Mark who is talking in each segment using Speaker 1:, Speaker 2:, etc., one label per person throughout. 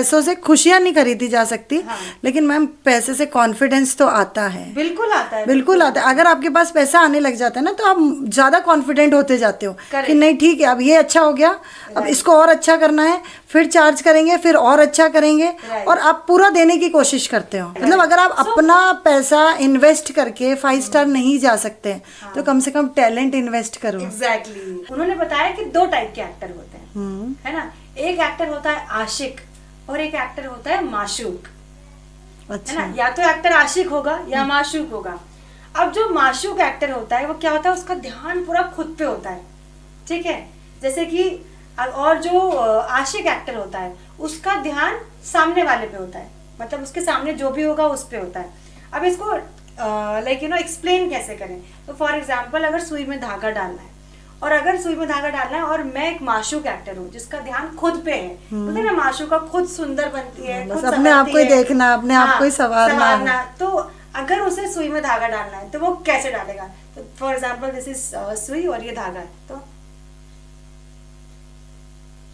Speaker 1: पैसों से खुशियां नहीं खरीदी जा सकती।
Speaker 2: हाँ।
Speaker 1: लेकिन मैम पैसे से कॉन्फिडेंस तो आता है,
Speaker 2: बिल्कुल आता है,
Speaker 1: बिल्कुल आता है। अगर आपके पास पैसा आने लग जाता है ना, तो आप ज्यादा कॉन्फिडेंट होते जाते हो कि नहीं ठीक है, अब ये अच्छा हो गया, अब इसको और अच्छा करना है, फिर चार्ज करेंगे, फिर और अच्छा करेंगे, और आप पूरा देने की कोशिश करते हो। मतलब अगर आप अपना पैसा इन्वेस्ट करके 5 स्टार नहीं जा सकते, तो कम से कम टैलेंट इन्वेस्ट करो।
Speaker 2: एग्जैक्टली। उन्होंने बताया कि 2 टाइप के एक्टर होते हैं, है ना। एक एक्टर होता है आशिक और एक एक्टर होता है माशूक, है ना। या तो एक्टर आशिक होगा या माशूक होगा। अब जो माशूक एक्टर होता है वो क्या होता है, उसका ध्यान पूरा खुद पे होता है, ठीक है, जैसे कि। और जो आशिक एक्टर होता है उसका ध्यान सामने वाले पे होता है, मतलब उसके सामने जो भी होगा उस पे होता है। अब इसको लाइक एक्सप्लेन कैसे करें, तो फॉर एग्जाम्पल अगर सुई में धागा डालना है, और अगर सुई में धागा डालना है और मैं एक माशूक एक्टर हूँ जिसका ध्यान खुद पे है, बोलते ना माशूका खुद सुंदर बनती है,
Speaker 1: बस अपने आप को ही देखना, अपने आप को ही संवारना।
Speaker 2: तो अगर उसे सुई में धागा डालना है तो वो कैसे डालेगा, तो फॉर एग्जाम्पल दिस इज सुई और ये धागा है,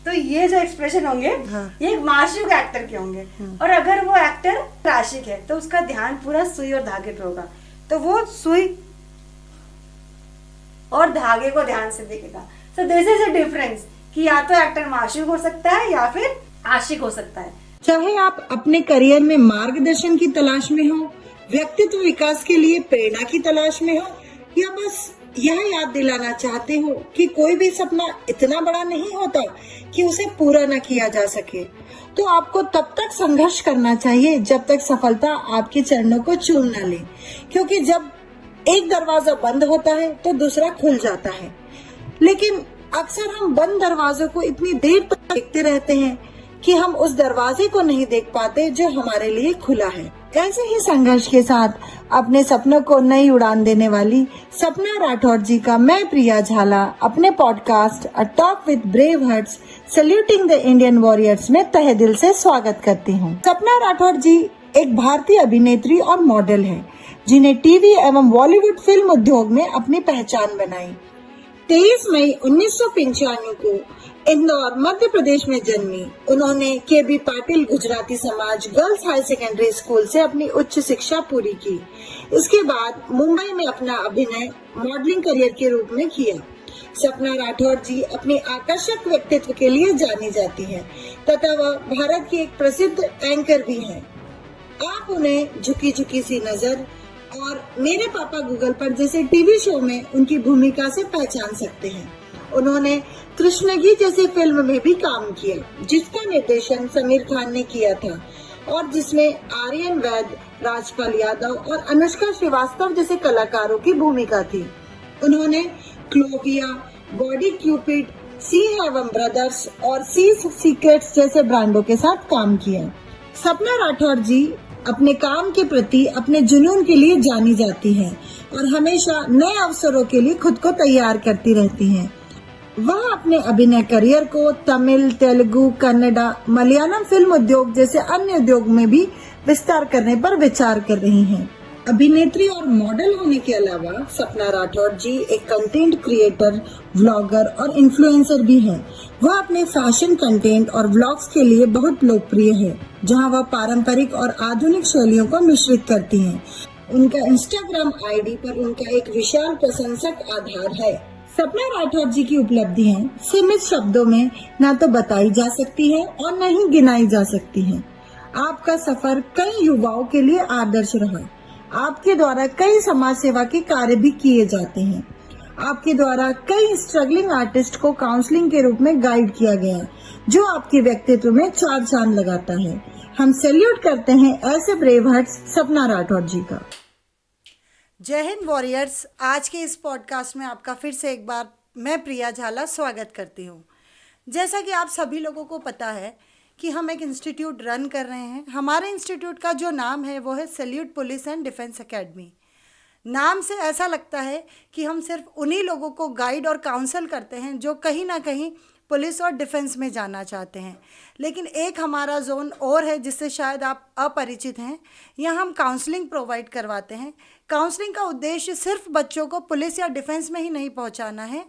Speaker 2: तो ये जो एक्सप्रेशन होंगे ये एक माशूक एक्टर के होंगे। और अगर वो एक्टर आशिक है तो उसका ध्यान पूरा सुई और धागे पे होगा, तो वो सुई और धागे को ध्यान से देखेगा। So this is a difference कि या तो एक्टर माशूक हो सकता है या फिर आशिक हो सकता है।
Speaker 1: चाहे आप अपने करियर में मार्गदर्शन की तलाश में हो, व्यक्तित्व विकास के लिए प्रेरणा की तलाश में हो, या बस यह याद दिलाना चाहते हो कि कोई भी सपना इतना बड़ा नहीं होता कि उसे पूरा न किया जा सके, तो आपको तब तक संघर्ष करना चाहिए जब तक सफलता आपके चरणों को चूम न ले। क्योंकि जब एक दरवाजा बंद होता है तो दूसरा खुल जाता है, लेकिन अक्सर हम बंद दरवाजों को इतनी देर तक देखते रहते हैं कि हम उस दरवाजे को नहीं देख पाते जो हमारे लिए खुला है। ऐसे ही संघर्ष के साथ अपने सपनों को नई उड़ान देने वाली सपना राठौर जी का मैं प्रिया झाला अपने podcast a talk with brave hearts saluting the Indian warriors में तहे दिल से स्वागत करती हूँ। सपना राठौर जी एक भारतीय अभिनेत्री और मॉडल है, जिन्हें टीवी एवं बॉलीवुड फिल्म उद्योग में अपनी पहचान बनाई। 23 मई 1995 को इंदौर मध्य प्रदेश में जन्मी। उन्होंने के.बी. पाटिल गुजराती समाज गर्ल्स हाई सेकेंडरी स्कूल से अपनी उच्च शिक्षा पूरी की। इसके बाद मुंबई में अपना अभिनय मॉडलिंग करियर के रूप में किया। सपना राठौर जी अपने आकर्षक व्यक्तित्व के लिए जानी जाती हैं तथा वह भारत की एक प्रसिद्ध एंकर भी हैं। आप उन्हें झुकी झुकी सी नजर और मेरे पापा गूगल पर जैसे टीवी शो में उनकी भूमिका से पहचान सकते हैं। उन्होंने कृष्णगी जैसी फिल्म में भी काम किया, जिसका निर्देशन समीर खान ने किया था और जिसमें आर्यन वैद, राजपाल यादव और अनुष्का श्रीवास्तव जैसे कलाकारों की भूमिका थी। उन्होंने क्लोविया, बॉडी क्यूपिड, सी हेवन ब्रदर्स और सी सीक्रेट्स जैसे ब्रांडों के साथ काम किया। सपना राठौर जी अपने काम के प्रति अपने जुनून के लिए जानी जाती हैं और हमेशा नए अवसरों के लिए खुद को तैयार करती रहती हैं। वह अपने अभिनय करियर को तमिल, तेलुगु, कन्नड़ा, मलयालम फिल्म उद्योग जैसे अन्य उद्योग में भी विस्तार करने पर विचार कर रही हैं। अभिनेत्री और मॉडल होने के अलावा सपना राठौर जी एक कंटेंट क्रिएटर, व्लॉगर और इन्फ्लुएंसर भी हैं। वह अपने फैशन कंटेंट और व्लॉग्स के लिए बहुत लोकप्रिय है, जहां वह पारंपरिक और आधुनिक शैलियों को मिश्रित करती हैं। उनका इंस्टाग्राम आईडी पर उनका एक विशाल प्रशंसक आधार है। सपना राठौर जी की उपलब्धियां सीमित शब्दों में न तो बताई जा सकती है और न ही गिनाई जा सकती है। आपका सफर कई युवाओं के लिए आदर्श रहा। आपके द्वारा कई समाज सेवा के कार्य भी किए जाते हैं। आपके द्वारा कई स्ट्रगलिंग आर्टिस्ट को काउंसलिंग के रूप में गाइड किया गया, जो आपके व्यक्तित्व में 4 चांद लगाता है। हम सैल्यूट करते हैं ऐसे ब्रेव हार्ट्स सपना राठौर जी का। जय हिंद वॉरियर्स। आज के इस पॉडकास्ट में आपका फिर से एक बार मैं प्रिया झाला स्वागत करती हूँ। जैसा कि आप सभी लोगों को पता है कि हम एक इंस्टीट्यूट रन कर रहे हैं। हमारे इंस्टीट्यूट का जो नाम है वो है salute police and defence academy. नाम से ऐसा लगता है कि हम सिर्फ उन्हीं लोगों को गाइड और काउंसल करते हैं जो कहीं ना कहीं पुलिस और डिफेंस में जाना चाहते हैं, लेकिन एक हमारा जोन और है जिससे शायद आप अपरिचित हैं। यहाँ हम काउंसलिंग प्रोवाइड करवाते हैं। काउंसलिंग का उद्देश्य सिर्फ बच्चों को पुलिस या डिफेंस में ही नहीं पहुँचाना है,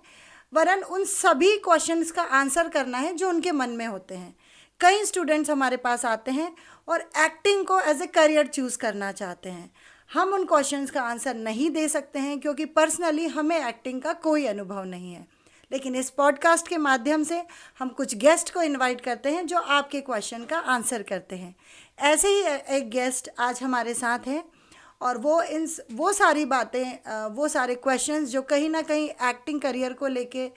Speaker 1: वरन उन सभी क्वेश्चंस का आंसर करना है जो उनके मन में होते हैं।
Speaker 3: कई स्टूडेंट्स हमारे पास आते हैं और एक्टिंग को एज ए करियर चूज़ करना चाहते हैं। हम उन क्वेश्चंस का आंसर नहीं दे सकते हैं क्योंकि पर्सनली हमें एक्टिंग का कोई अनुभव नहीं है, लेकिन इस पॉडकास्ट के माध्यम से हम कुछ गेस्ट को इनवाइट करते हैं जो आपके क्वेश्चन का आंसर करते हैं। ऐसे ही एक गेस्ट आज हमारे साथ हैं और वो सारी बातें, वो सारे क्वेश्चंस जो कहीं ना कहीं एक्टिंग करियर को लेके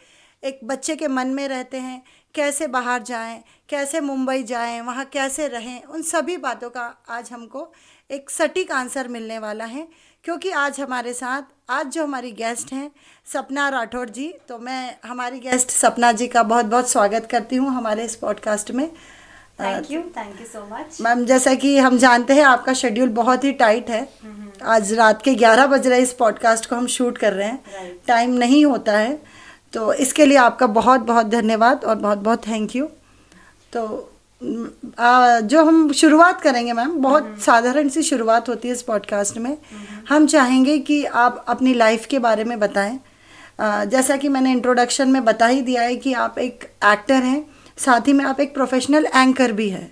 Speaker 3: एक बच्चे के मन में रहते हैं, कैसे बाहर जाएं, कैसे मुंबई जाएं, वहाँ कैसे रहें, उन सभी बातों का आज हमको एक सटीक आंसर मिलने वाला है। क्योंकि आज हमारे साथ जो हमारी गेस्ट हैं सपना राठौड़ जी, तो मैं हमारी गेस्ट सपना जी का बहुत बहुत स्वागत करती हूँ हमारे इस पॉडकास्ट में।
Speaker 2: Thank you so much
Speaker 3: ma'am. जैसा कि हम जानते हैं आपका शेड्यूल बहुत ही टाइट है। आज रात के 11 बज रहे इस पॉडकास्ट को हम शूट कर रहे हैं, टाइम नहीं होता है, तो इसके लिए आपका बहुत बहुत धन्यवाद और बहुत बहुत थैंक यू। तो जो हम शुरुआत करेंगे मैम, बहुत साधारण सी शुरुआत होती है इस पॉडकास्ट में। हम चाहेंगे कि आप अपनी लाइफ के बारे में बताएं। जैसा कि मैंने इंट्रोडक्शन में बता ही दिया है कि आप एक एक्टर हैं, साथ ही में आप एक प्रोफेशनल एंकर भी है।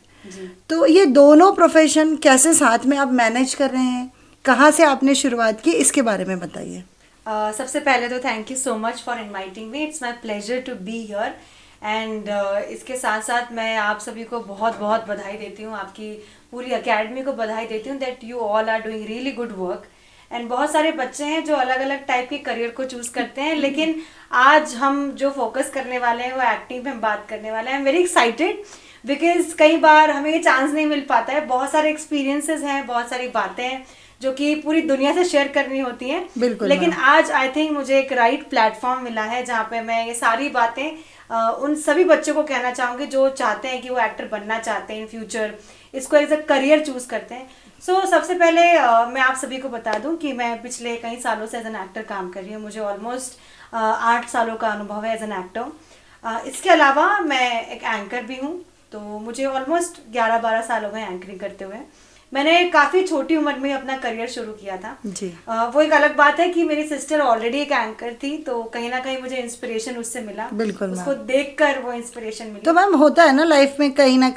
Speaker 3: तो ये दोनों प्रोफेशन कैसे साथ में आप मैनेज कर रहे हैं, कहाँ से आपने शुरुआत की, इसके बारे में बताइए।
Speaker 2: सबसे पहले तो thank you so much for inviting me, it's my pleasure to be here. And इसके साथ साथ मैं आप सभी को बहुत बहुत बधाई देती हूँ, आपकी पूरी एकेडमी को बधाई देती हूँ that you all are doing really good work. And बहुत सारे बच्चे हैं जो अलग अलग टाइप के करियर को चूज करते हैं, लेकिन आज हम जो फोकस करने वाले हैं वो एक्टिंग पे हम बात करने वाले हैं। आई एम वेरी एक्साइटेड बिकॉज कई बार हमें ये चांस नहीं मिल पाता है। बहुत सारे एक्सपीरियंसेस हैं, बहुत सारी बातें हैं जो कि पूरी दुनिया से शेयर करनी होती हैं, लेकिन आज आई थिंक मुझे एक राइट प्लेटफॉर्म मिला है जहाँ पे मैं ये सारी बातें उन सभी बच्चों को कहना चाहूँगी जो चाहते हैं कि वो एक्टर बनना चाहते हैं इन फ्यूचर, इसको एज अ करियर चूज करते हैं। सो सबसे पहले मैं आप सभी को बता दूं कि मैं पिछले कई सालों से एज एन एक्टर काम कर रही हूँ। मुझे ऑलमोस्ट 8 सालों का अनुभव है एज एन एक्टर। इसके अलावा मैं एक एंकर भी हूँ, तो मुझे ऑलमोस्ट 11-12 साल हो गए एंकरिंग करते हुए। मैंने काफ़ी छोटी उम्र में अपना करियर शुरू किया था
Speaker 3: जी।
Speaker 2: वो एक अलग बात है कि मेरी सिस्टर ऑलरेडी एक एंकर थी, तो कहीं ना कहीं मुझे इंस्पिरेशन उससे मिला।
Speaker 3: बिल्कुल,
Speaker 2: उसको देखकर वो इंस्पिरेशन मिली।
Speaker 3: तो मैम होता है ना लाइफ में कहीं ना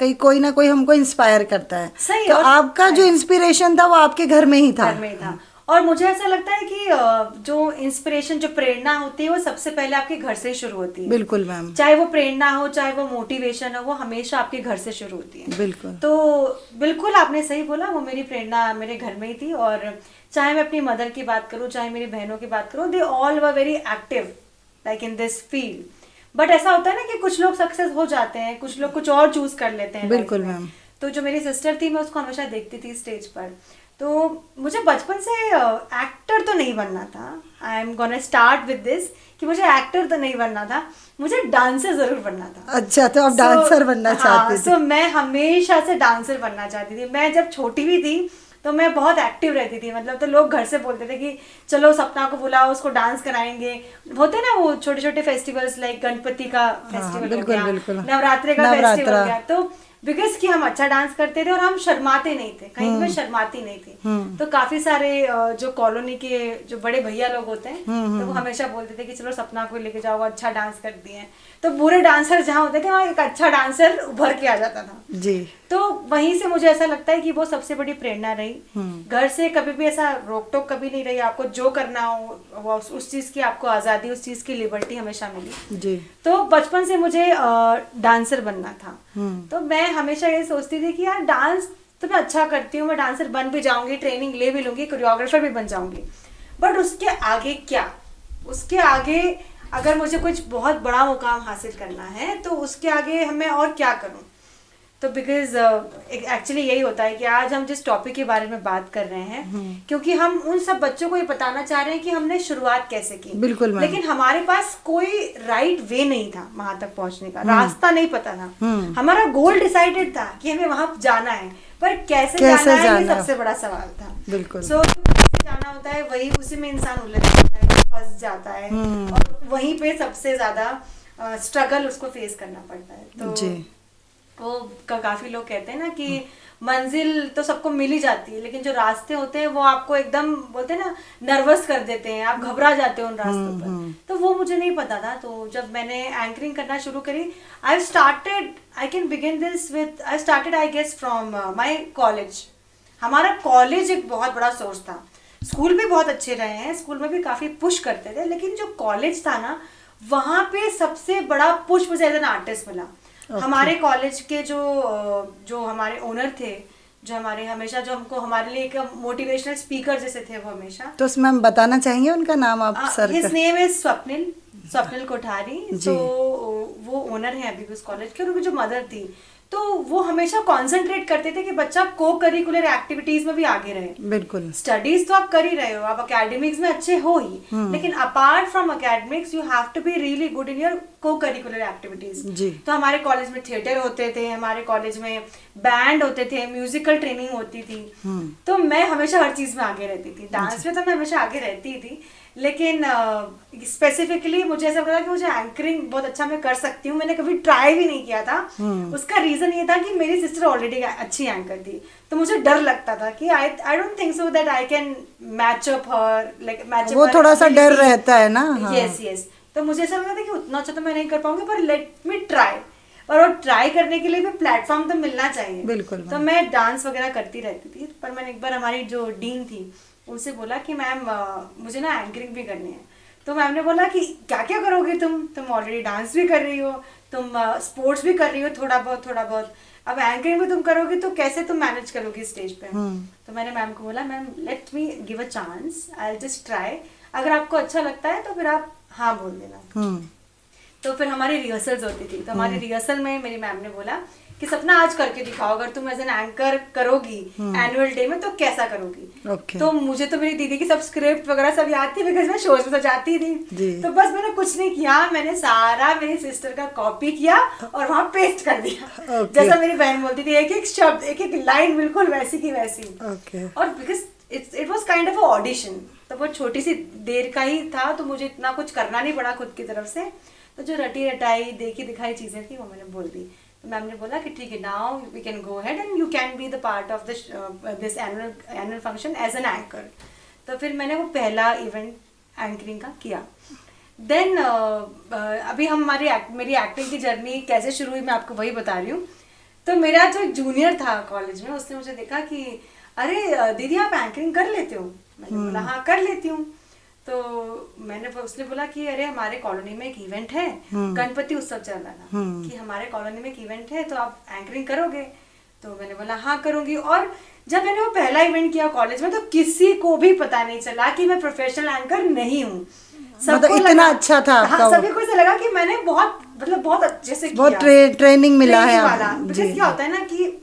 Speaker 3: कोई हमको इंस्पायर करता है।
Speaker 2: सही।
Speaker 3: तो आपका जो इंस्पिरेशन था वो आपके घर में ही था।
Speaker 2: घर में ही था। और मुझे ऐसा लगता है कि जो इंस्पिरेशन, जो प्रेरणा होती है वो सबसे पहले आपके घर से शुरू होती है।
Speaker 3: बिल्कुल मैम।
Speaker 2: चाहे वो प्रेरणा हो, चाहे वो मोटिवेशन हो, वो हमेशा आपके घर से शुरू होती है।
Speaker 3: बिल्कुल।
Speaker 2: तो बिल्कुल आपने सही बोला, वो मेरी प्रेरणा मेरे घर में ही थी। और चाहे मैं अपनी मदर की बात करूँ, चाहे मेरी बहनों की बात करूँ, they all were very active like in this field. But ऐसा होता है ना कि कुछ लोग सक्सेस हो जाते हैं, कुछ लोग कुछ और चूज कर लेते हैं।
Speaker 3: बिल्कुल मैम।
Speaker 2: तो जो मेरी सिस्टर थी, मैं उसको हमेशा देखती थी स्टेज पर। तो मुझे बचपन से एक्टर तो नहीं बनना था। I am gonna start with this कि मुझे एक्टर तो नहीं बनना था, मुझे डांसर जरूर बनना था।
Speaker 3: अच्छा, तो आप डांसर बनना चाहती थी?
Speaker 2: तो मैं हमेशा से डांसर बनना चाहती थी। मैं जब छोटी भी थी तो मैं बहुत एक्टिव रहती थी। मतलब तो लोग घर से बोलते थे कि चलो सपना को बुलाओ, उसको डांस कराएंगे। होते ना वो छोटे छोटे फेस्टिवल्स, लाइक गणपति का फेस्टिवल हो गया, नवरात्रि का फेस्टिवल हो गया। तो बिकॉज कि हम अच्छा डांस करते थे और हम शर्माते नहीं थे, कहीं भी शर्माती नहीं थी। तो काफी सारे जो कॉलोनी के जो बड़े भैया लोग होते हैं, तो वो हमेशा बोलते थे कि चलो सपना को लेके जाओ, अच्छा डांस करती हैं। तो बुरे डांसर जहाँ होते थे वहाँ एक अच्छा डांसर उभर के आ जाता था
Speaker 3: जी।
Speaker 2: तो वहीं से मुझे ऐसा लगता है कि वो सबसे बड़ी प्रेरणा रही। घर से कभी भी ऐसा रोक टोक कभी नहीं रही, आपको जो करना हो उस चीज की आपको आजादी, उस चीज की लिबर्टी हमेशा मिली
Speaker 3: जी।
Speaker 2: तो बचपन से मुझे डांसर बनना था। तो मैं हमेशा ये सोचती थी कि यार डांस तो मैं अच्छा करती हूँ, मैं डांसर बन भी जाऊंगी, ट्रेनिंग ले भी लूंगी, कोरियोग्राफर भी बन जाऊंगी। बट उसके आगे क्या, उसके आगे अगर मुझे कुछ बहुत बड़ा मुकाम हासिल करना है तो उसके आगे मैं और क्या करूं। तो बिकॉज एक्चुअली यही होता है कि आज हम जिस टॉपिक के बारे में बात कर रहे हैं, क्योंकि हम उन सब बच्चों को ये बताना चाह रहे हैं कि हमने शुरुआत कैसे की।
Speaker 3: बिल्कुल,
Speaker 2: लेकिन हमारे पास कोई राइट वे नहीं था, वहां तक पहुंचने का रास्ता नहीं पता था। हमारा गोल डिसाइडेड था कि हमें वहां जाना है, पर कैसे जाना है ये सबसे बड़ा सवाल था।
Speaker 3: बिल्कुल।
Speaker 2: सो कैसे जाना होता है, वही उसी में इंसान उलझ जाता है, फंस जाता है, और वहीं पे सबसे ज्यादा स्ट्रगल उसको फेस करना पड़ता है। तो
Speaker 3: जी।
Speaker 2: वो काफी लोग कहते हैं ना कि मंजिल तो सबको मिल ही जाती है, लेकिन जो रास्ते होते हैं वो आपको एकदम बोलते हैं ना नर्वस कर देते हैं, आप घबरा जाते हो उन रास्तों पर। तो वो मुझे नहीं पता था। तो जब मैंने एंकरिंग करना शुरू करी, I started I guess from my college. हमारा कॉलेज एक बहुत बड़ा सोर्स था। स्कूल भी बहुत अच्छे रहे हैं, स्कूल में भी काफी पुश करते थे, लेकिन जो कॉलेज था ना वहाँ पे सबसे बड़ा पुश मुझे एज एन आर्टिस्ट मिला। हमारे कॉलेज के जो हमारे ओनर थे, जो हमारे हमेशा जो हमको हमारे लिए एक मोटिवेशनल स्पीकर जैसे थे वो हमेशा।
Speaker 3: तो उसमें हम बताना चाहेंगे उनका नाम आप sir?
Speaker 2: His name is Swapnil Kothari. तो वो ओनर है अभी भी उस कॉलेज के। और उनकी जो मदर थी तो वो हमेशा कंसंट्रेट करते थे कि बच्चा को करिकुलर एक्टिविटीज में भी आगे रहे।
Speaker 3: बिल्कुल।
Speaker 2: स्टडीज तो आप कर ही रहे हो, आप एकेडमिक्स में अच्छे हो ही, लेकिन apart from academics you have to be really good in your co curricular activities. तो हमारे कॉलेज में थिएटर होते थे, हमारे कॉलेज में बैंड होते थे, म्यूजिकल ट्रेनिंग होती थी। तो मैं हमेशा हर चीज में आगे रहती थी। डांस में तो मैं हमेशा आगे रहती थी, लेकिन स्पेसिफिकली मुझे ऐसा लगा कि मुझे एंकरिंग बहुत अच्छा मैं कर सकती हूँ। मैंने कभी ट्राई भी नहीं किया था। उसका रीजन ये था कि मेरी सिस्टर ऑलरेडी अच्छी एंकर थी, तो मुझे डर लगता था कि आई don't think so that I can match up her, like match up.
Speaker 3: वो थोड़ा सा डर रहता है ना।
Speaker 2: यस। तो मुझे ऐसा लगा था कि उतना अच्छा तो मैं नहीं कर पाऊंगी, पर लेट मी ट्राई। और वो ट्राई करने के लिए भी प्लेटफॉर्म तो मिलना चाहिए।
Speaker 3: बिल्कुल।
Speaker 2: तो मैं डांस वगैरह करती रहती थी, पर मैंने एक बार हमारी जो डीन थी उनसे बोला कि मैम मुझे ना एंकरिंग भी करनी है। तो मैम ने बोला कि क्या क्या करोगी तुम ऑलरेडी डांस भी कर रही हो, तुम स्पोर्ट्स भी कर रही हो थोड़ा बहुत, अब एंकरिंग भी तुम करोगी तो कैसे तुम मैनेज करोगी स्टेज पे। तो मैंने मैम को बोला, ma'am let me give a chance, I just try, अगर आपको अच्छा लगता है तो फिर आप हाँ बोल देना। तो फिर हमारी रिहर्सल्स होती थी। तो हमारी रिहर्सल में मेरी मैम ने बोला कि सपना आज करके दिखाओ, अगर तुम एज एन एंकर करोगी एनुअल डे में तो कैसा करोगी। तो मुझे तो मेरी दीदी की सब स्क्रिप्ट वगैरह सब याद थी, बिकॉज मैं शोज में तो जाती थी। तो बस मैंने कुछ नहीं किया, मैंने सारा मेरी सिस्टर का कॉपी किया और वहाँ पेस्ट कर दिया। जैसा मेरी बहन बोलती थी, एक एक शब्द एक एक लाइन बिल्कुल वैसी की वैसी। और because it was kind of audition, तो वो छोटी सी देर का ही था, तो मुझे इतना कुछ करना नहीं पड़ा खुद की तरफ से। तो जो रटी रटाई देखी दिखाई चीजें थी वो मैंने बोल दी। तो मैम ने बोला कि ठीक है, now we can go ahead and you can be the part of this annual function as an anchor. तो फिर मैंने वो पहला इवेंट एंकरिंग का किया। देन अभी हम मेरी एक्टिंग की जर्नी कैसे शुरू हुई मैं आपको वही बता रही हूँ। तो मेरा जो जूनियर था कॉलेज में, उसने मुझे देखा कि अरे दीदी आप एंकरिंग कर लेते हो। मैंने बोला हाँ कर लेती हूँ। तो उसने बोला कि अरे हमारे कॉलोनी में एक इवेंट है, गणपति उत्सव चल रहा था, कि हमारे कॉलोनी में एक इवेंट है तो आप एंकरिंग करोगे। तो मैंने बोला हाँ करूंगी। और जब मैंने वो पहला इवेंट किया कॉलेज में तो किसी को भी पता नहीं चला कि मैं प्रोफेशनल एंकर नहीं हूँ।
Speaker 3: सबको इतना अच्छा था आपका।
Speaker 2: हाँ, सभी को ऐसा लगा कि मैंने बहुत अच्छे से
Speaker 3: बहुत ट्रेनिंग मिला है।
Speaker 2: बिकॉज़ क्या होता है ना कि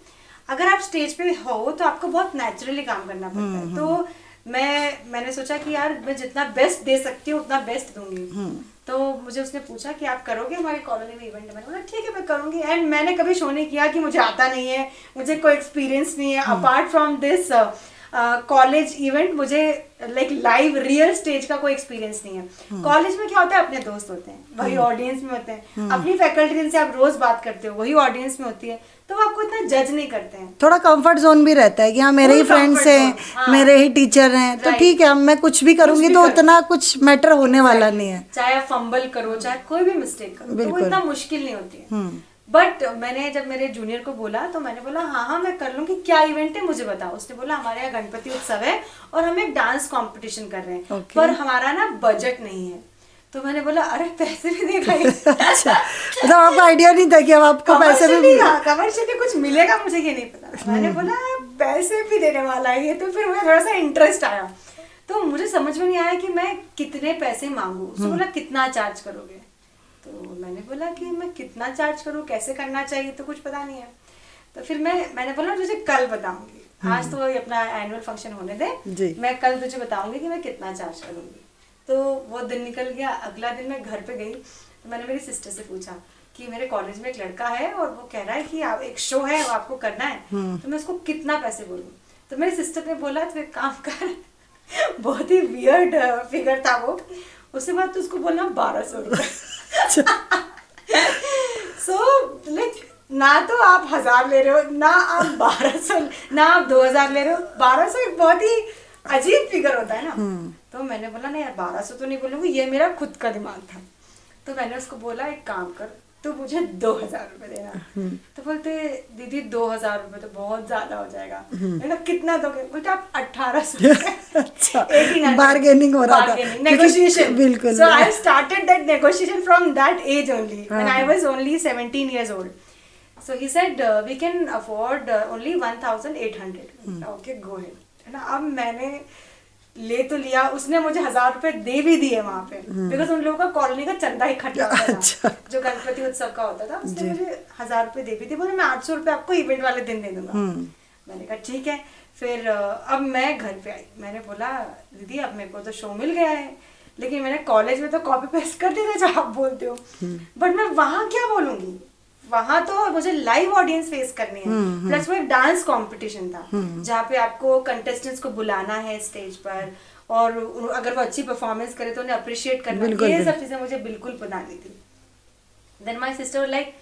Speaker 2: अगर आप स्टेज पे हो तो आपको बहुत नेचुरली काम करना पड़ता है। तो मैंने सोचा कि यार मैं जितना बेस्ट दे सकती हूँ उतना बेस्ट दूंगी। तो मुझे उसने पूछा कि आप करोगे हमारी कॉलोनी में इवेंट। मैंने बोला ठीक है मैं करूंगी। एंड मैंने कभी शो नहीं किया कि मुझे आता नहीं है, मुझे कोई एक्सपीरियंस नहीं है। Apart from this college event मुझे लाइक लाइव रियल स्टेज का कोई एक्सपीरियंस नहीं है। कॉलेज में क्या होता है, अपने दोस्त होते हैं, वही ऑडियंस में होते हैं, अपनी फैकल्टी जिनसे आप रोज बात करते हो वही ऑडियंस में होती है, तो वो आपको इतना जज नहीं करते हैं।
Speaker 3: थोड़ा कंफर्ट जोन भी रहता है कि हाँ मेरे ही फ्रेंड्स हैं, हाँ, मेरे ही टीचर हैं, तो ठीक है मैं कुछ भी करूंगी तो उतना कुछ मैटर होने वाला नहीं है।
Speaker 2: चाहे आप फंबल करो, चाहे कोई भी मिस्टेक करो, तो वो इतना मुश्किल नहीं होती है। बट मैंने जब मेरे जूनियर को बोला तो मैंने बोला हाँ मैं कर लूंगी, क्या इवेंट है मुझे बताओ। उसने बोला हमारे यहाँ गणपति उत्सव है और हम एक डांस कंपटीशन कर रहे हैं, पर हमारा ना बजट नहीं है। तो मैंने बोला अरे पैसे भी दे भाई।
Speaker 3: अच्छा, मतलब आपको आइडिया नहीं था कि अब आपको पैसे भी
Speaker 2: कमर्शियली कुछ मिलेगा, मुझे ये नहीं पता। मैंने बोला पैसे भी देने वाला है ये, तो फिर मुझे थोड़ा सा इंटरेस्ट आया। तो मुझे समझ में नहीं आया कि मैं कितने पैसे मांगू। उसने बोला कितना चार्ज करोगे। तो मैंने बोला कि मैं कितना चार्ज करूँ, कैसे करना चाहिए, तो कुछ पता नहीं है। तो फिर मैंने बोला तुझे कल बताऊंगी, आज तो अपना एनुअल फंक्शन होने दे, मैं कल तुझे बताऊंगी कि मैं कितना चार्ज करूंगी। तो वो दिन निकल गया। अगला दिन मैं घर पे गई तो मैंने मेरी सिस्टर से पूछा कि मेरे कॉलेज में एक लड़का है और वो कह रहा है कि आप एक शो है वो आपको करना है, तो मैं उसको कितना पैसे बोलूँ। तो मेरी सिस्टर ने बोला तो एक काम कर, बहुत ही वियर्ड फिगर था वो, उसके बाद तो उसको बोलना 1200 रुपये। सो लाइक ना तो आप 1000 ले रहे हो, ना आप 1200, ना आप 2000 ले रहे हो। 1200 एक बहुत ही अजीब फिगर होता है ना। तो मैंने बोला नहीं यार 1200 तो नहीं बोलूंगी, ये मेरा खुद का दिमाग था। तो मैंने उसको बोला एक काम कर, तो मुझे 2000 रुपए देना। तो बोलते दीदी 2000 रुपए तो बहुत ज्यादा हो जाएगा। मैंने कितना दोगे? बोलते आप 1800।
Speaker 3: अच्छा, बार्गेनिंग हो रहा था,
Speaker 2: नेगोशिएशन।
Speaker 3: बिल्कुल।
Speaker 2: So I started that negotiation from that age only, when I was only 17 years old. So he said we can afford only 1800. Okay, go ahead. है ना, अब मैंने ले तो लिया, उसने मुझे 1000 रुपए दे भी दिए वहां पे, बिकॉज उन लोगों का कॉलोनी का चंदा इकट्ठा होता था जो गणपति उत्सव का होता था। उसने मुझे 1000 रुपए दे भी दिए, बोले मैं 800 रुपए आपको इवेंट वाले दिन दे दूंगा। मैंने कहा ठीक है। फिर अब मैं घर पे आई, मैंने बोला दीदी अब मेरे को तो शो मिल गया है, लेकिन मैंने कॉलेज में तो कॉपी पेस्ट कर दिया था जो आप बोलते हो, बट मैं वहां क्या बोलूंगी? वहां तो मुझे लाइव ऑडियंस फेस करनी है। प्लस वो एक डांस कंपटीशन था जहाँ पे आपको कंटेस्टेंट्स को बुलाना है स्टेज पर, और अगर वो अच्छी परफॉर्मेंस करे तो उन्हें अप्रिशिएट करना है। ये सब चीजें मुझे बिल्कुल पता नहीं थी। देन माय सिस्टर लाइक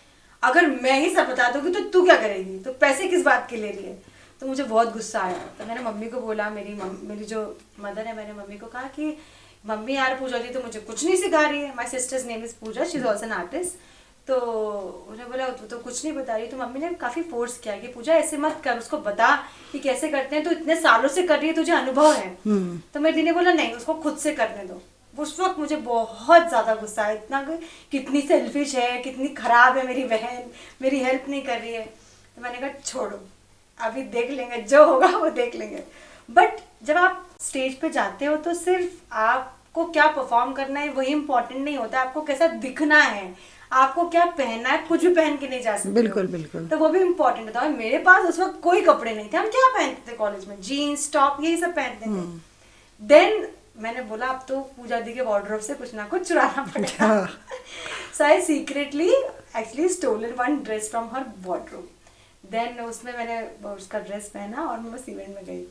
Speaker 2: अगर मैं ही सब बता दूंगी तो तू क्या करेगी, तो पैसे किस बात के ले लिए? तो मुझे बहुत गुस्सा आया। तो मैंने मम्मी को बोला, मेरी जो मदर है, मैंने मम्मी को कहा कि मम्मी यार पूजा दी तो मुझे कुछ नहीं सिखा रही है। My sister's name is Pooja, she is also an artist. तो उन्हें बोला तो कुछ नहीं बता रही। तो मम्मी ने काफी फोर्स किया कि पूजा ऐसे मत कर, उसको बता कि कैसे करते हैं, तो इतने सालों से कर रही है, तुझे अनुभव है। तो मेरी दी ने बोला नहीं, उसको खुद से करने दो। उस वक्त मुझे बहुत ज्यादा गुस्सा आया, इतना कितनी सेल्फिश है, कितनी खराब है मेरी बहन, मेरी हेल्प नहीं कर रही है। तो मैंने कहा छोड़ो, अभी देख लेंगे, जो होगा वो देख लेंगे। बट जब आप स्टेज पे जाते हो तो सिर्फ आपको क्या परफॉर्म करना है वही इम्पोर्टेंट नहीं होता, आपको कैसा दिखना है, आपको क्या पहनना है। कुछ भी पहन के नहीं जा सकते।
Speaker 3: बिल्कुल बिल्कुल।
Speaker 2: तो वो भी इम्पोर्टेंट होता है। मेरे पास उस वक्त कोई कपड़े नहीं थे, हम क्या पहनते थे कॉलेज में? जीन्स टॉप यही सब पहनते थे। देन मैंने बोला अब तो पूजा दी के वार्डरोब से कुछ ना कुछ चुराना पड़ेगा। So I secretly actually stolen one dress from her wardrobe. Then उसमें मैंने उसका ड्रेस पहना और मैं बस इवेंट में गई।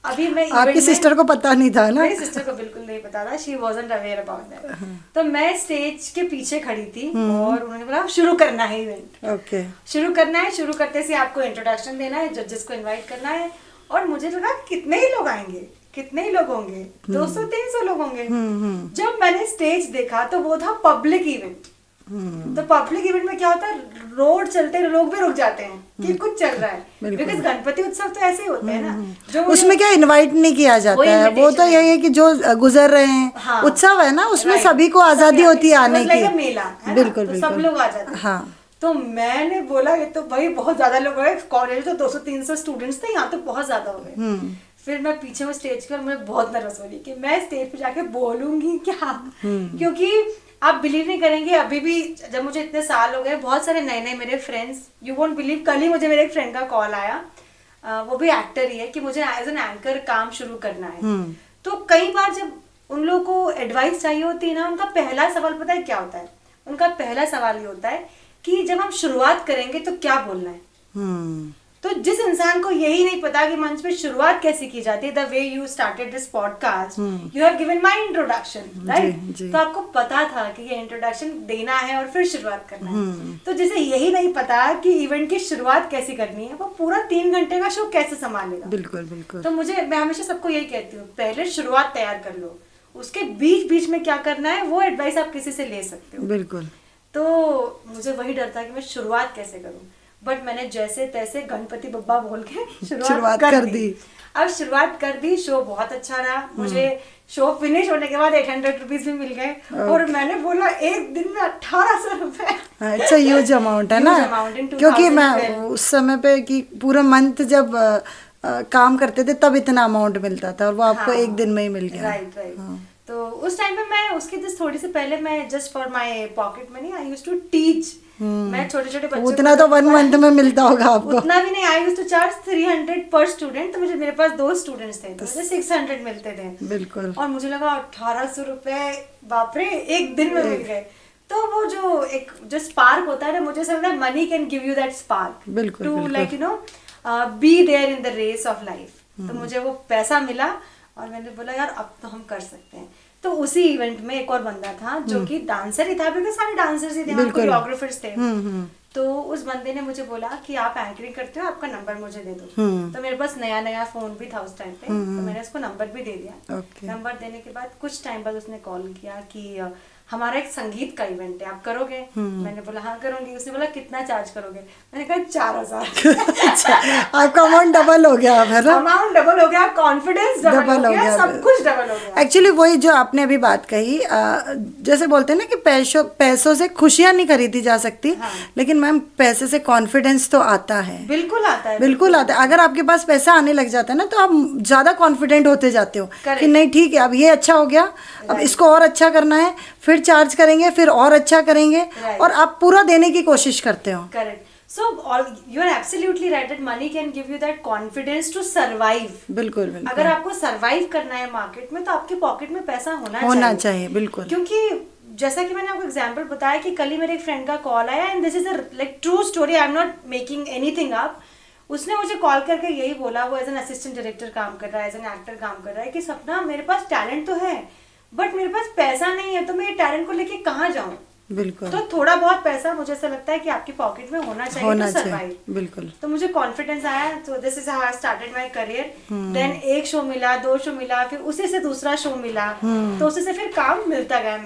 Speaker 2: अभी मैं
Speaker 3: आपकी सिस्टर को पता नहीं था ना?
Speaker 2: मेरी सिस्टर को बिल्कुल नहीं पता था, she wasn't aware about that. तो मैं स्टेज के पीछे खड़ी थी और उन्होंने बोला शुरू करना है इवेंट।
Speaker 3: ओके,
Speaker 2: शुरू करना है। शुरू करते से आपको इंट्रोडक्शन देना है, जजेस को इनवाइट करना है। और मुझे लगा कितने ही लोग आएंगे, कितने ही लोग होंगे, 200-300 लोग होंगे। जब मैंने स्टेज देखा तो वो था पब्लिक इवेंट। तो पब्लिक इवेंट में क्या होता है, रोड चलते लोग भी रुक जाते हैं कि कुछ चल रहा है, बिकॉज गणपति उत्सव तो ऐसे ही होते हैं ना, जो
Speaker 3: उसमें क्या इनवाइट नहीं किया जाता है, वो तो यही है कि जो गुजर रहे हैं।
Speaker 2: हाँ,
Speaker 3: उत्सव है ना, उसमें सभी को आजादी होती है आने की।
Speaker 2: मेला है,
Speaker 3: बिल्कुल
Speaker 2: तो
Speaker 3: बिल्कुल,
Speaker 2: सब लोग आ जाते हैं।
Speaker 3: हाँ।
Speaker 2: तो मैंने बोला ये तो भाई बहुत ज्यादा लोग हैं, कॉलेज तो 200-300 स्टूडेंट्स थे, यहाँ तो बहुत ज्यादा हो गए। फिर मैं पीछे में स्टेज पर, मुझे बहुत नर्वस हो रही कि मैं स्टेज पे जाके बोलूंगी क्या, क्योंकि आप बिलीव नहीं करेंगे अभी भी जब मुझे इतने साल हो गए, बहुत सारे नए नए मेरे फ्रेंड्स, यू वोंट बिलीव, कल ही मुझे मेरे एक फ्रेंड का कॉल आया, वो भी एक्टर ही है, कि मुझे एज एन एंकर काम शुरू करना है। तो कई बार जब उन लोगों को एडवाइस चाहिए होती है ना, उनका पहला सवाल पता है क्या होता है? उनका पहला सवाल ये होता है कि जब हम शुरुआत करेंगे तो क्या बोलना है। तो जिस इंसान को यही नहीं पता कि मंच पे शुरुआत कैसे की जाती है, the way you started this podcast, you have given my introduction, right? तो आपको पता था कि ये इंट्रोडक्शन देना है और फिर शुरुआत करना है। तो जिसे यही नहीं पता कि इवेंट की शुरुआत कैसे करनी है, वो पूरा 3 घंटे का शो कैसे संभालेगा?
Speaker 3: बिल्कुल बिल्कुल।
Speaker 2: तो मैं हमेशा सबको यही कहती हूँ, पहले शुरुआत तैयार कर लो, उसके बीच बीच में क्या करना है वो एडवाइस आप किसी से ले सकते हो।
Speaker 3: बिल्कुल।
Speaker 2: तो मुझे वही डर था कि मैं शुरुआत कैसे करूं, बट मैंने जैसे तैसे गणपति बब्बा बोल के शुरुआत कर दी। अब शुरुआत कर दी, शो बहुत अच्छा रहा। मुझे शो फिनिश होने के बाद 800 रुपीज भी मिल गए, और मैंने बोला एक दिन में 1800 रुपए।
Speaker 3: इट्स ह्यूज अमाउंट है ना, क्योंकि मैं उस समय पे कि पूरा मंथ जब काम करते थे तब इतना अमाउंट मिलता था, और वो आपको एक दिन में ही मिल गया।
Speaker 2: Right right. तो उस टाइम पे मैं उसके जस्ट थोड़ी से पहले मैं just for my pocket money I used to teach. मैं छोटे छोटे बच्चों
Speaker 3: उतना तो 1 मंथ में मिलता होगा आपको।
Speaker 2: उतना भी नहीं, आई यूज्ड टू चार्ज 300 पर स्टूडेंट। तो मेरे पास 2 स्टूडेंट्स थे तो मुझे 600 मिलते थे।
Speaker 3: बिल्कुल।
Speaker 2: और मुझे लगा 1800 रुपए बाप रे एक दिन में मिल गए। तो वो जो स्पार्क होता है ना, मुझे समझ है money can give you that spark to like you know be there in the race of life. तो मुझे वो पैसा मिला और मैंने बोला यार अब तो हम कर सकते हैं। तो उसी इवेंट में एक और बंदा था जो कि डांसर ही था, बिकॉज सारे डांसर्स ही थे, कोरियोग्राफर्स थे। तो उस बंदे ने मुझे बोला कि आप एंकरिंग करते हो, आपका नंबर मुझे दे दो। तो मेरे पास नया नया फोन भी था उस टाइम पे, तो मैंने उसको नंबर भी दे दिया। नंबर देने के बाद कुछ टाइम बाद उसने कॉल किया कि हमारा एक संगीत का इवेंट है, आप करोगे? मैंने बोला हाँ करूंगी। उसने बोला कितना चार्ज करोगे? मैंने कहा 4000।
Speaker 3: आपका अमाउंट डबल हो गया, है ना?
Speaker 2: अमाउंट डबल हो गया, कॉन्फिडेंस डबल हो गया, सब कुछ डबल हो गया।
Speaker 3: एक्चुअली वही जो आपने अभी बात कही, जैसे बोलते हैं ना कि पैसों से खुशियां नहीं खरीदी जा सकती, लेकिन मैम पैसे से कॉन्फिडेंस तो आता है।
Speaker 2: बिल्कुल आता है,
Speaker 3: बिल्कुल आता है। अगर आपके पास पैसा आने लग जाता है ना, तो आप ज्यादा कॉन्फिडेंट होते जाते हो कि नहीं ठीक है, अब ये अच्छा हो गया, अब इसको और अच्छा करना है, फिर चार्ज करेंगे, फिर और अच्छा करेंगे, और आप पूरा देने की कोशिश करते हो।
Speaker 2: Correct. So you are absolutely right that money can give you that confidence to survive.
Speaker 3: बिल्कुल बिल्कुल।
Speaker 2: अगर आपको सरवाइव करना है मार्केट में, तो आपके पॉकेट में पैसा
Speaker 3: होना चाहिए। बिल्कुल।
Speaker 2: क्योंकि जैसा कि मैंने आपको एग्जांपल बताया कि कल ही मेरे एक फ्रेंड का कॉल आया, and this is a like true story, I am not making anything up. उसने मुझे कॉल करके यही बोला, वो एज एन असिस्टेंट डायरेक्टर काम कर रहा है, एज एन एक्टर काम कर रहा है, कि सपना मेरे पास टैलेंट तो है बट मेरे पास पैसा नहीं है, तो मैं ये टैलेंट को लेके कहाँ जाऊँ?
Speaker 3: बिल्कुल।
Speaker 2: तो थोड़ा बहुत पैसा मुझे ऐसा लगता है कि आपकी पॉकेट में होना चाहिए to survive।
Speaker 3: बिल्कुल।
Speaker 2: तो मुझे कॉन्फिडेंस आया, तो this is how I started my career. Then एक शो मिला, 2 शो मिला, फिर उसी से दूसरा शो मिला, तो उसी से फिर काम मिलता गया।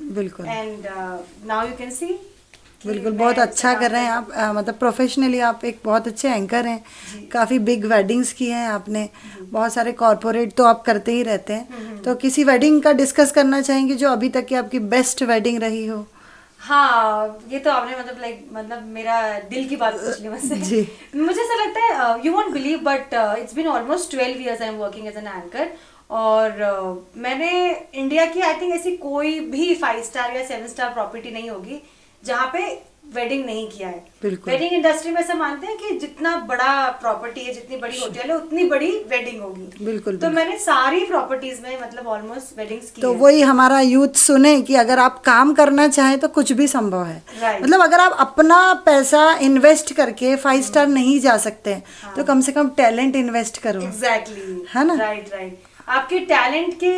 Speaker 3: बिल्कुल।
Speaker 2: And now you can see.
Speaker 3: बिल्कुल, बहुत अच्छा कर रहे हैं आप। मतलब प्रोफेशनली आप एक बहुत अच्छे एंकर हैं। काफ़ी बिग वेडिंग्स की हैं आपने, बहुत सारे कॉर्पोरेट तो आप करते ही रहते हैं। तो किसी वेडिंग का डिस्कस करना चाहेंगे जो अभी तक की आपकी बेस्ट वेडिंग रही हो?
Speaker 2: हाँ, ये तो आपने मतलब मेरा दिल की बात पूछ ली मुझसे।
Speaker 3: जी।
Speaker 2: मुझे ऐसा लगता है, you won't believe but it's been almost 12 years I am working as an anchor, और मैंने इंडिया की आई थिंक ऐसी कोई भी 5 स्टार या 7 स्टार प्रॉपर्टी नहीं होगी जहाँ पे वेडिंग नहीं किया है। वेडिंग इंडस्ट्री में ऐसा मानते हैं कि जितना बड़ा प्रॉपर्टी है, जितनी बड़ी होटल है, उतनी बड़ी वेडिंग होगी।
Speaker 3: बिल्कुल।
Speaker 2: तो मैंने सारी प्रॉपर्टीज में मतलब ऑलमोस्ट वेडिंग्स की
Speaker 3: तो
Speaker 2: है।
Speaker 3: वही हमारा यूथ सुने कि अगर आप काम करना चाहें तो कुछ भी संभव है। मतलब अगर आप अपना पैसा इन्वेस्ट करके 5 स्टार नहीं जा सकते, तो कम से कम टैलेंट इन्वेस्ट करो।
Speaker 2: एग्जैक्टली,
Speaker 3: है ना?
Speaker 2: राइट। आपके टैलेंट के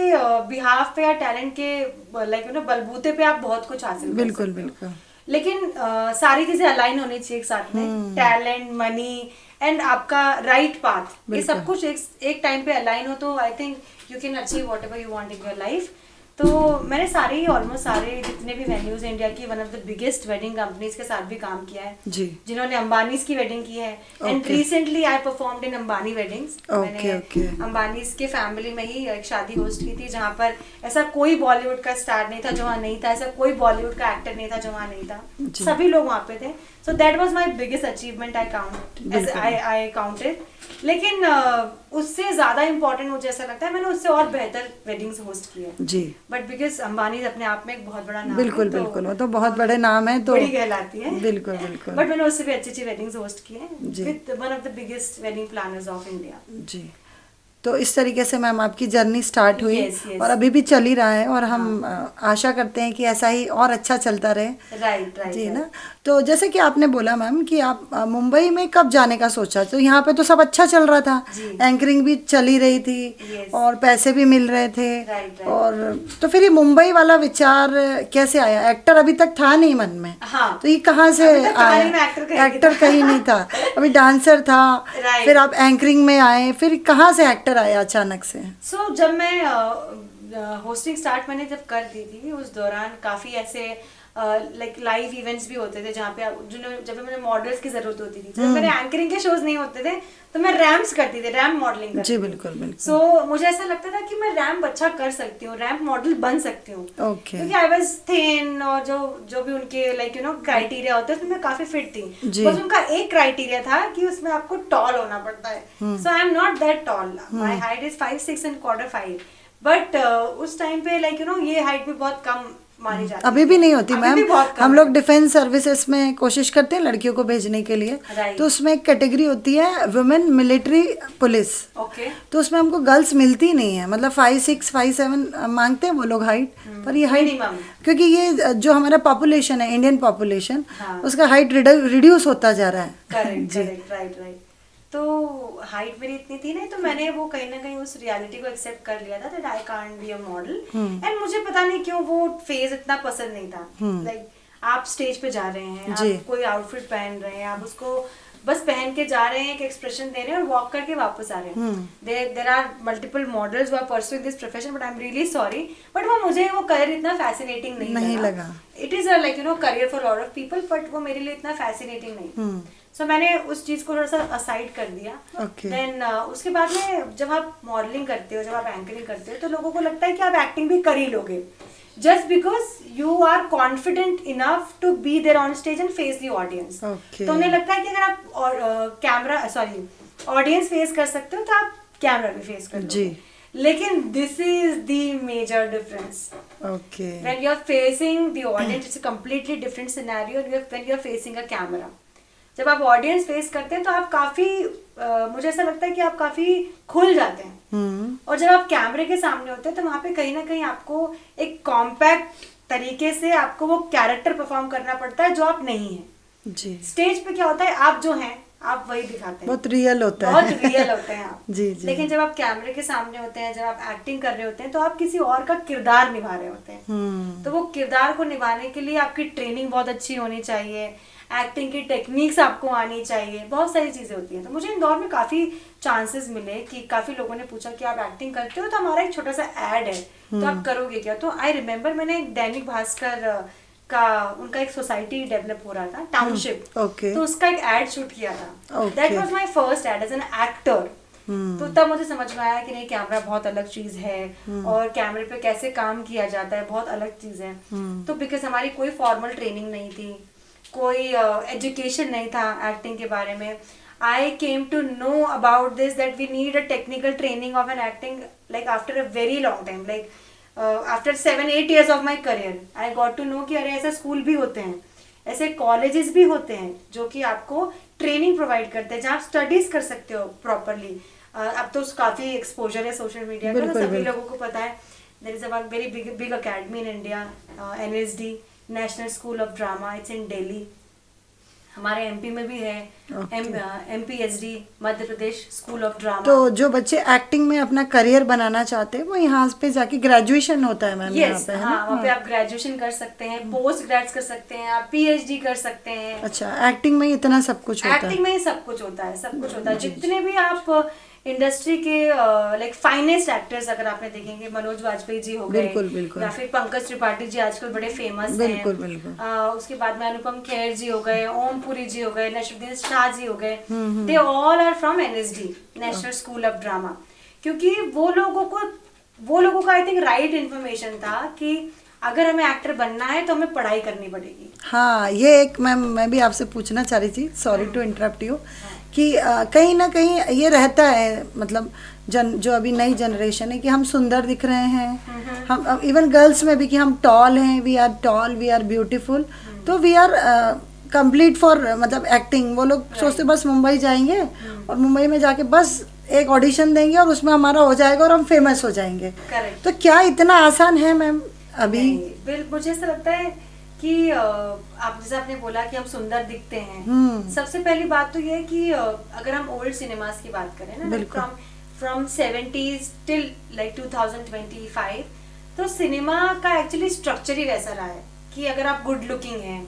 Speaker 2: बिहाफ पे या टैलेंट के लाइक बलबूते पे आप बहुत कुछ हासिल कर सकते हो।
Speaker 3: बिल्कुल।
Speaker 2: लेकिन सारी चीजें अलाइन होनी चाहिए एक साथ में, टैलेंट, मनी एंड आपका राइट पाथ, ये सब कुछ एक टाइम पे अलाइन हो, तो I think you can achieve whatever you want in your life. तो मैंने ऑलमोस्ट सारे जितने भी वेन्यूज इंडिया की one of the biggest wedding companies के साथ भी काम किया है जी, जिन्होंने अंबानीज की वेडिंग की है। And recently I performed in Ambani weddings. मैंने अंबानीज के फैमिली में ही एक शादी होस्ट की थी, जहाँ पर ऐसा कोई बॉलीवुड का स्टार नहीं था जो वहाँ नहीं था, ऐसा कोई बॉलीवुड का एक्टर नहीं था जो वहाँ नहीं था, सभी लोग वहाँ पे थे। So that was my biggest achievement I counted. लेकिन उससे ज्यादा इम्पोर्टेंट मुझे ऐसा लगता है, मैंने उससे और बेहतर वेडिंग्स होस्ट की है जी। बट बिकॉज अंबानी अपने आप में एक बहुत बड़ा नाम
Speaker 3: बिल्कुल
Speaker 2: है,
Speaker 3: बिल्कुल, वो तो बहुत बड़े नाम है, तो
Speaker 2: बड़ी कहलाती है।
Speaker 3: बिल्कुल बिल्कुल।
Speaker 2: बट मैंने उससे भी अच्छी वेडिंग्स होस्ट की है with one of the biggest wedding planners of India जी।
Speaker 3: तो इस तरीके से मैम आपकी जर्नी स्टार्ट हुई और अभी भी चल ही रहा है, और हम आशा करते हैं कि ऐसा ही और अच्छा चलता रहे।
Speaker 2: राइट
Speaker 3: जी ना। तो जैसे कि आपने बोला मैम कि आप मुंबई में कब जाने का सोचा, तो यहाँ पे तो सब अच्छा चल रहा था, एंकरिंग भी चल ही रही थी और पैसे भी मिल रहे थे, और तो फिर ये मुंबई वाला विचार कैसे आया? एक्टर अभी तक था नहीं मन में, तो ये कहाँ से आया? एक्टर कहीं नहीं था, अभी डांसर था, फिर आप एंकरिंग में आए, फिर कहाँ से एक्टर आया अचानक से?
Speaker 2: सो जब मैं होस्टिंग स्टार्ट मैंने जब कर दी थी, उस दौरान काफ़ी ऐसे लाइक लाइव इवेंट्स भी होते थे जहाँ पे जब मैंने मॉडल्स की जरूरत होती थी, जब मेरे एंकरिंग के शोज नहीं होते थे तो मैं रैम्प्स करती थी, रैम्प मॉडलिंग करती
Speaker 3: जी। बिल्कुल बिल्कुल।
Speaker 2: सो मुझे ऐसा लगता था कि मैं रैम्प अच्छा कर सकती हूँ, रैम्प मॉडल बन सकती हूँ, क्योंकि आई वाज थिन, और जो भी उनके लाइक क्राइटेरिया होते हैं उसमें मैं काफी फिट थी। बस उनका एक क्राइटेरिया था कि उसमें आपको टॉल होना पड़ता है। So I am not that tall, my height is 5'6" and 1/4". But उस टाइम पे लाइक ये हाइट भी बहुत कम मानी जाती,
Speaker 3: अभी भी नहीं होती मैम। हम लोग डिफेंस सर्विसेज में कोशिश करते हैं लड़कियों को भेजने के लिए, तो उसमें एक कैटेगरी होती है वुमेन मिलिट्री पुलिस। तो उसमें हमको गर्ल्स मिलती नहीं है, मतलब 5'6", 5'7" मांगते हैं वो लोग हाइट, पर ये हाइट, क्योंकि ये जो हमारा पॉपुलेशन है, इंडियन पॉपुलेशन, उसका हाइट रिड्यूस होता जा रहा है।
Speaker 2: Correct, right. तो हाइट मेरी इतनी थी नहीं, तो मैंने वो कहीं ना कहीं उस रियलिटी को एक्सेप्ट कर लिया था that I can't be a model. And मुझे पता नहीं क्यों वो फेज इतना पसंद नहीं था। लाइक आप स्टेज पे जा रहे हैं,
Speaker 3: जी।
Speaker 2: आप कोई आउटफिट पहन रहे हैं, आप उसको बस पहन के जा रहे हैं, एक एक्सप्रेशन दे रहे हैं और वॉक करके वापस आ रहे हैं. There are multiple models who are pursuing this profession, but I am really sorry, but मुझे वो करियर इतना फैसिनेटिंग नहीं लगा. It is like you know career for lot of people, but वो मेरे लिए इतना फैसिनेटिंग नहीं. सो मैंने उस चीज को थोड़ा सा असाइड कर दिया. देन उसके बाद में जब आप मॉडलिंग करते हो, जब आप एंकरिंग करते हो, तो लोगों को लगता है कि आप एक्टिंग भी कर ही लोगे, just because you are confident enough to be there on stage and face the audience. तो उन्हें लगता है कि अगर आप ऑडियंस फेस कर सकते हो तो आप कैमरा भी फेस कर लोगे. लेकिन this is the major difference. When you are facing the audience, it's a completely different scenario when you are facing a camera. जब आप ऑडियंस फेस करते हैं तो आप काफी मुझे ऐसा लगता है कि आप काफी खुल जाते हैं. और जब आप कैमरे के सामने होते हैं तो वहां पे कहीं ना कहीं आपको एक कॉम्पैक्ट तरीके से आपको वो कैरेक्टर परफॉर्म करना पड़ता है जो आप नहीं हैं. स्टेज पे क्या होता है, आप जो हैं आप वही दिखाते हैं,
Speaker 3: बहुत रियल होता है,
Speaker 2: बहुत रियल होते हैं आप.
Speaker 3: जी.
Speaker 2: लेकिन जब आप कैमरे के सामने होते हैं, जब आप एक्टिंग कर रहे होते हैं, तो आप किसी और का किरदार निभा रहे होते हैं. तो वो किरदार को निभाने के लिए आपकी ट्रेनिंग बहुत अच्छी होनी चाहिए, एक्टिंग की टेक्निक्स आपको आनी चाहिए, बहुत सारी चीजें होती हैं. तो मुझे इंदौर में काफी चांसेस मिले कि काफी लोगों ने पूछा कि आप एक्टिंग करते हो, तो हमारा एक छोटा सा एड है, तो आप करोगे क्या. तो आई रिमेम्बर मैंने एक दैनिक भास्कर का उनका एक सोसाइटी डेवलप हो रहा था, टाउनशिप. तो उसका एक एड शूट किया था. That was my first ad as an actor. तो तब मुझे समझ में आया कि नहीं, कैमरा बहुत अलग चीज है और कैमरे पे कैसे काम किया जाता है बहुत अलग चीज है. तो बिकॉज हमारी कोई फॉर्मल ट्रेनिंग नहीं थी, कोई एजुकेशन नहीं था एक्टिंग के बारे में. I came to know about this that we need a technical training of an acting like after a very long time, like after 7-8 years of my career I got to know कि अरे ऐसे school भी होते हैं, ऐसे colleges भी होते हैं जो कि आपको ट्रेनिंग प्रोवाइड करते हैं, जहाँ आप स्टडीज कर सकते हो प्रॉपरली. अब तो काफी एक्सपोजर है सोशल मीडिया का, तो सभी लोगों को पता है. There is a very big academy in India, NSD, National School of Drama. It's in Delhi. हमारे MP में भी है, MPSD, Madhya Pradesh School of Drama.
Speaker 3: तो जो बच्चे एक्टिंग में अपना करियर बनाना चाहते हैं वो यहाँ पे जाके ग्रेजुएशन होता है मैम.
Speaker 2: यहाँ पे वहाँ पे आप ग्रेजुएशन कर सकते हैं, पोस्ट ग्रेड्स कर सकते हैं, आप PhD कर सकते हैं.
Speaker 3: अच्छा, एक्टिंग में इतना सब कुछ होता है.
Speaker 2: एक्टिंग में ही सब कुछ होता है, सब कुछ होता है. जितने भी आप इंडस्ट्री के लाइक फाइनेस्ट एक्टर्स अगर आपने देखेंगे, मनोज वाजपेयी जी हो गए,
Speaker 3: बिल्कुल.
Speaker 2: या फिर पंकज त्रिपाठी जी आजकल बड़े फेमस हैं.
Speaker 3: बिल्कुल.
Speaker 2: उसके बाद में अनुपम खेर जी हो गए, ओम पुरी जी हो गए, नशरुद्दीन शाह जी हो गए. They all are from NSD, National School of Drama. क्योंकि वो लोगों का आई थिंक राइट इन्फॉर्मेशन था कि अगर हमें एक्टर बनना है तो हमें पढ़ाई करनी पड़ेगी.
Speaker 3: हाँ, ये एक मैं भी आपसे पूछना चाह रही थी, सॉरी टू इंटरप्ट यू, कि कहीं ना कहीं ये रहता है, मतलब जो अभी नई जनरेशन है कि हम सुंदर दिख रहे हैं, हम इवन गर्ल्स में भी कि हम टॉल हैं, we are tall, we are beautiful, तो वी आर कंप्लीट फॉर मतलब एक्टिंग. वो लोग सोचते बस मुंबई जाएंगे और मुंबई में जाके बस एक ऑडिशन देंगे और उसमें हमारा हो जाएगा और हम फेमस हो जाएंगे. तो क्या इतना आसान है मैम अभी?
Speaker 2: मुझे ऐसा लगता है कि आप जैसे आपने बोला कि हम सुंदर दिखते हैं. सबसे पहली बात तो ये है कि अगर हम ओल्ड सिनेमास की बात करें ना, फ्रॉम 70s टिल लाइक 2025, तो सिनेमा का एक्चुअली स्ट्रक्चर ही वैसा रहा है कि अगर आप गुड लुकिंग हैं,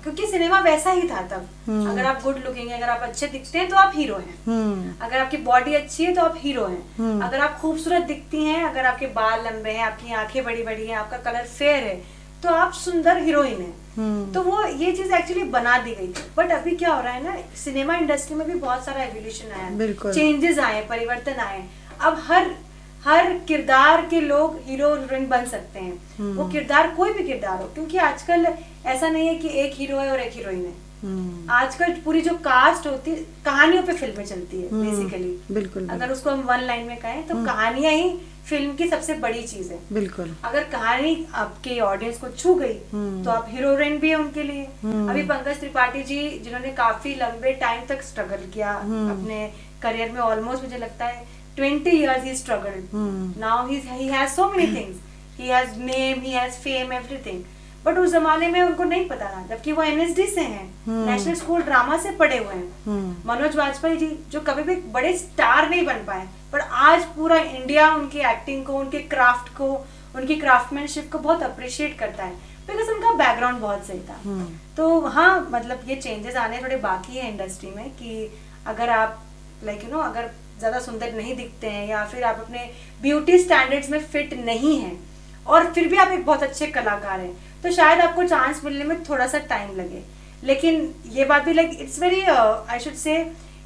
Speaker 2: क्योंकि सिनेमा वैसा ही था तब. अगर आप गुड लुकिंग हैं, अगर आप अच्छे दिखते हैं तो आप हीरो हैं. अगर आपकी बॉडी अच्छी है तो आप हीरो हैं. अगर आप खूबसूरत दिखती हैं, अगर आपके बाल लंबे हैं, आपकी आंखें बड़ी बड़ी हैं, आपका कलर फेयर है, तो आप सुंदर हीरोइन है. तो वो ये चीज एक्चुअली बना दी गई थी. बट अभी क्या हो रहा है ना, सिनेमा इंडस्ट्री में भी बहुत सारा एवोल्यूशन आया, चेंजेस आए, परिवर्तन आए. अब हर किरदार के लोग हीरो हीरोइन बन सकते हैं. वो किरदार कोई भी किरदार हो, क्योंकि आजकल ऐसा नहीं है कि एक हीरो है और एक हीरोइन है. आजकल पूरी जो कास्ट होती है, कहानियों पे फिल्में चलती है बेसिकली.
Speaker 3: बिल्कुल.
Speaker 2: अगर उसको हम वन लाइन में कहें तो कहानियां ही फिल्म की सबसे बड़ी चीज है.
Speaker 3: बिल्कुल.
Speaker 2: अगर कहानी आपके ऑडियंस को छू गई तो आप हीरोइन भी है उनके लिए. अभी पंकज त्रिपाठी जी, जिन्होंने काफी लंबे टाइम तक स्ट्रगल किया अपने करियर में, ऑलमोस्ट मुझे लगता है 20 years he struggled. Now he has so many things. He has name, he has fame, everything. But उस जमाने में उनको नहीं पता था, जबकि वो NSD से हैं, नेशनल स्कूल ड्रामा से पढ़े हुए हैं. मनोज वाजपेयी जी जो कभी भी बड़े स्टार नहीं बन पाए, पर आज पूरा इंडिया उनकी एक्टिंग को, उनके क्राफ्ट को, उनकी क्राफ्टमैनशिप को बहुत अप्रिशिएट करता है. बिकॉज उनका बैकग्राउंड बहुत सही था। तो हाँ, मतलब ये चेंजेस आने थोड़े बाकी है इंडस्ट्री में कि अगर आप अगर ज्यादा सुंदर नहीं दिखते हैं या फिर आप अपने ब्यूटी स्टैंडर्ड्स में फिट नहीं हैं और फिर भी आप एक बहुत अच्छे कलाकार हैं, तो शायद आपको चांस मिलने में थोड़ा सा टाइम लगे। लेकिन ये बात भी it's very I should say,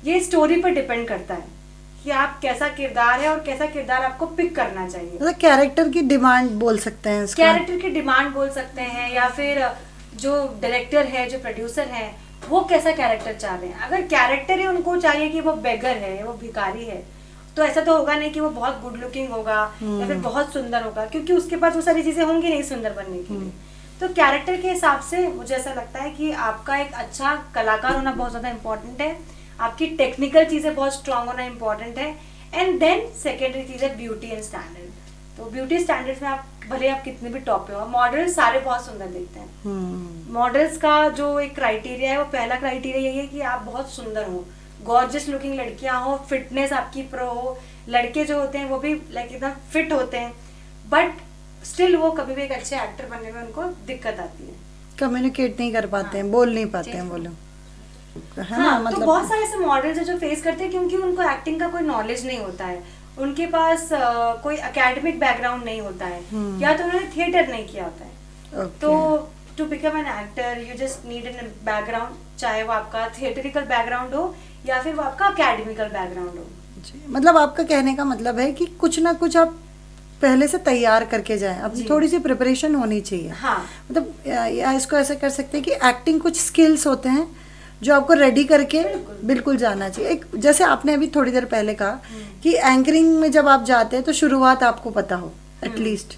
Speaker 2: ये स्टोरी पर डिपेंड करता है कि आप कैसा किरदार है और कैसा किरदार आपको पिक करना चाहिए।
Speaker 3: मतलब कैरेक्टर की डिमांड बोल सकते हैं इसका।
Speaker 2: कैरेक्टर की डिमांड बोल सकते हैं, या फिर जो डायरेक्टर है, जो प्रोड्यूसर है, वो कैसा कैरेक्टर चाह रहे हैं। अगर कैरेक्टर ही उनको चाहिए कि वो बेगर है, वो भिखारी है, तो ऐसा तो होगा नहीं कि वो बहुत गुड लुकिंग होगा या फिर बहुत सुंदर होगा, क्योंकि उसके पास वो सारी चीजें होंगी नहीं सुंदर बनने के लिए। तो कैरेक्टर के हिसाब से मुझे ऐसा लगता है कि आपका एक अच्छा कलाकार होना बहुत ज्यादा इम्पोर्टेंट है, आपकी टेक्निकल चीजें बहुत स्ट्रांग होना इम्पोर्टेंट है, एंड देन सेकेंडरी चीज है ब्यूटी एंड स्टैंडर्ड। तो ब्यूटी स्टैंडर्ड्स में आप भले आप कितने भी टॉप पे हो, मॉडल्स सारे बहुत सुंदर दिखते हैं। मॉडल्स का जो एक क्राइटेरिया है, वो पहला क्राइटेरिया यही है कि आप बहुत सुंदर हो, गॉर्जियस लुकिंग लड़कियां हो, फिटनेस आपकी प्रो हो। लड़के जो होते हैं वो भी एकदम फिट होते हैं, बट स्टिल वो कभी भी एक अच्छे एक्टर बनने में उनको दिक्कत आती है,
Speaker 3: कम्युनिकेट नहीं कर पाते हैं, बोल नहीं पाते हैं वो लोग, है ना।
Speaker 2: हाँ,
Speaker 3: मतलब
Speaker 2: तो बहुत सारे ऐसे मॉडल्स है जो फेस करते हैं क्योंकि उनको एक्टिंग का कोई नॉलेज नहीं होता है, उनके पास कोई एकेडमिक बैकग्राउंड नहीं होता है, या तो उन्होंने थिएटर नहीं किया होता है। तो to become an actor you just need an background, चाहे वो आपका थिएटरिकल बैकग्राउंड हो या फिर वो आपका एकेडमिकल बैकग्राउंड हो।
Speaker 3: जी, मतलब आपका कहने का मतलब है कि कुछ ना कुछ आप पहले से तैयार करके जाएं, अपनी थोड़ी सी प्रिपरेशन होनी चाहिए।
Speaker 2: हाँ,
Speaker 3: मतलब या इसको ऐसे कर सकते हैं कि एक्टिंग कुछ स्किल्स होते हैं जो आपको रेडी करके बिल्कुल जाना चाहिए। एक जैसे आपने अभी थोड़ी देर पहले कहा कि एंकरिंग में जब आप जाते हैं तो शुरुआत आपको पता हो एटलीस्ट,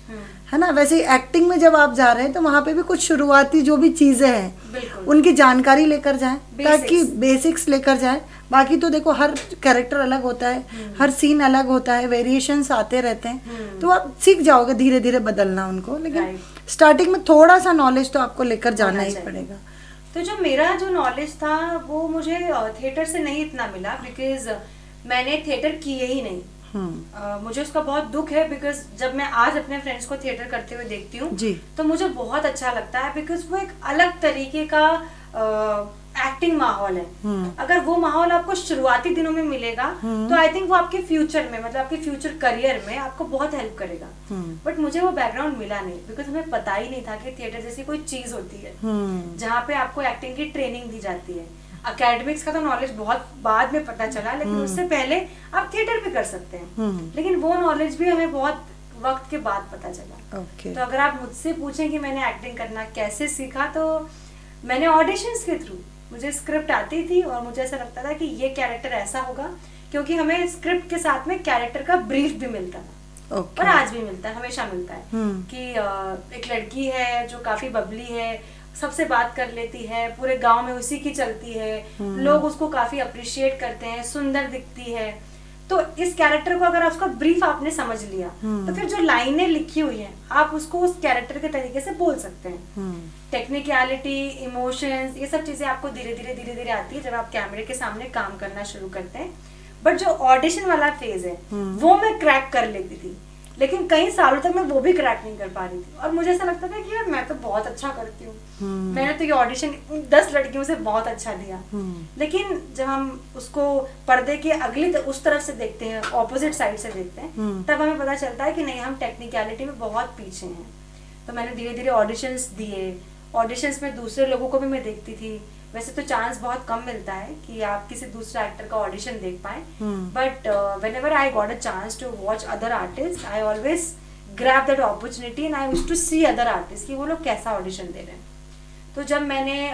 Speaker 3: है ना। वैसे ही एक्टिंग में जब आप जा रहे हैं तो वहाँ पे भी कुछ शुरुआती जो भी चीज़ें हैं उनकी जानकारी लेकर जाएं, ताकि बेसिक्स लेकर जाएं। बाकी तो देखो हर कैरेक्टर अलग होता है, हर सीन अलग होता है, वेरिएशंस आते रहते हैं, तो आप सीख जाओगे धीरे धीरे बदलना उनको। लेकिन स्टार्टिंग में थोड़ा सा नॉलेज तो आपको लेकर जाना ही पड़ेगा।
Speaker 2: तो जो मेरा जो नॉलेज था वो मुझे थिएटर से नहीं इतना मिला, बिकॉज मैंने थिएटर किए ही नहीं। मुझे उसका बहुत दुख है, बिकॉज जब मैं आज अपने फ्रेंड्स को थिएटर करते हुए देखती हूँ तो मुझे बहुत अच्छा लगता है, बिकॉज वो एक अलग तरीके का एक्टिंग माहौल है। अगर वो माहौल आपको शुरुआती दिनों में मिलेगा तो आई थिंक वो आपके फ्यूचर में, मतलब आपके फ्यूचर करियर में आपको बहुत हेल्प करेगा। बट मुझे वो बैकग्राउंड मिला नहीं, बिकॉज हमें पता ही नहीं था कि थिएटर जैसी कोई चीज होती है जहाँ पे आपको एक्टिंग की ट्रेनिंग दी जाती है। अकेडमिक्स का तो नॉलेज बहुत बाद में पता चला, लेकिन उससे पहले आप थिएटर भी कर सकते हैं, लेकिन वो नॉलेज भी हमें बहुत वक्त के बाद पता चला। तो अगर आप मुझसे पूछें कि मैंने एक्टिंग करना कैसे सीखा, तो मैंने ऑडिशंस के थ्रू, मुझे स्क्रिप्ट आती थी और मुझे ऐसा लगता था कि ये कैरेक्टर ऐसा होगा, क्योंकि हमें स्क्रिप्ट के साथ में कैरेक्टर का ब्रीफ भी मिलता था। और आज भी मिलता है, हमेशा मिलता है कि एक लड़की है जो काफी बबली है, सबसे बात कर लेती है, पूरे गांव में उसी की चलती है, लोग उसको काफी अप्रिशिएट करते हैं, सुंदर दिखती है। तो इस कैरेक्टर को अगर उसका ब्रीफ आपने समझ लिया तो फिर जो लाइनें लिखी हुई हैं आप उसको उस कैरेक्टर के तरीके से बोल सकते हैं। टेक्निकलिटी, इमोशंस, ये सब चीजें आपको धीरे धीरे आती है जब आप कैमरे के सामने काम करना शुरू करते हैं। बट जो ऑडिशन वाला फेज है वो मैं क्रैक कर लेती थी, लेकिन कई सालों तक मैं वो भी क्रैक नहीं कर पा रही थी, और मुझे ऐसा लगता था कि यार मैं तो बहुत अच्छा करती हूँ, मैंने तो ये ऑडिशन 10 लड़कियों से बहुत अच्छा दिया। लेकिन जब हम उसको पर्दे के अगली उस तरफ से देखते हैं, ऑपोजिट साइड से देखते हैं, तब हमें पता चलता है कि नहीं, हम टेक्निकलिटी में बहुत पीछे हैं। तो मैंने धीरे धीरे ऑडिशंस दिए, ऑडिशंस में दूसरे लोगों को भी मैं देखती थी। वैसे तो चांस बहुत कम मिलता है कि आप किसी दूसरे एक्टर का ऑडिशन देख पाए, but whenever I got a chance to watch other artist, I always grab that opportunity and I used to see other artist कि वो लोग कैसा ऑडिशन दे रहे हैं। तो जब मैंने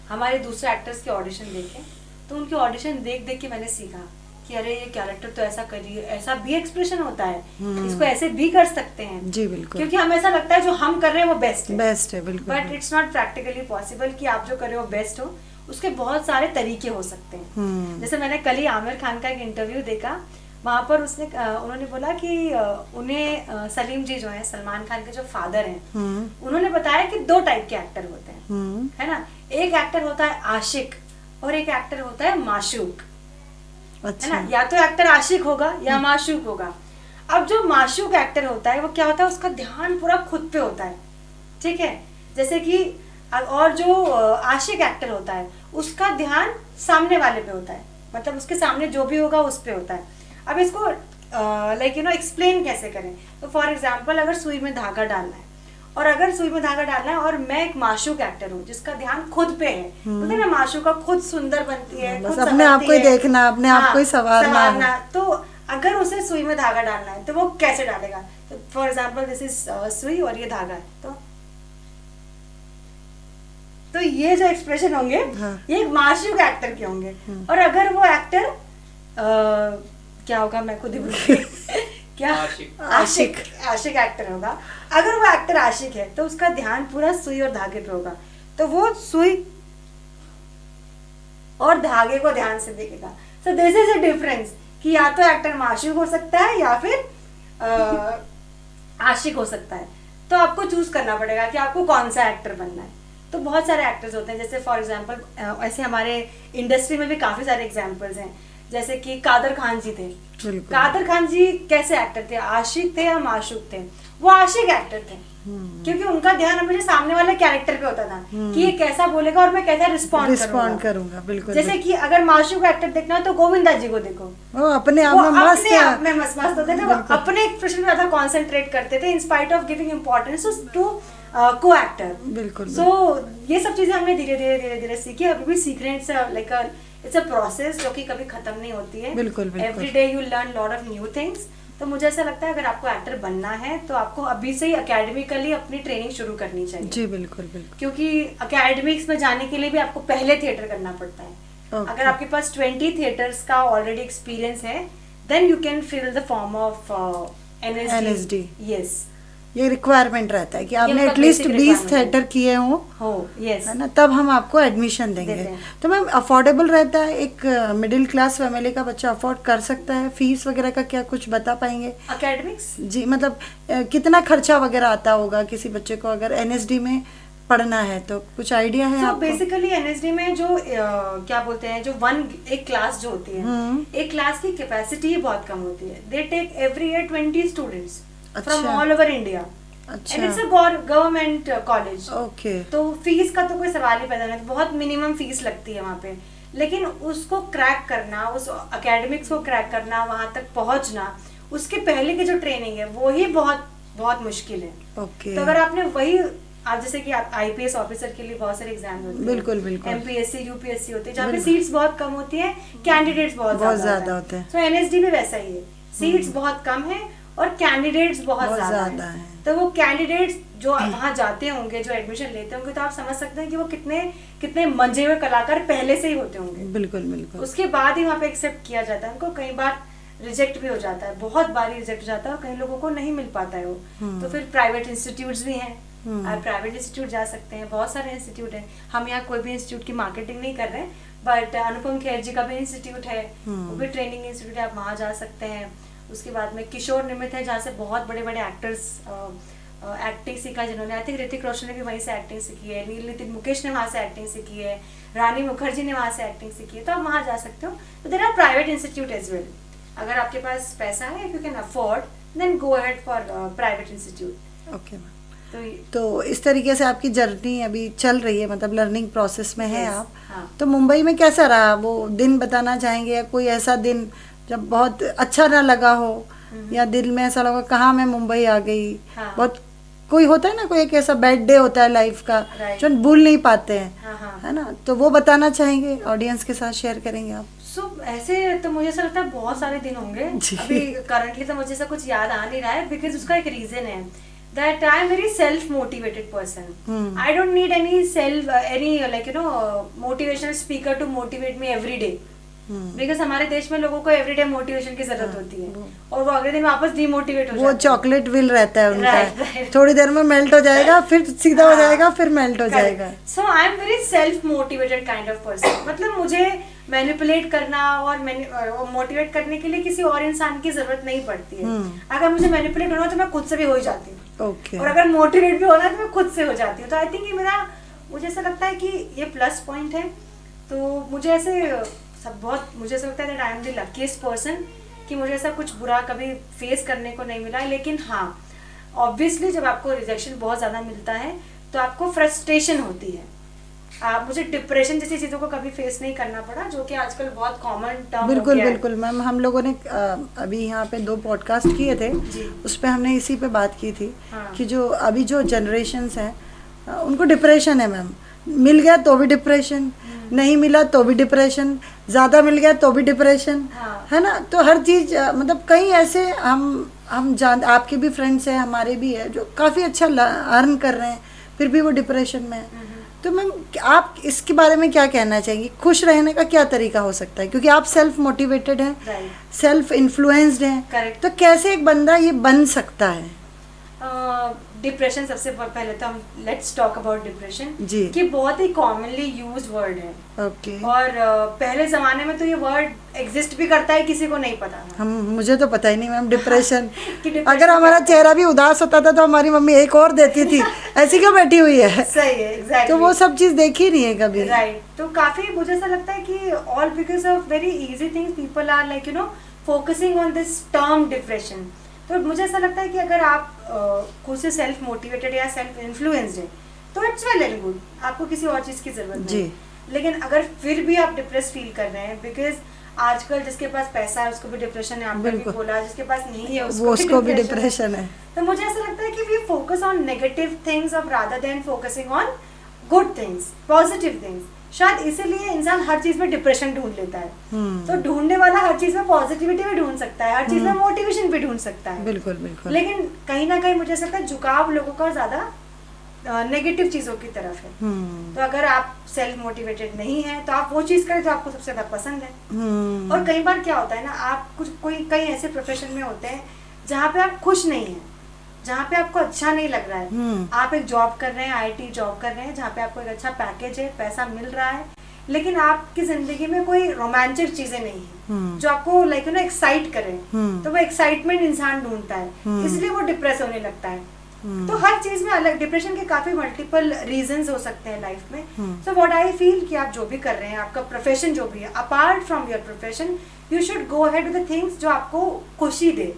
Speaker 2: हमारे दूसरे एक्टर्स के ऑडिशन देखे तो उनके ऑडिशन देख देख के मैंने सीखा कि अरे ये कैरेक्टर तो ऐसा करिए, ऐसा भी एक्सप्रेशन होता है, इसको ऐसे भी कर सकते हैं। जी बिल्कुल, क्योंकि हमें ऐसा लगता है जो हम कर रहे हैं वो बेस्ट है बिल्कुल, but it's not practically possible कि आप जो कर रहे हो बेस्ट हो। उसके बहुत सारे तरीके हो सकते हैं। जैसे मैंने कल ही आमिर खान का एक इंटरव्यू देखा, वहां पर उन्होंने बोला कि उन्हें सलीम जी जो है सलमान खान के जो फादर हैं, उन्होंने बताया कि 2 टाइप के एक्टर होते हैं, है ना। एक एक्टर होता है आशिक और एक एक्टर होता है माशूक, है ना। या तो एक्टर आशिक होगा या माशूक होगा। अब जो माशूक एक्टर होता है वो क्या होता है, उसका ध्यान पूरा खुद पे होता है, ठीक है। जैसे कि और जो आशिक एक्टर होता है उसका ध्यान सामने वाले पे होता है, मतलब उसके सामने जो भी होगा उस पे होता है। अब इसको एक्सप्लेन कैसे करें? तो फॉर एग्जाम्पल अगर सुई में धागा डालना है, और अगर सुई में धागा डालना है और मैं एक माशूक एक्टर हूँ जिसका ध्यान खुद पे है, बोलते हैं ना माशूका खुद सुंदर बनती है,
Speaker 3: बस
Speaker 2: खुद
Speaker 3: अपने आप को ही
Speaker 2: संवरती है।
Speaker 3: देखना, अपने आप को ही संवारना है।
Speaker 2: तो अगर उसे सुई में धागा डालना है तो वो कैसे डालेगा? तो फॉर एग्जाम्पल दिस इज सुई और ये धागा है, तो ये जो एक्सप्रेशन होंगे ये एक माशूक एक्टर के होंगे। और अगर वो एक्टर क्या होगा, मैं खुद ही भूल गई क्या, आशिक एक्टर होगा। अगर वो एक्टर आशिक है तो उसका ध्यान पूरा सुई और धागे पे होगा, तो वो सुई और धागे को ध्यान से देखेगा। So this is a difference कि या तो एक्टर माशूक हो सकता है या फिर आशिक हो सकता है। तो आपको चूज करना पड़ेगा कि आपको कौन सा एक्टर बनना है। तो बहुत सारे एक्टर्स होते हैं, जैसे फॉर एग्जांपल ऐसे हमारे इंडस्ट्री में भी काफी सारे एग्जांपल्स हैं, जैसे कि कादर खान जी थे। कादर खान जी कैसे एक्टर थे? आशिक थे या माशूक थे? वो आशिक एक्टर थे, क्योंकि उनका ध्यान हमेशा सामने वाले कैरेक्टर पे होता था कि ये कैसा बोलेगा और मैं कैसा रिस्पॉन्ड
Speaker 3: करूंगा। बिल्कुल।
Speaker 2: जैसे कि अगर माशूक एक्टर देखना है तो गोविंदा जी को देखो,
Speaker 3: वो अपने आप में
Speaker 2: मस्त होते थे। वो अपने एक्सप्रेशन पे ज्यादा कॉन्सेंट्रेट करते थे in spite of giving importance to co actor.
Speaker 3: बिल्कुल।
Speaker 2: सो ये सब चीजें हमने धीरे धीरे सीखी, अभी भी सीख रहे हैं। इट्स अ प्रोसेस जो कि कभी खत्म नहीं होती है।
Speaker 3: बिल्कुल।
Speaker 2: Every day you learn lot of new things. तो मुझे ऐसा लगता है अगर आपको एक्टर बनना है तो आपको अभी से ही अकेडमिकली अपनी ट्रेनिंग शुरू करनी चाहिए।
Speaker 3: जी बिल्कुल।
Speaker 2: क्योंकि अकेडमिक्स में जाने के लिए भी आपको पहले थिएटर करना पड़ता है। अगर आपके पास 20 थिएटर्स का ऑलरेडी एक्सपीरियंस है, then you can fill the form of NSD। Yes,
Speaker 3: ये रिक्वायरमेंट रहता है कि आपने एटलीस्ट 20 थिएटर किए हो,
Speaker 2: यस,
Speaker 3: है ना, तब हम आपको एडमिशन देंगे। तो मैम अफोर्डेबल रहता है? एक मिडिल क्लास फैमिली का बच्चा अफोर्ड कर सकता है? फीस वगैरह का क्या कुछ बता पाएंगे?
Speaker 2: एकेडमिक्स
Speaker 3: जी, मतलब कितना खर्चा वगैरह आता होगा किसी बच्चे को अगर NSD में पढ़ना है? तो कुछ आइडिया है आपको?
Speaker 2: बेसिकली NSD में जो क्या बोलते हैं, जो एक क्लास जो होती है, एक क्लास की कैपेसिटी बहुत कम होती है। They take every year 20 students from all over India, and it's a government college.
Speaker 3: Okay.
Speaker 2: तो फीस का तो कोई सवाल ही पैदा नहीं, बहुत मिनिमम फीस लगती है वहाँ पे। लेकिन उसको क्रैक करना, उस एकेडमिक्स को क्रैक करना, वहाँ तक पहुँचना, उसके पहले की जो ट्रेनिंग है वो ही बहुत बहुत मुश्किल है।
Speaker 3: ओके।
Speaker 2: तो अगर आपने वही, आप जैसे कि आप IPS ऑफिसर के लिए बहुत सारे एग्जाम होते हैं,
Speaker 3: बिल्कुल बिल्कुल,
Speaker 2: MPSC UPSC होते हैं, जहाँ पे सीट्स बहुत कम होती है, कैंडिडेट्स बहुत ज्यादा होते हैं। तो NSD में वैसा ही है, सीट्स बहुत कम है और कैंडिडेट्स बहुत ज्यादा है। तो वो कैंडिडेट्स जो वहाँ जाते होंगे, जो एडमिशन लेते होंगे, तो आप समझ सकते हैं कि वो कितने मंजे हुए कलाकार पहले से ही होते होंगे।
Speaker 3: बिल्कुल बिल्कुल।
Speaker 2: उसके बाद ही वहाँ पे एक्सेप्ट किया जाता है उनको। कई बार रिजेक्ट भी हो जाता है, बहुत बार रिजेक्ट हो जाता है, और कई लोगों को नहीं मिल पाता है वो। तो फिर प्राइवेट इंस्टीट्यूट्स भी हैं, आप प्राइवेट इंस्टीट्यूट जा सकते हैं, बहुत सारे इंस्टीट्यूट हैं। हम यहाँ कोई भी इंस्टीट्यूट की मार्केटिंग नहीं कर रहे हैं, बट अनुपम खेर जी का भी इंस्टीट्यूट है, वो भी ट्रेनिंग इंस्टीट्यूट है, आप वहाँ जा सकते हैं। उसके बाद में किशोर निमित है, जहाँ से बहुत बड़े बड़े एक्टर्स एक्टिंग सीखा, जिन्होंने, आई थिंक ऋतिक रोशन ने भी वहीं से एक्टिंग सीखी है, नील नितिन मुकेश ने वहाँ से एक्टिंग सीखी है, रानी मुखर्जी ने वहाँ से एक्टिंग सीखी है, तो आप वहाँ जा सकते हो। तो there are private institute as well. अगर आपके पास पैसा है, if you can afford, then go ahead for private institute.
Speaker 3: Okay ma'am. तो इस तरीके से आपकी जर्नी अभी चल रही है, मतलब लर्निंग प्रोसेस में है आप।
Speaker 2: हाँ।
Speaker 3: तो मुंबई में कैसा रहा वो दिन, बताना चाहेंगे? या कोई ऐसा दिन जब बहुत अच्छा ना लगा हो, या दिल में ऐसा लगा कहाँ मैं मुंबई आ गई?
Speaker 2: हाँ।
Speaker 3: बहुत कोई होता है ना, कोई एक ऐसा बैड डे होता है लाइफ का जो भूल नहीं पाते हैं, है ना? तो वो बताना चाहेंगे, ऑडियंस के साथ शेयर करेंगे आप?
Speaker 2: ऐसे तो मुझे ऐसा लगता है बहुत सारे दिन होंगे। अभी करंटली तो मुझे ऐसा कुछ याद आ नहीं रहा है, बिकॉज उसका एक रीजन है that I am very self-motivated person. I don't need any motivational speaker to motivate me every day. Because हमारे देश में लोगों को एवरीडे मोटिवेशन की जरूरत होती है, और वो अगले दिन वापस डिमोटिवेट हो जाते हैं।
Speaker 3: वो चॉकलेट व्हील रहता है उनका, थोड़ी देर में मेल्ट हो जाएगा, फिर सीधा हो जाएगा, फिर मेल्ट हो जाएगा।
Speaker 2: So I am very self motivated kind of person. मतलब मुझे मैनिपुलेट करना और मोटिवेट करने के लिए किसी और इंसान की जरूरत नहीं पड़ती है। अगर मुझे मैनिपुलेट होना तो मैं खुद से भी हो ही जाती हूँ, और अगर मोटिवेट भी होना तो मैं खुद से हो जाती हूँ। तो आई थिंक ये मुझे ऐसा लगता है कि ये प्लस पॉइंट है। तो मुझे ऐसा लगता है that I am the luckiest person कि मुझे ऐसा कुछ बुरा कभी फेस करने को नहीं मिला। लेकिन हाँ, ऑब्वियसली जब आपको रिजेक्शन बहुत ज्यादा मिलता है तो आपको फ्रस्ट्रेशन होती है। मुझे डिप्रेशन जैसी चीजों को कभी फेस नहीं करना पड़ा, जो कि आजकल बहुत कॉमन टर्म
Speaker 3: बिल्कुल बिल्कुल मैम, हम लोगों ने अभी यहाँ पे 2 पॉडकास्ट किए थे, उस पे हमने इसी पे बात की थी कि जो अभी जो जनरेशन्स हैं उनको डिप्रेशन है मैम। मिल गया तो भी डिप्रेशन, नहीं मिला तो भी डिप्रेशन, ज़्यादा मिल गया तो भी डिप्रेशन, है ना। तो हर चीज़ मतलब कई ऐसे हम जान, आपके भी फ्रेंड्स हैं, हमारे भी है, जो काफ़ी अच्छा अर्न कर रहे हैं फिर भी वो डिप्रेशन में है। तो मैम आप इसके बारे में क्या कहना चाहेंगी? खुश रहने का क्या तरीका हो सकता है? क्योंकि आप सेल्फ मोटिवेटेड हैं, सेल्फ इन्फ्लुएंस्ड हैं, तो कैसे एक बंदा ये बन सकता है?
Speaker 2: डिप्रेशन, सबसे पहले तो हम लेट्स टॉक अबाउट डिप्रेशन
Speaker 3: जी,
Speaker 2: कि बहुत ही कॉमनली यूज्ड वर्ड है।
Speaker 3: ओके।
Speaker 2: और पहले जमाने में तो ये वर्ड एग्जिस्ट भी करता है, किसी को नहीं पता।
Speaker 3: मुझे तो पता ही नहीं मैम डिप्रेशन।
Speaker 2: डिप्रेशन
Speaker 3: अगर हमारा चेहरा भी उदास होता था तो हमारी मम्मी एक और देती थी, ऐसी क्यों बैठी हुई है?
Speaker 2: सही है, एग्जैक्टली।
Speaker 3: तो वो सब चीज देखी नहीं है कभी।
Speaker 2: राइट। तो काफी मुझे ऐसा लगता है कि all because of very easy things people are like focusing on this term depression. तो मुझे ऐसा लगता है कि अगर आप खुद से सेल्फ मोटिवेटेड या सेल्फ इन्फ्लुएंस्ड है तो इट्स वेल एंड गुड, आपको किसी और चीज की जरूरत नहीं। लेकिन अगर फिर भी आप डिप्रेस फील कर रहे हैं, बिकॉज आजकल जिसके पास पैसा है उसको भी डिप्रेशन है, आपने भी बोला, जिसके पास नहीं है उसको भी डिप्रेशन है। तो मुझे ऐसा लगता है कि we focus on negative things of rather than focusing on good things, positive things. शायद इसीलिए इंसान हर चीज में डिप्रेशन ढूंढ लेता है। तो ढूंढने वाला हर चीज में पॉजिटिविटी भी ढूंढ सकता है, हर चीज में मोटिवेशन भी ढूंढ सकता है।
Speaker 3: बिल्कुल बिल्कुल।
Speaker 2: लेकिन कहीं ना कहीं मुझे ऐसा लगता है झुकाव लोगों का ज्यादा नेगेटिव चीजों की तरफ है। तो अगर आप सेल्फ मोटिवेटेड नहीं है तो आप वो चीज करें जो आपको सबसे ज्यादा पसंद है। और कई बार क्या होता है ना, आप कई ऐसे प्रोफेशन में होते हैं जहाँ पे आप खुश नहीं है, जहाँ पे आपको अच्छा नहीं लग रहा है। आप एक जॉब कर रहे हैं, आईटी जॉब कर रहे हैं, जहाँ पे आपको एक अच्छा पैकेज है, पैसा मिल रहा है, लेकिन आपकी जिंदगी में कोई रोमांटिक चीजें नहीं है जो आपको लाइक एक्साइट करे। तो वो एक्साइटमेंट इंसान ढूंढता है, इसलिए वो डिप्रेस होने लगता है। तो हर चीज में अलग, डिप्रेशन के काफी मल्टीपल रीजंस हो सकते हैं लाइफ में। सो व्हाट आई फील कि आप जो भी कर रहे हैं, आपका प्रोफेशन जो भी है, apart from your profession you should go ahead with the things जो आपको खुशी दे,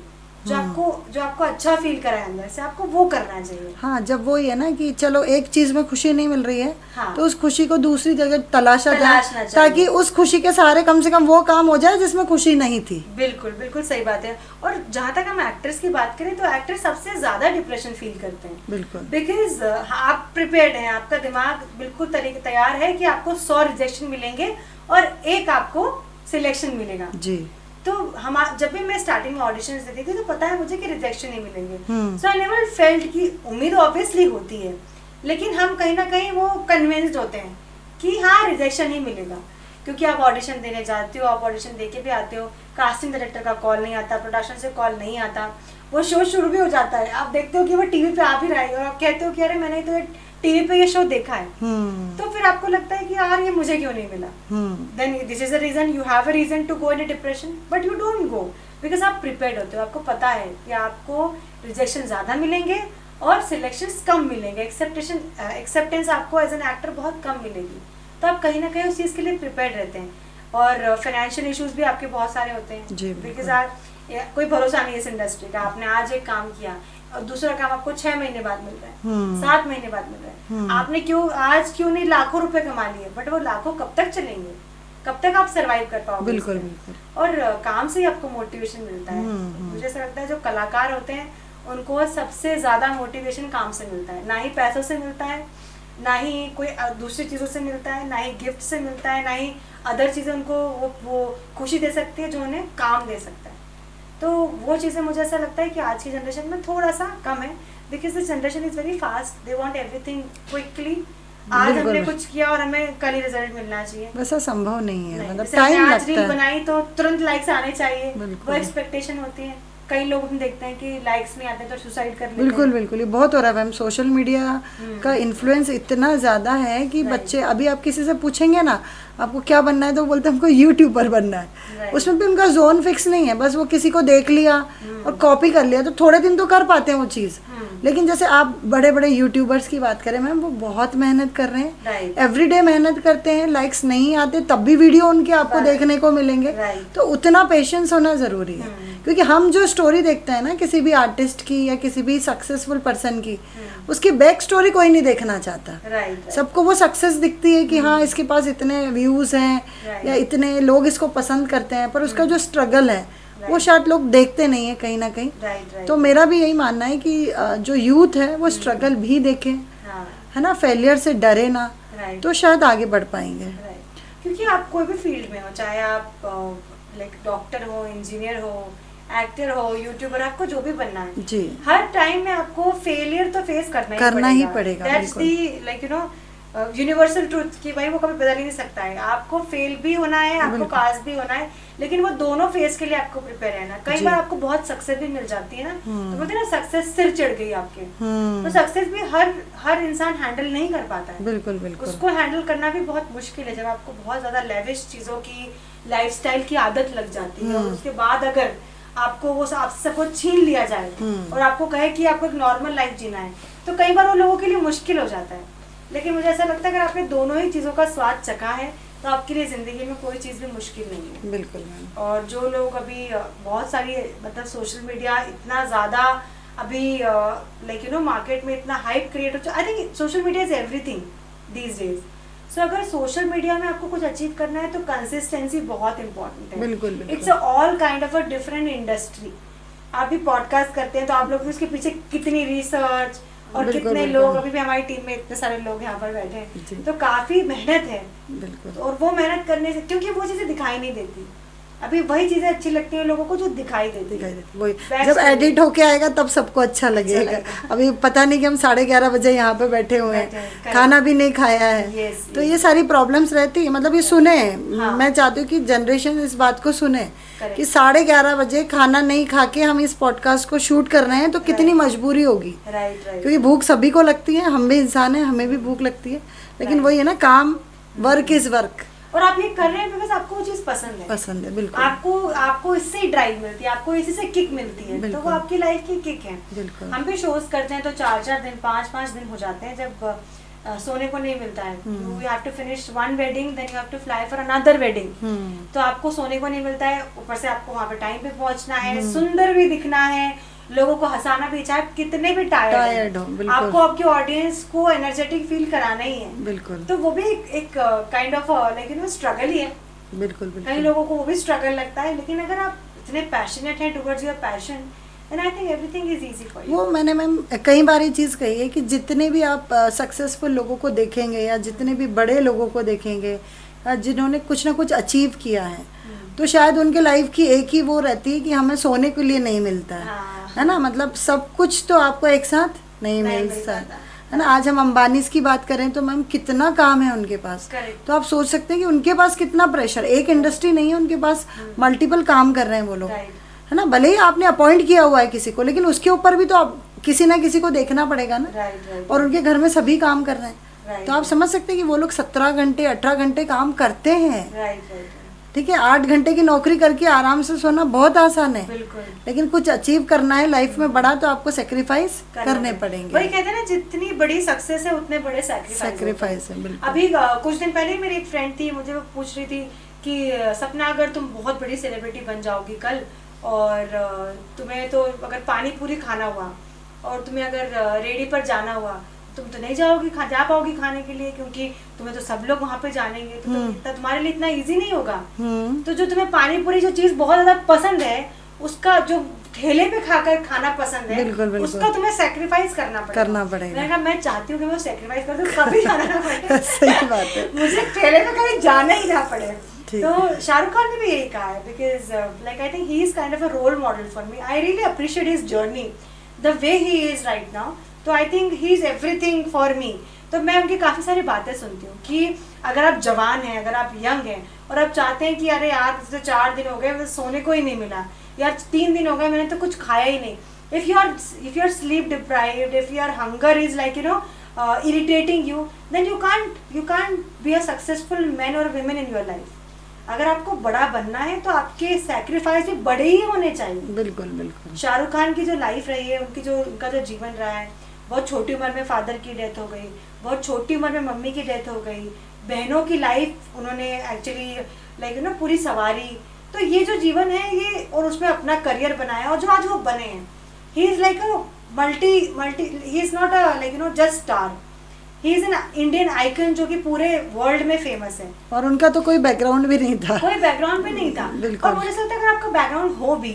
Speaker 2: जो आपको अच्छा फील कराए अंदर से, आपको वो करना चाहिए।
Speaker 3: हाँ, जब वो है ना कि चलो एक चीज में खुशी नहीं मिल रही है, तो उस खुशी को दूसरी जगह तलाशा जाए, ताकि उस खुशी के सहारे कम से कम वो काम हो जाए जिसमें खुशी नहीं थी।
Speaker 2: बिल्कुल बिल्कुल सही बात है। और जहाँ तक हम एक्टर्स की बात करें तो एक्टर्स सबसे ज्यादा डिप्रेशन फील करते हैं।
Speaker 3: बिल्कुल।
Speaker 2: बिकॉज आप प्रिपेयर्ड हैं, आपका दिमाग बिल्कुल तैयार है कि आपको 100 रिजेक्शन मिलेंगे और एक आपको सिलेक्शन मिलेगा।
Speaker 3: जी।
Speaker 2: तो हम जब भी मैं स्टार्टिंग में ऑडिशंस देती थी तो पता है मुझे कि रिजेक्शन ही मिलेंगे। सो आई नेवर फेल्ट कि उम्मीद ऑब्वियसली होती है, लेकिन हम कहीं ना कहीं वो कन्विंस्ड होते हैं कि हाँ रिजेक्शन ही मिलेगा, क्योंकि आप ऑडिशन देने जाते हो, आप ऑडिशन दे के भी आते हो, कास्टिंग डायरेक्टर का कॉल नहीं आता, प्रोडक्शन से कॉल नहीं आता, वो शो शुरू भी हो जाता है, आप देखते हो कि वो टीवी पे आ भी रहा है और आप कहते हो कि अरे मैंने तो टीवी पे ये शो देखा है। तो फिर आपको लगता है कि यार ये मुझे क्यों नहीं मिला। Then this is a reason, you have a reason to go in a depression, but you don't go because आप प्रिपेयर्ड होते हो, आपको पता है कि आपको रिजेक्शन ज्यादा मिलेंगे और सिलेक्शंस कम मिलेंगे, एक्सेप्टेंस आपको एज एन एक्टर बहुत कम मिलेगी। तो आप कहीं ना कहीं उस चीज के लिए प्रिपेयर्ड रहते हैं। और फाइनेंशियल इश्यूज भी आपके बहुत सारे होते हैं, बिकॉज कोई भरोसा नहीं है इस इंडस्ट्री का। आपने आज एक काम किया और दूसरा काम आपको 6 महीने बाद मिल रहा है, 7 महीने बाद मिल रहा है। आपने आज क्यों नहीं लाखों रुपए कमा लिए, बट वो लाखों कब तक चलेंगे, कब तक आप सरवाइव कर पाओगे?
Speaker 3: बिल्कुल बिल्कुल।
Speaker 2: और काम से ही आपको मोटिवेशन मिलता है। मुझे ऐसा लगता है जो कलाकार होते हैं उनको सबसे ज्यादा मोटिवेशन काम से मिलता है, ना ही पैसों से मिलता है, ना ही कोई दूसरी चीजों से मिलता है, ना ही गिफ्ट से मिलता है, ना ही अदर चीजें उनको वो खुशी दे सकती है जो उन्हें काम दे सकता है। तो वो चीज़ें मुझे ऐसा लगता है कि आज की जनरेशन में थोड़ा सा कम है, because this generation is very fast, they want everything quickly. आज हमने कुछ किया और हमें कल ही रिजल्ट मिलना चाहिए,
Speaker 3: वैसा संभव नहीं है। मतलब
Speaker 2: टाइम लगता है। आज रील बनाई तो तुरंत लाइक्स आने चाहिए, वो एक्सपेक्टेशन होती है। कई लोग हम देखते हैं कि लाइक्स नहीं आते तो सुसाइड कर लेते हैं।
Speaker 3: बिल्कुल बिल्कुल, ये बहुत हो रहा है मैम। सोशल मीडिया का इन्फ्लुएंस इतना ज़्यादा है कि बच्चे, अभी आप किसी से पूछेंगे ना आपको क्या बनना है तो बोलते हैं हमको यूट्यूबर बनना है। उसमें भी उनका जोन फिक्स नहीं है, बस वो किसी को देख लिया और कॉपी कर लिया, तो थोड़े दिन तो कर पाते हैं वो चीज़, लेकिन जैसे आप बड़े बड़े यूट्यूबर्स की बात करें मैम, वो बहुत मेहनत कर रहे हैं,
Speaker 2: Right.
Speaker 3: एवरीडे मेहनत करते हैं, लाइक्स नहीं आते तब भी वीडियो उनके आपको देखने को मिलेंगे।
Speaker 2: Right.
Speaker 3: तो उतना पेशेंस होना ज़रूरी है, क्योंकि हम जो स्टोरी देखते हैं ना किसी भी आर्टिस्ट की या किसी भी सक्सेसफुल पर्सन की, उसकी बैक स्टोरी कोई नहीं देखना चाहता।
Speaker 2: राइट।
Speaker 3: सबको वो सक्सेस दिखती है कि हाँ इसके पास इतने व्यूज़ हैं या इतने लोग इसको पसंद करते हैं, पर उसका जो स्ट्रगल है वो शायद लोग देखते नहीं है कहीं ना कहीं।
Speaker 2: राइट।
Speaker 3: तो मेरा भी यही मानना है कि जो यूथ है वो स्ट्रगल भी देखें,
Speaker 2: हाँ।
Speaker 3: है ना, फेलियर से डरे ना,
Speaker 2: Right.
Speaker 3: तो शायद आगे बढ़ पाएंगे।
Speaker 2: राइट। क्योंकि आप कोई भी फील्ड में हो, चाहे आप लाइक डॉक्टर हो, इंजीनियर हो, एक्टर हो, यूट्यूबर, आपको जो भी बनना है
Speaker 3: जी,
Speaker 2: हर टाइम में आपको फेलियर तो फेस करना ही पड़ेगा। That's the like you no universal truth कि भाई वो कभी बदल ही नहीं सकता है। आपको फेल भी होना है, आपको पास भी होना है, लेकिन वो दोनों फेज के लिए आपको प्रिपेयर रहना। कई बार आपको बहुत सक्सेस भी मिल जाती है ना, तो बोलते हैं ना सक्सेस सिर चढ़ गई आपके, तो सक्सेस भी हर इंसान हैंडल नहीं कर पाता है।
Speaker 3: बिल्कुल बिल्कुल।
Speaker 2: उसको हैंडल करना भी बहुत मुश्किल है। जब आपको बहुत ज्यादा लेविश चीजों की, लाइफस्टाइल की आदत लग जाती है और उसके बाद अगर आपको वो आपसे सब कुछ छीन लिया जाए और आपको कहे कि आपको एक नॉर्मल लाइफ जीना है, तो कई बार वो लोगों के लिए मुश्किल हो जाता है। लेकिन मुझे ऐसा लगता है अगर आपने दोनों ही चीज़ों का स्वाद चखा है तो आपके लिए ज़िंदगी में कोई चीज़ भी मुश्किल नहीं है।
Speaker 3: बिल्कुल मैम।
Speaker 2: और जो लोग अभी बहुत सारी मतलब सोशल मीडिया इतना ज़्यादा अभी लाइक यू नो मार्केट में इतना हाइप क्रिएट हो, I think social media is everything these days. So अगर सोशल मीडिया में आपको कुछ अचीव करना है तो कंसिस्टेंसी बहुत इंपॉर्टेंट है।
Speaker 3: बिल्कुल बिल्कुल।
Speaker 2: It's all kind of a different industry. आप भी पॉडकास्ट करते हैं तो आप लोग भी उसके पीछे कितनी रिसर्च और
Speaker 3: बिल्कुल,
Speaker 2: कितने
Speaker 3: बिल्कुल।
Speaker 2: लोग, अभी भी हमारी टीम में इतने सारे लोग यहाँ पर बैठे हैं, तो काफी मेहनत है।
Speaker 3: बिल्कुल।
Speaker 2: और वो मेहनत करने से, क्योंकि वो चीजें दिखाई नहीं देती, अभी वही चीजें अच्छी लगती हैं लोगों को जो दिखाई देती है।
Speaker 3: वही
Speaker 2: Best
Speaker 3: जब
Speaker 2: story।
Speaker 3: एडिट होके आएगा तब सबको अच्छा लगेगा। अभी पता नहीं कि हम 11:30 बजे यहाँ पे बैठे हुए
Speaker 2: बैठे हैं,
Speaker 3: हैं,
Speaker 2: correct।
Speaker 3: खाना भी नहीं खाया है।
Speaker 2: Yes,
Speaker 3: तो
Speaker 2: yes।
Speaker 3: ये सारी प्रॉब्लम्स रहती है, मतलब ये सुने।
Speaker 2: हाँ।
Speaker 3: मैं चाहती हूँ कि जनरेशन इस बात को सुने
Speaker 2: Correct।
Speaker 3: कि 11:30 बजे खाना नहीं खा के हम इस पॉडकास्ट को शूट कर रहे हैं, तो कितनी मजबूरी होगी।
Speaker 2: Right right.
Speaker 3: क्योंकि भूख सभी को लगती है, हम भी इंसान हैं, हमें भी भूख लगती है, लेकिन वही है ना, काम, वर्क इज वर्क।
Speaker 2: और आप ये कर रहे हैं बिकॉज आपको वो चीज पसंद है।
Speaker 3: पसंद है, बिल्कुल।
Speaker 2: आपको इससे ही ड्राइव मिलती है, आपको इसी से किक मिलती है, तो
Speaker 3: बिल्कुल।
Speaker 2: वो आपकी लाइफ की किक है।
Speaker 3: बिल्कुल।
Speaker 2: हम भी शोज करते हैं तो 4-4 दिन 5-5 दिन हो जाते हैं जब सोने को नहीं मिलता है। You have to finish one wedding, then you have to fly for another wedding. तो आपको सोने को नहीं मिलता है, ऊपर से आपको वहाँ पे टाइम पे पहुंचना है, सुंदर भी दिखना है, लोगों को हंसाना भी, चाहे कितने भी टायर्ड
Speaker 3: हो, बिल्कुल।
Speaker 2: आपको आपकी ऑडियंस को एनर्जेटिक फील कराना ही है।
Speaker 3: बिल्कुल।
Speaker 2: तो वो भी एक kind of like you know struggle ही है।
Speaker 3: बिल्कुल
Speaker 2: कई
Speaker 3: बिल्कुल।
Speaker 2: लोगों को वो भी स्ट्रगल लगता है, लेकिन अगर आप इतने पैशनेट हैं towards your passion, then I think everything is easy for you.
Speaker 3: वो मैंने मैम कई बार ये चीज़ कही है कि जितने भी आप सक्सेसफुल लोगों को देखेंगे या जितने भी बड़े लोगों को देखेंगे जिन्होंने कुछ ना कुछ अचीव किया है, तो शायद उनके लाइफ की एक ही वो रहती है कि हमें सोने के लिए नहीं मिलता है ना, मतलब सब कुछ तो आपको एक साथ नहीं मिलता है ना। आज हम अंबानीज की बात करें तो मैम कितना काम है उनके पास,
Speaker 2: Correct।
Speaker 3: तो आप सोच सकते हैं कि उनके पास कितना प्रेशर, एक इंडस्ट्री नहीं है उनके पास, मल्टीपल काम कर रहे हैं वो लोग, है ना। भले ही आपने अपॉइंट किया हुआ है किसी को, लेकिन उसके ऊपर भी तो आप किसी ना किसी को देखना पड़ेगा ना।
Speaker 2: राइट।
Speaker 3: और उनके घर में सभी काम कर रहे हैं,
Speaker 2: Right।
Speaker 3: तो आप समझ सकते हैं कि वो लोग 17 घंटे 18 घंटे काम करते हैं।
Speaker 2: राइट।
Speaker 3: ठीक है, 8 घंटे की नौकरी करके आराम से सोना बहुत आसान है,
Speaker 2: बिल्कुल।
Speaker 3: लेकिन कुछ अचीव करना है लाइफ में बड़ा, तो आपको सेक्रीफाइस करने पड़ेंगे।
Speaker 2: वही कहते हैं ना, जितनी बड़ी सक्सेस है उतने बड़े
Speaker 3: सेक्रीफाइस है, बिल्कुल।
Speaker 2: अभी कुछ दिन पहले ही मेरी एक फ्रेंड थी, मुझे वो पूछ रही थी कि सपना अगर तुम बहुत बड़ी सेलिब्रिटी बन जाओगी कल, और तुम्हें तो अगर पानी पूरी खाना हुआ और तुम्हें अगर रेडी पर जाना हुआ, तुम तो नहीं जाओगी, जा पाओगी खाने के लिए, क्योंकि तुम्हें तो सब लोग वहाँ पे जानेंगे, तो तुम्हारे लिए इतना इजी नहीं होगा। तो जो तुम्हें पानी पूरी जो चीज बहुत ज्यादा पसंद है, उसका जो ठेले पे खाकर खाना पसंद है,
Speaker 3: बिल्कुल, बिल्कुल।
Speaker 2: उसका तुम्हें सेक्रीफाइस करना पड़ेगा। मैंने कहा मैं चाहती हूँ कि मैं सेक्रीफाइस कर दूँ, कभी जाना ना पड़े।
Speaker 3: सही बात है,
Speaker 2: मुझे ठेले पे कभी जाना ही ना पड़े।
Speaker 3: ठीक
Speaker 2: तो शाहरुख खान ने भी यही कहा है, because like I think he is kind of a role model for me. I really appreciate his journey, the way he is right now. तो I think he is everything for me. तो मैं उनकी काफ़ी सारी बातें सुनती हूँ कि अगर आप जवान हैं, अगर आप यंग हैं और आप चाहते हैं कि अरे यार तो 4 दिन हो गए मुझे सोने को ही नहीं मिला, यार 3 दिन हो गए मैंने तो कुछ खाया ही नहीं, if you are sleep deprived, if your hunger is like you know irritating you, then you can't be a successful man or woman in your life. अगर आपको बड़ा बनना है तो आपके सैक्रिफाइस भी बड़े ही होने चाहिए।
Speaker 3: बिल्कुल बिल्कुल।
Speaker 2: शाहरुख खान की जो लाइफ रही है, उनका जो जीवन रहा है, बहुत छोटी उम्र में फादर की डेथ हो गई, बहुत छोटी उम्र में मम्मी की डेथ हो गई, बहनों की लाइफ उन्होंने एक्चुअली लाइक पूरी सवारी। तो ये जो जीवन है ये, और उसमें अपना करियर बनाया, और जो आज वो बने हैं, he is like a multi he is not a like just star, he is an Indian icon जो कि पूरे वर्ल्ड में फेमस है।
Speaker 3: और उनका तो कोई बैकग्राउंड भी नहीं था,
Speaker 2: कोई बैकग्राउंड भी नहीं था।
Speaker 3: बिल्कुल।
Speaker 2: और मुझे लगता है अगर आपका बैकग्राउंड हो भी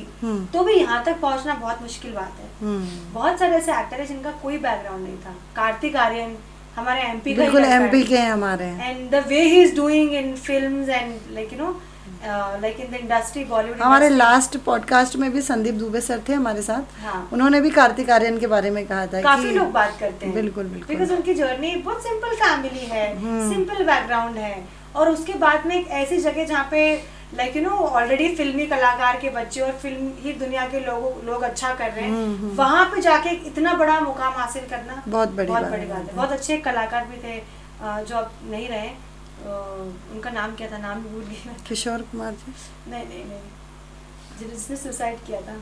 Speaker 2: तो भी यहाँ तक पहुँचना बहुत मुश्किल बात है। बहुत सारे ऐसे एक्टर है जिनका कोई बैकग्राउंड नहीं था। कार्तिक आर्यन हमारे एमपी का,
Speaker 3: बिल्कुल एमपी के हैं हमारे,
Speaker 2: and the way he is doing in films and like in the industry, Bollywood.
Speaker 3: हमारे लास्ट पॉडकास्ट में भी संदीप दुबे सर थे हमारे साथ।
Speaker 2: हाँ।
Speaker 3: उन्होंने भी कार्तिक आर्यन के बारे में कहा था
Speaker 2: काफी
Speaker 3: कि
Speaker 2: लोग बात करते हैं।
Speaker 3: बिल्कुल बिल्कुल।
Speaker 2: बिकॉज उनकी जर्नी बहुत सिंपल फैमिली है, सिंपल बैकग्राउंड है, और उसके बाद में एक ऐसी जगह जहाँ पे लाइक ऑलरेडी फिल्मी कलाकार के बच्चे और फिल्म ही दुनिया के लोग अच्छा कर रहे हैं, वहां पे जाके इतना बड़ा मुकाम हासिल करना
Speaker 3: बहुत बड़ी बात
Speaker 2: है। बहुत अच्छे कलाकार भी थे जो अब नहीं रहे। उनका नाम क्या था, नाम भी भूल गई मैं।
Speaker 3: किशोर कुमार जी?
Speaker 2: नहीं, जिसने सुसाइड किया था।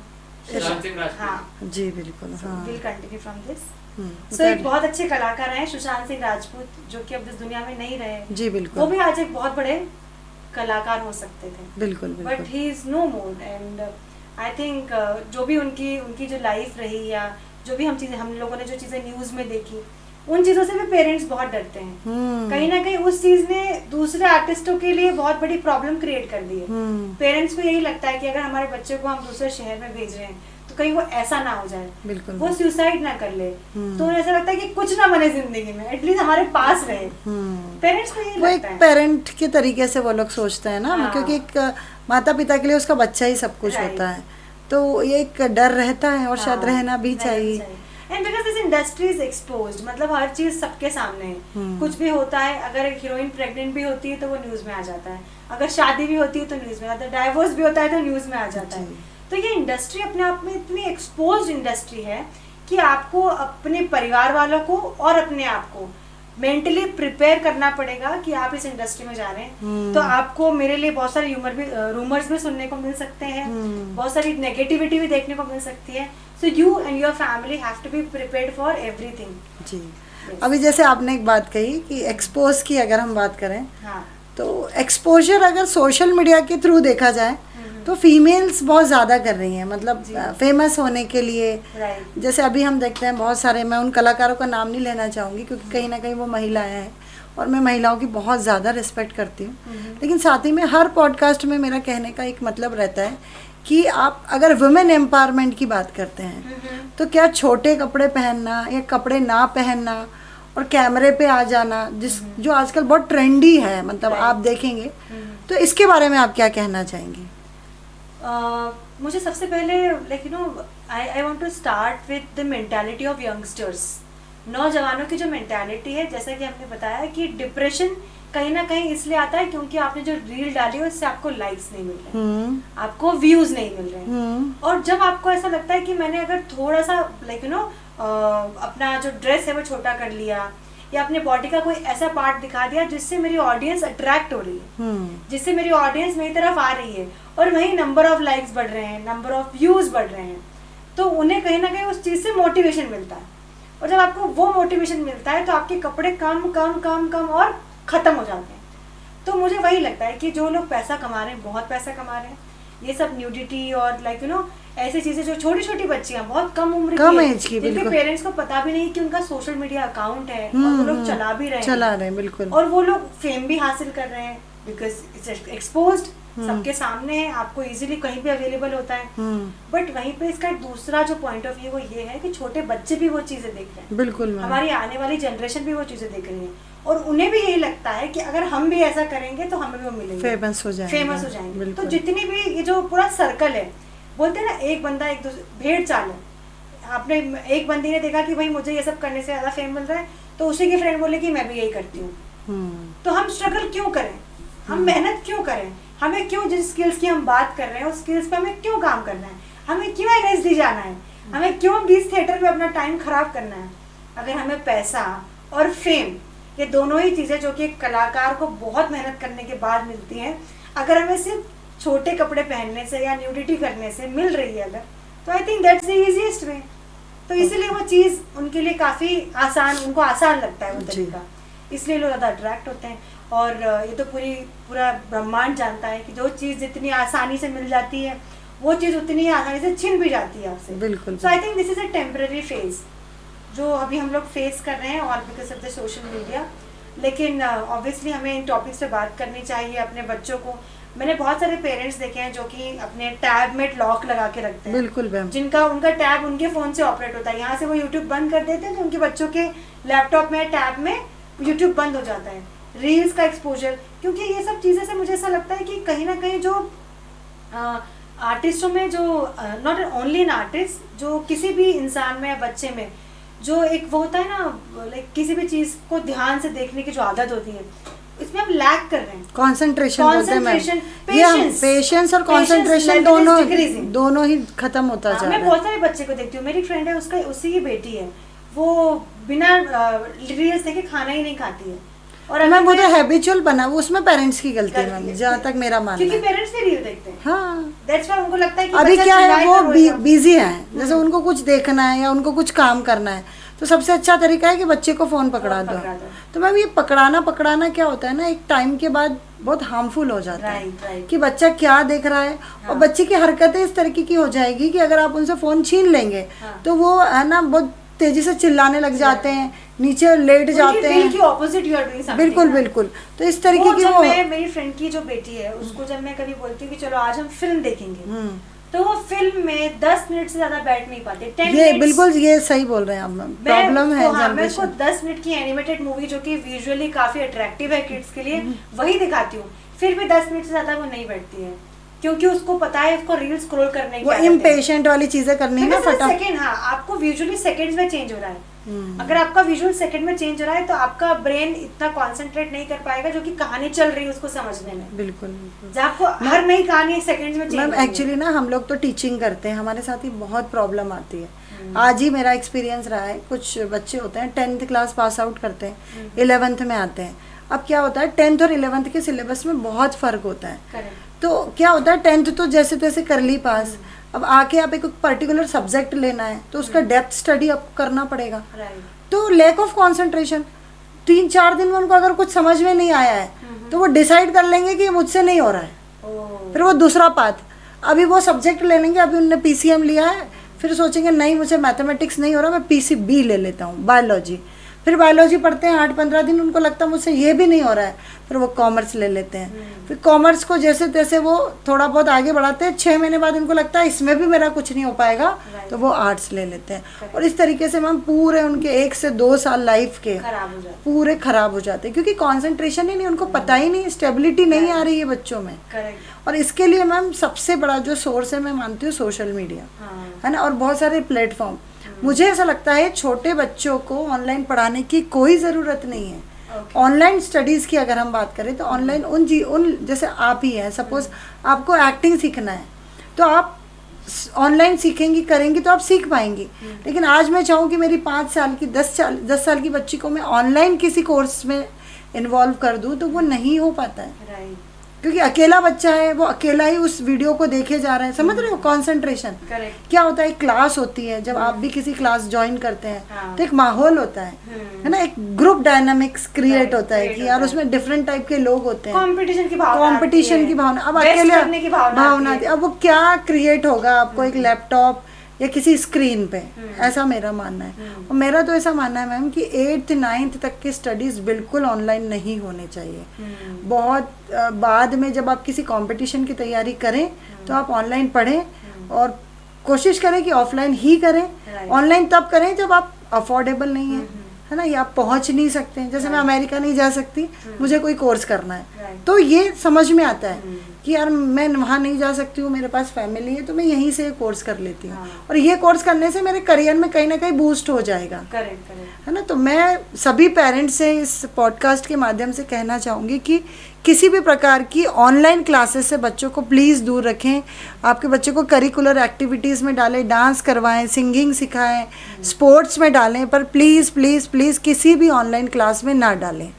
Speaker 4: हाँ
Speaker 3: जी बिल्कुल। हाँ,
Speaker 2: विल कंटिन्यू फ्रॉम दिस। सो
Speaker 3: बताइए।
Speaker 2: एक बहुत अच्छे कलाकार हैं सुशांत सिंह राजपूत, जो कि अब इस दुनिया में नहीं रहे।
Speaker 3: जी
Speaker 2: वो
Speaker 3: बिल्कुल
Speaker 2: भी आज एक बहुत बड़े कलाकार हो सकते थे,
Speaker 3: बिल्कुल
Speaker 2: बट
Speaker 3: बिल्कुल।
Speaker 2: He is no more. And I think जो भी उनकी जो लाइफ रही, या जो भी हम लोगों ने जो चीजें न्यूज में देखी, उन चीजों से भी पेरेंट्स बहुत डरते हैं। कहीं ना कहीं उस चीज ने दूसरे आर्टिस्टों के लिए बहुत बड़ी प्रॉब्लम क्रिएट कर दी है। पेरेंट्स को यही लगता है कि अगर हमारे बच्चे को हम दूसरे शहर में भेज रहे हैं तो कहीं वो ऐसा ना हो जाए,
Speaker 3: बिल्कुल
Speaker 2: वो सुसाइड ना कर ले, तो उन्हें ऐसा लगता है कि कुछ ना बने जिंदगी में, एटलीस्ट हमारे पास रहे। पेरेंट्स को यही
Speaker 3: वो एक
Speaker 2: लगता है।
Speaker 3: पेरेंट के तरीके से वो लोग सोचते हैं ना,
Speaker 2: हाँ।
Speaker 3: क्योंकि एक माता पिता के लिए उसका बच्चा ही सब कुछ
Speaker 2: Right.
Speaker 3: होता है, तो ये एक डर रहता है, और शायद रहना भी चाहिए।
Speaker 2: And because this industry is exposed, मतलब हर चीज सबके सामने है। कुछ भी होता है, अगर एक हीरोइन प्रेग्नेंट भी होती है तो वो न्यूज में आ जाता है, अगर शादी भी होती है तो न्यूज में आता है, डाइवोर्स भी होता है तो न्यूज में आ जाता है। तो ये इंडस्ट्री अपने आप में इतनी एक्सपोज्ड इंडस्ट्री है कि आपको अपने परिवार वालों को और अपने आप को मेंटली प्रिपेयर करना पड़ेगा कि आप इस इंडस्ट्री में जा रहे हैं। तो आपको मेरे लिए बहुत सारे रूमर्स भी सुनने को मिल सकते हैं, बहुत सारी नेगेटिविटी भी देखने को मिल सकती है। So you and your family have to be prepared for everything.
Speaker 3: जी। अभी जैसे आपने एक बात कही कि एक्सपोज की अगर हम बात करें,
Speaker 2: हाँ,
Speaker 3: तो एक्सपोजर अगर सोशल मीडिया के थ्रू देखा जाए तो फीमेल्स बहुत ज़्यादा कर रही हैं, मतलब फेमस होने के लिए।
Speaker 2: राइट।
Speaker 3: जैसे अभी हम देखते हैं बहुत सारे, मैं उन कलाकारों का नाम नहीं लेना चाहूँगी क्योंकि कहीं ना कहीं वो महिलाएं हैं और मैं महिलाओं की बहुत ज़्यादा रिस्पेक्ट करती हूँ, लेकिन साथ ही में हर पॉडकास्ट में मेरा कहने का एक मतलब रहता है कि आप अगर वुमेन एम्पावरमेंट की बात करते हैं तो क्या छोटे कपड़े पहनना या कपड़े ना पहनना और कैमरे पे आ जाना, जो आजकल बहुत ट्रेंडी है, मतलब आप देखेंगे, तो इसके बारे में आप क्या कहना चाहेंगी?
Speaker 2: मुझे सबसे पहले I want to start with the mentality of youngsters. नौजवानों की जो मेंटालिटी है, जैसा कि हमने बताया कि डिप्रेशन कहीं ना कहीं इसलिए आता है क्योंकि आपने जो रील डाली है उससे आपको लाइक्स नहीं मिल रहे, आपको व्यूज नहीं मिल रहे। और जब आपको ऐसा लगता है कि मैंने अगर थोड़ा सा अपना जो ड्रेस है वो छोटा कर लिया, या अपने बॉडी का कोई ऐसा पार्ट दिखा दिया जिससे मेरी ऑडियंस अट्रैक्ट हो रही है, जिससे मेरी ऑडियंस मेरी तरफ आ रही है, और वही नंबर ऑफ लाइक्स बढ़ रहे हैं, नंबर ऑफ व्यूज बढ़ रहे हैं, तो उन्हें कहीं ना कहीं उस चीज से मोटिवेशन मिलता है। और जब आपको वो मोटिवेशन मिलता है तो आपके कपड़े कम कम कम कम और खत्म हो जाते हैं। तो मुझे वही लगता है कि जो लोग पैसा कमा रहे हैं, बहुत पैसा कमा रहे हैं, ये सब न्यूडिटी और ऐसी चीजें, जो छोटी छोटी बच्चियां बहुत कम उम्र की, जिनके पेरेंट्स को पता भी नहीं कि उनका सोशल मीडिया अकाउंट है और वो लोग चला रहे हैं बिल्कुल, और वो लोग फेम भी हासिल कर रहे हैं बिकॉज इट्स एक्सपोज्ड, सबके सामने है, आपको इजीली कहीं भी अवेलेबल होता है। बट वहीं पे इसका दूसरा जो पॉइंट ऑफ व्यू वो ये है कि छोटे बच्चे भी वो चीजें देख रहे हैं,
Speaker 3: बिल्कुल,
Speaker 2: हमारी आने वाली जनरेशन भी वो चीजें देख रही है, और उन्हें भी यही लगता है कि अगर हम भी ऐसा करेंगे तो हमें भी वो मिलेंगे,
Speaker 3: फेमस हो जाएंगे।
Speaker 2: तो जितनी भी ये जो पूरा सर्कल है, बोलते हैं ना, एक बंदा एक दूसरे भेड़ चाल है। आपने एक बंदी ने देखा कि भाई मुझे ये सब करने से ज्यादा फेम मिल रहा है, तो उसी की फ्रेंड बोले कि मैं भी यही करती हूँ। तो हम स्ट्रगल क्यों करें, हम मेहनत क्यों करें, हमें क्यों जिस स्किल्स की हम बात कर रहे हैं उस स्किल्स पे हमें क्यों काम करना है, हमें क्यों NSD जाना है, हमें क्यों 20 थिएटर में अपना टाइम खराब करना है, अगर हमें पैसा और फेम, ये दोनों ही चीजें जो कि एक कलाकार को बहुत मेहनत करने के बाद मिलती हैं, अगर हमें सिर्फ छोटे कपड़े पहनने से या न्यूडिटी करने से मिल रही है अगर, तो I think that's the easiest way. तो इसीलिए वो चीज़ उनके लिए काफ़ी आसान, उनको आसान लगता है वो तरीका, इसलिए लोग ज़्यादा अट्रैक्ट होते हैं। और ये तो पूरा ब्रह्मांड जानता है कि जो चीज़ जितनी आसानी से मिल जाती है वो चीज़ उतनी आसानी से छिन भी जाती है आपसे।
Speaker 3: बिल्कुल।
Speaker 2: So I think this is a temporary phase जो अभी हम लोग फेस कर रहे हैं, और because of the social media. लेकिन ऑब्वियसली हमें इन टॉपिक्स पे बात करनी चाहिए अपने बच्चों को। मैंने बहुत सारे पेरेंट्स देखे हैं जो कि अपने टैब में लॉक लगा के रखते हैं,
Speaker 3: बिल्कुल मैम,
Speaker 2: जिनका उनका टैब उनके फ़ोन से ऑपरेट होता है। यहाँ से वो यूट्यूब बंद कर देते हैं तो उनके बच्चों के लैपटॉप में टैब में यूट्यूब बंद हो जाता है। रील्स का एक्सपोजर, क्योंकि ये सब चीज़ें से मुझे ऐसा लगता है कि कहीं ना कहीं जो आर्टिस्टों में, जो नॉट ओनली इन आर्टिस्ट, जो किसी भी इंसान में या बच्चे में जो एक वो होता है ना, लाइक किसी भी चीज़ को ध्यान से देखने की जो आदत होती है, इसमें हम लैग कर रहे हैं।
Speaker 3: कंसंट्रेशन बोलते हैं मैम,
Speaker 2: पेशेंस,
Speaker 3: पेशेंस और कंसंट्रेशन दोनों ही खत्म होता जा रहा है।
Speaker 2: मैं बहुत सारे बच्चे को देखती हूँ, मेरी फ्रेंड है, उसका उसी की बेटी है, वो बिना रील्स देखे खाना ही नहीं खाती है। और
Speaker 3: मैम वो तो हैबिचुअल बना, वो उसमें पेरेंट्स की गलती है मैम, जहाँ तक मेरा मानना है,
Speaker 2: क्योंकि पेरेंट्स भी रील देखते हैं।
Speaker 3: हाँ,
Speaker 2: दैट्स व्हाई उनको लगता है कि
Speaker 3: अभी
Speaker 2: बच्चा
Speaker 3: क्या है,
Speaker 2: चिल्लाए
Speaker 3: वो
Speaker 2: तो रोएगा।
Speaker 3: बिजी है, जैसे उनको कुछ देखना है या उनको कुछ काम करना है, तो सबसे अच्छा तरीका है कि बच्चे को फ़ोन पकड़ा दो। तो मैम ये पकड़ाना क्या होता है ना, एक टाइम के बाद बहुत हार्मफुल हो जाता है कि बच्चा क्या देख रहा है। और बच्चे की हरकतें इस तरीके की हो जाएगी कि अगर आप उनसे फ़ोन छीन लेंगे तो वो है ना बहुत तेजी से चिल्लाने लग जाते हैं, नीचे लेट जाते हैं,
Speaker 2: की opposite you are doing something.
Speaker 3: बिल्कुल बिल्कुल। तो इस तरीके की वो
Speaker 2: मेरी फ्रेंड की जो बेटी है उसको जब मैं कभी बोलती हूँ कि चलो आज हम फिल्म देखेंगे, तो वो फिल्म में 10 मिनट से ज्यादा बैठ नहीं पाते। 10
Speaker 3: ये बिल्कुल ये सही बोल रहे हैं आप मैम, प्रॉब्लम है
Speaker 2: मैं उसको 10 मिनट की एनिमेटेड मूवी जो कि विजुअली काफी अट्रैक्टिव है किड्स के लिए, वही दिखाती हूँ, फिर भी 10 मिनट से ज्यादा वो नहीं बैठती है, क्योंकि उसको पता है उसको रील स्क्रॉल करने की
Speaker 3: वो इम्पेशेंट वाली चीजें करनी है ना, फटाफट।
Speaker 2: सेकंड, हाँ, आपको विजुअली सेकंड्स में चेंज हो रहा है। अगर आपका विजुअल सेकंड में चेंज हो रहा है तो आपका ब्रेन इतना कंसंट्रेट नहीं कर पाएगा जो कि कहानी चल रही है उसको समझने में।
Speaker 3: बिल्कुल,
Speaker 2: जब आपको हर नई कहानी सेकंड्स में चेंज।
Speaker 3: मैम एक्चुअली ना हम लोग तो टीचिंग करते हैं, हमारे साथ ही बहुत प्रॉब्लम आती है। आज ही मेरा एक्सपीरियंस रहा है, कुछ बच्चे होते हैं 10th क्लास पास आउट करते हैं, 11th में आते हैं। अब क्या होता है, 10th और 11th के सिलेबस में बहुत फ़र्क होता है। तो क्या होता है, 10th तो जैसे तैसे कर ली पास, अब आके आप एक पर्टिकुलर सब्जेक्ट लेना है तो उसका डेप्थ स्टडी आपको करना पड़ेगा। तो लैक ऑफ कंसंट्रेशन, 3-4 दिन में उनको अगर कुछ समझ में नहीं आया है तो वो डिसाइड कर लेंगे कि मुझसे नहीं हो रहा है, फिर वो दूसरा पाथ, अभी वो सब्जेक्ट ले लेंगे, अभी उनने PCM लिया है, फिर सोचेंगे नहीं मुझे मैथमेटिक्स नहीं हो रहा, मैं PCB ले लेता हूँ, बायोलॉजी। फिर बायोलॉजी पढ़ते हैं 8-15 दिन, उनको लगता है मुझसे ये भी नहीं हो रहा है, फिर वो कॉमर्स ले लेते हैं। फिर कॉमर्स को जैसे तैसे वो थोड़ा बहुत आगे बढ़ाते हैं, 6 महीने बाद उनको लगता है इसमें भी मेरा कुछ नहीं हो पाएगा, तो वो आर्ट्स ले लेते हैं। और इस तरीके से मैम पूरे उनके 1 से 2 साल लाइफ के पूरे खराब हो जाते हैं, क्योंकि कॉन्सेंट्रेशन ही नहीं, उनको पता ही नहीं, स्टेबिलिटी नहीं आ रही है बच्चों में। और इसके लिए मैम सबसे बड़ा जो सोर्स है मैं मानती हूँ सोशल मीडिया, है ना, और बहुत सारे प्लेटफॉर्म। मुझे ऐसा लगता है छोटे बच्चों को ऑनलाइन पढ़ाने की कोई ज़रूरत नहीं है। ऑनलाइन स्टडीज़ की अगर हम बात करें तो ऑनलाइन उन जैसे आप ही हैं, सपोज आपको एक्टिंग सीखना है तो आप ऑनलाइन सीखेंगी करेंगी तो आप सीख पाएंगी। लेकिन आज मैं चाहूँ कि मेरी 5 साल की 10 साल की बच्ची को मैं ऑनलाइन किसी कोर्स में इन्वॉल्व कर दूँ तो वो नहीं हो पाता है, क्योंकि अकेला बच्चा है, वो अकेला ही उस वीडियो को देखे जा रहे हैं, समझ रहे हो। कंसंट्रेशन क्या होता है, एक क्लास होती है, जब आप भी किसी क्लास ज्वाइन करते हैं तो एक माहौल होता है ना, एक ग्रुप डायनामिक्स क्रिएट होता है कि यार उसमें डिफरेंट टाइप के लोग होते हैं, कंपटीशन की भावना, अब अकेले भावना, अब वो क्या क्रिएट होगा आपको एक लैपटॉप या किसी स्क्रीन पे, ऐसा मेरा मानना है। और मेरा तो ऐसा मानना है मैम कि 8th 9th तक की स्टडीज़ बिल्कुल ऑनलाइन नहीं होने चाहिए। बहुत बाद में जब आप किसी कंपटीशन की तैयारी करें तो आप ऑनलाइन पढ़ें, और कोशिश करें कि ऑफलाइन ही करें। ऑनलाइन तब करें जब आप अफोर्डेबल नहीं है ना, या आप पहुंच नहीं सकते हैं, जैसे मैं अमेरिका नहीं जा सकती, मुझे कोई कोर्स करना है, तो ये समझ में आता है कि यार मैं वहाँ नहीं जा सकती हूँ, मेरे पास फैमिली है, तो मैं यहीं से कोर्स कर लेती हूँ। और ये कोर्स करने से मेरे करियर में कहीं ना कहीं बूस्ट हो जाएगा, है ना। तो मैं सभी पेरेंट्स से इस पॉडकास्ट के माध्यम से कहना चाहूँगी कि किसी भी प्रकार की ऑनलाइन क्लासेस से बच्चों को प्लीज़ दूर रखें। आपके बच्चे को करिकुलर एक्टिविटीज़ में डालें, डांस करवाएं, सिंगिंग सिखाएं, स्पोर्ट्स में डालें, पर प्लीज़ प्लीज़ प्लीज़ किसी भी ऑनलाइन क्लास में ना डालें।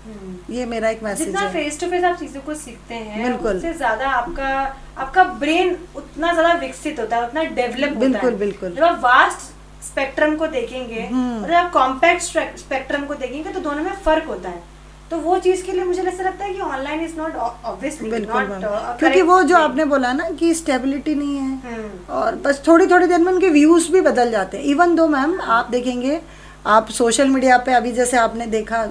Speaker 3: ये मेरा एक मैसेज
Speaker 2: जितना
Speaker 3: है।
Speaker 2: फेस टू फेस आप चीजों को सीखते हैं,
Speaker 3: बिल्कुल।
Speaker 2: उससे ज्यादा आपका ब्रेन उतना ज्यादा विकसित होता है, उतना डेवलप होता है।
Speaker 3: बिल्कुल, बिल्कुल।
Speaker 2: जब आप वास्ट स्पेक्ट्रम को देखेंगे और जब आप कॉम्पैक्ट स्पेक्ट्रम को देखेंगे तो दोनों में फर्क होता है। तो वो चीज के लिए मुझे ऐसा लगता है कि ऑनलाइन इज नॉट ऑब्वियसली
Speaker 3: बिल्कुल
Speaker 2: नॉट,
Speaker 3: मैम। क्योंकि वो जो आपने बोला ना कि स्टेबिलिटी नहीं है और बस थोड़ी थोड़ी देर में उनके व्यूज भी बदल जाते हैं। इवन दो मैम आप देखेंगे, आप सोशल मीडिया पे अभी जैसे आपने देखा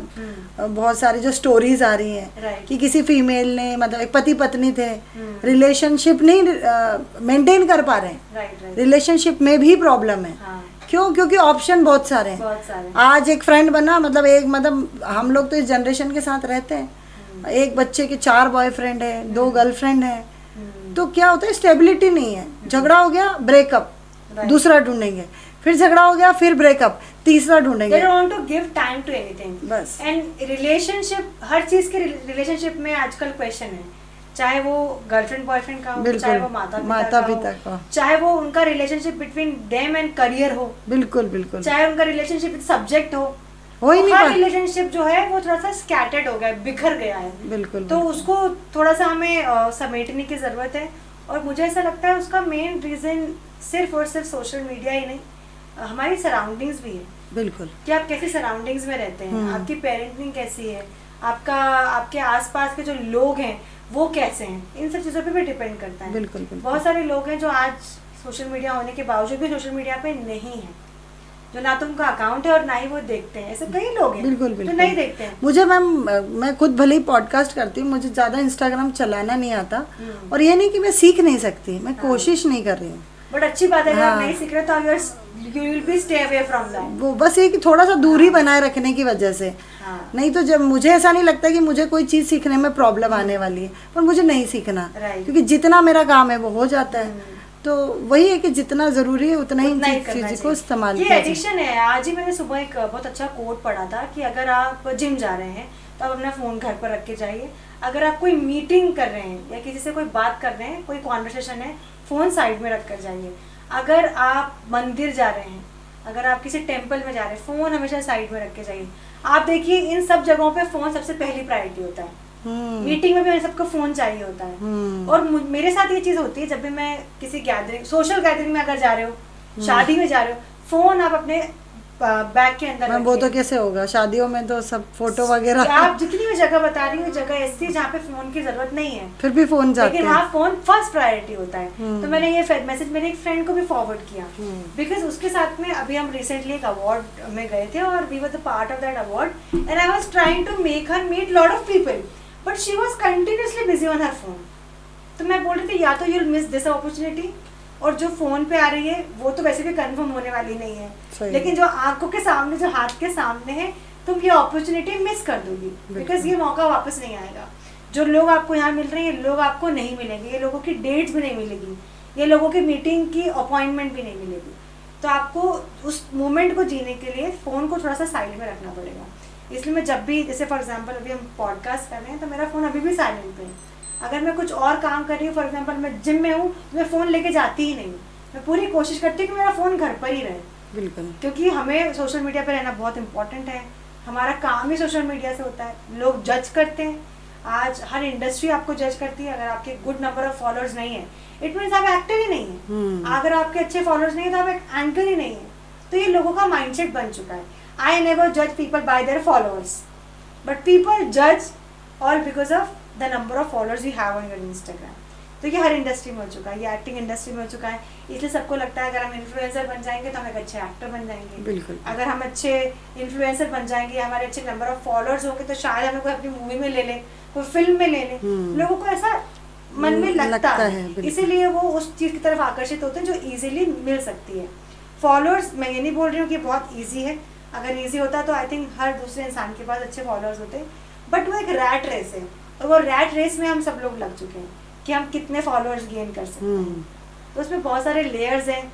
Speaker 3: बहुत सारी जो स्टोरीज आ रही हैं
Speaker 2: Right.
Speaker 3: कि किसी फीमेल ने मतलब एक पति पत्नी थे, रिलेशनशिप नहीं मेंटेन कर पा रहे हैं,
Speaker 2: राइट
Speaker 3: रिलेशनशिप में भी प्रॉब्लम है।
Speaker 2: हाँ।
Speaker 3: क्यों? क्योंकि ऑप्शन बहुत सारे हैं।
Speaker 2: बहुत सारे।
Speaker 3: आज एक फ्रेंड बना, मतलब हम लोग तो इस जनरेशन के साथ रहते हैं, एक बच्चे के 4 बॉयफ्रेंड है, 2 गर्लफ्रेंड है, तो क्या होता है स्टेबिलिटी नहीं है। झगड़ा हो गया ब्रेकअप, दूसरा ढूंढेंगे, फिर झगड़ा हो गया फिर ब्रेकअप, तीसरा ढूंढेंगे।
Speaker 2: They don't want to give time to anything.
Speaker 3: बस।
Speaker 2: And relationship, हर चीज के रिलेशनशिप में आजकल क्वेश्चन है, चाहे वो गर्लफ्रेंड बॉयफ्रेंड का हो,
Speaker 3: बिल्कुल।
Speaker 2: चाहे वो माता
Speaker 3: माता-पिता
Speaker 2: पिता
Speaker 3: का
Speaker 2: हो, चाहे वो उनका relationship between them and career हो,
Speaker 3: बिल्कुल बिल्कुल।
Speaker 2: चाहे उनका रिलेशनशिप विद सब्जेक्ट हो
Speaker 3: ही नहीं
Speaker 2: हर
Speaker 3: पा-
Speaker 2: रिलेशनशिप जो है वो थोड़ा सा स्कैटर्ड हो गया है, बिखर गया है।
Speaker 3: बिल्कुल,
Speaker 2: तो उसको थोड़ा सा हमें समेटने की जरूरत है। और मुझे ऐसा लगता है उसका मेन रीजन सिर्फ और सिर्फ सोशल मीडिया ही नहीं, हमारी सराउंडिंग्स भी है
Speaker 3: बिल्कुल।
Speaker 2: कि आप कैसी सराउंडिंग्स में रहते हैं, आपकी पेरेंटिंग कैसी है, आपके आसपास के जो लोग हैं वो कैसे हैं, इन सब चीज़ों पे भी डिपेंड करता है।
Speaker 3: बिल्कुल, बिल्कुल।
Speaker 2: बहुत सारे लोग हैं जो आज सोशल मीडिया होने के बावजूद भी सोशल मीडिया पे नहीं है, जो ना तो उनका अकाउंट है और ना ही वो देखते हैं। ऐसे कई लोग हैं
Speaker 3: बिल्कुल
Speaker 2: जो
Speaker 3: बिल्कुल
Speaker 2: नहीं देखते हैं।
Speaker 3: मुझे मैम, मैं खुद भले ही पॉडकास्ट करती हूँ, मुझे ज़्यादा इंस्टाग्राम चलाना नहीं आता, और ये नहीं कि मैं सीख नहीं सकती, मैं कोशिश नहीं कर रही हूँ।
Speaker 2: बट अच्छी बात है, अगर आप
Speaker 3: हाँ।
Speaker 2: नहीं सीख रहे तो you will be stay away from that.
Speaker 3: वो बस ये कि थोड़ा सा दूरी बनाए रखने की वजह से।
Speaker 2: हाँ।
Speaker 3: नहीं तो जब मुझे ऐसा नहीं लगता कि मुझे कोई चीज़ सीखने में प्रॉब्लम आने वाली है, पर मुझे नहीं सीखना,
Speaker 2: Right.
Speaker 3: क्योंकि जितना मेरा काम है वो हो जाता है। तो वही है कि जितना ज़रूरी है उतना
Speaker 2: उतना ही
Speaker 3: ही
Speaker 2: करना
Speaker 3: चीज़ को
Speaker 2: चाहिए।
Speaker 3: इस्तेमाल
Speaker 2: ये
Speaker 3: किया जाए।
Speaker 2: एडिक्शन है। आज ही मैंने सुबह एक बहुत अच्छा कोट पढ़ा था कि अगर आप जिम जा रहे हैं तो आप अपना फोन घर पर रख के जाइए। अगर आप कोई मीटिंग कर रहे हैं या किसी से कोई बात कर रहे हैं, कोई कॉन्वर्सेशन है, फोन साइड में रख कर जाइए। अगर आप मंदिर जा रहे हैं, अगर आप किसी टेम्पल में जा रहे हैं, फोन हमेशा साइड में रख के जाइए। आप देखिए इन सब जगहों पे फोन सबसे पहली प्रायोरिटी होता है। मीटिंग में भी सबको फोन चाहिए होता है। और मेरे साथ ये चीज होती है, जब भी मैं किसी गैदरिंग, सोशल गैदरिंग में अगर जा रहे हो, शादी में जा रहे हो, फोन आप अपने बैग के अंदर
Speaker 3: मैम वो तो
Speaker 2: रखिए।
Speaker 3: कैसे होगा, शादियों में तो सब फोटो वगैरह,
Speaker 2: आप जितनी भी जगह बता रही हो, जगह ऐसी है जहाँ पे फोन की जरूरत नहीं है,
Speaker 3: फिर भी फोन जाते
Speaker 2: लेकिन
Speaker 3: हैं।
Speaker 2: हाँ फोन फर्स्ट प्रायोरिटी होता है। तो मैंने ये मैसेज मेरे एक फ्रेंड को भी फॉरवर्ड किया, बिकॉज उसके साथ में अभी हम रिसेंटली एक अवार्ड में गए थे और we were the part of that award and I was trying to make her meet lot of people but she was continuously busy on her phone. तो मैं बोल रही थी या तो you will miss this opportunity, और जो phone पे आ रही है वो तो वैसे भी कंफर्म होने वाली नहीं है,
Speaker 3: सही।
Speaker 2: लेकिन जो आंखों के सामने, जो हाथ के सामने है, तुम ये अपॉर्चुनिटी मिस कर दोगी, बिकॉज ये मौका वापस नहीं आएगा। जो लोग आपको यहाँ मिल रहे हैं, ये लोग आपको नहीं मिलेंगे, ये लोगों की डेट्स भी नहीं मिलेगी, ये लोगों की मीटिंग की अपॉइंटमेंट भी नहीं मिलेगी। तो आपको उस मोमेंट को जीने के लिए फ़ोन को थोड़ा सा साइड में रखना पड़ेगा। इसलिए मैं जब भी, जैसे फॉर एग्जांपल अभी हम पॉडकास्ट कर रहे हैं तो मेरा फ़ोन अभी भी साइलेंट पे है। अगर मैं कुछ और काम कर रही हूँ, फॉर एग्जांपल मैं जिम में हूँ, तो मैं फ़ोन लेके जाती ही नहीं हूँ। मैं पूरी कोशिश करती हूँ कि मेरा फ़ोन घर पर ही रहे,
Speaker 3: बिल्कुल।
Speaker 2: क्योंकि हमें सोशल मीडिया पर रहना बहुत इंपॉर्टेंट है। हमारा काम ही सोशल मीडिया से होता है। लोग जज करते हैं, आज हर इंडस्ट्री आपको जज करती है। अगर आपके गुड नंबर ऑफ फॉलोअर्स नहीं है, इट मीन्स आप एक्टर ही नहीं है। अगर आपके अच्छे फॉलोअर्स नहीं है तो आप एक एंकर ही नहीं है। तो ये लोगों का माइंडसेट बन चुका है। आई नेवर जज people bye their followers, but people जज all because of the number of followers you have on your Instagram. तो ये हर इंडस्ट्री में हो चुका है, ये एक्टिंग इंडस्ट्री में हो चुका है। इसलिए सबको लगता है अगर हम इन्फ्लुएंसर बन जाएंगे तो हम एक अच्छे एक्टर बन जाएंगे।
Speaker 3: बिल्कुल।
Speaker 2: अगर हम अच्छे इन्फ्लुएंसर बन जाएंगे, हमारे अच्छे नंबर ऑफ फॉलोअर्स होंगे, तो शायद हमें कोई अपनी मूवी में ले ले, कोई फिल्म में ले ले। लोगों को ऐसा मन में लगता है,
Speaker 3: बिल्कुल।
Speaker 2: इसीलिए वो उस चीज की तरफ आकर्षित होते हैं जो इजीली मिल सकती है। फॉलोअर्स, मैं ये नहीं बोल रही हूँ कि बहुत ईजी है। अगर ईजी होता तो आई थिंक हर दूसरे इंसान के पास अच्छे फॉलोअर्स होते, बट वो एक रैट रेस है, और वो रैट रेस में हम सब लोग लग चुके हैं कि हम कितने फॉलोअर्स गेन कर सकते हैं। तो उसमें बहुत सारे लेयर्स हैं।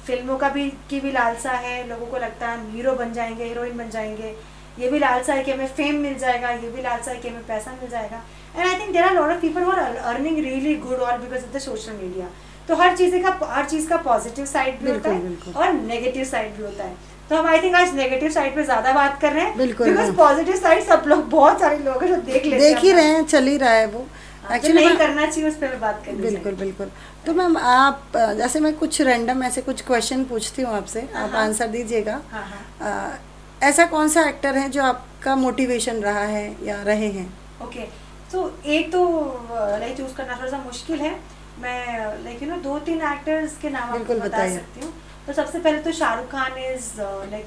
Speaker 2: फिल्मों की भी लालसा है, लोगों को लगता है हम हीरो बन जाएंगे, हीरोइन बन जाएंगे। ये भी लालसा है कि हमें फेम मिल जाएगा, ये भी लालसा है कि हमें पैसा मिल जाएगा। And I think there are lot of people who are earning really good all because of the social media. तो हर चीज़ का पॉजिटिव साइड भी होता है और नेगेटिव साइड भी होता है। तो हम आई थिंक आज नेगेटिव साइड पे ज्यादा बात कर रहे हैं,
Speaker 3: बिल्कुल,
Speaker 2: बिकॉज
Speaker 3: हाँ।
Speaker 2: पॉजिटिव साइड सब लोग, बहुत सारे लोग हैं जो देख लेते
Speaker 3: देख ही
Speaker 2: अपना।
Speaker 3: रहे हैं, चल ही रहा है वो
Speaker 2: जो
Speaker 3: एक्चुअली।
Speaker 2: नहीं करना चाहिए उस पर बात करनी चाहिए।
Speaker 3: बिल्कुल बिल्कुल। तो मैम आप जैसे मैं कुछ रैंडम ऐसे कुछ क्वेश्चन पूछती हूँ आपसे, आप आंसर दीजिएगा।
Speaker 2: हाँ हाँ
Speaker 3: ऐसा कौन सा एक्टर है जो आपका मोटिवेशन रहा है या रहे हैं?
Speaker 2: ओके। तो एक तो लाइक चूज करना थोड़ा सा मुश्किल है, मैं लाइक 2-3 एक्टर्स के नाम आपको
Speaker 3: बिल्कुल,
Speaker 2: बता
Speaker 3: बताइए।
Speaker 2: सकती हूँ। तो सबसे पहले तो Shahrukh Khan is like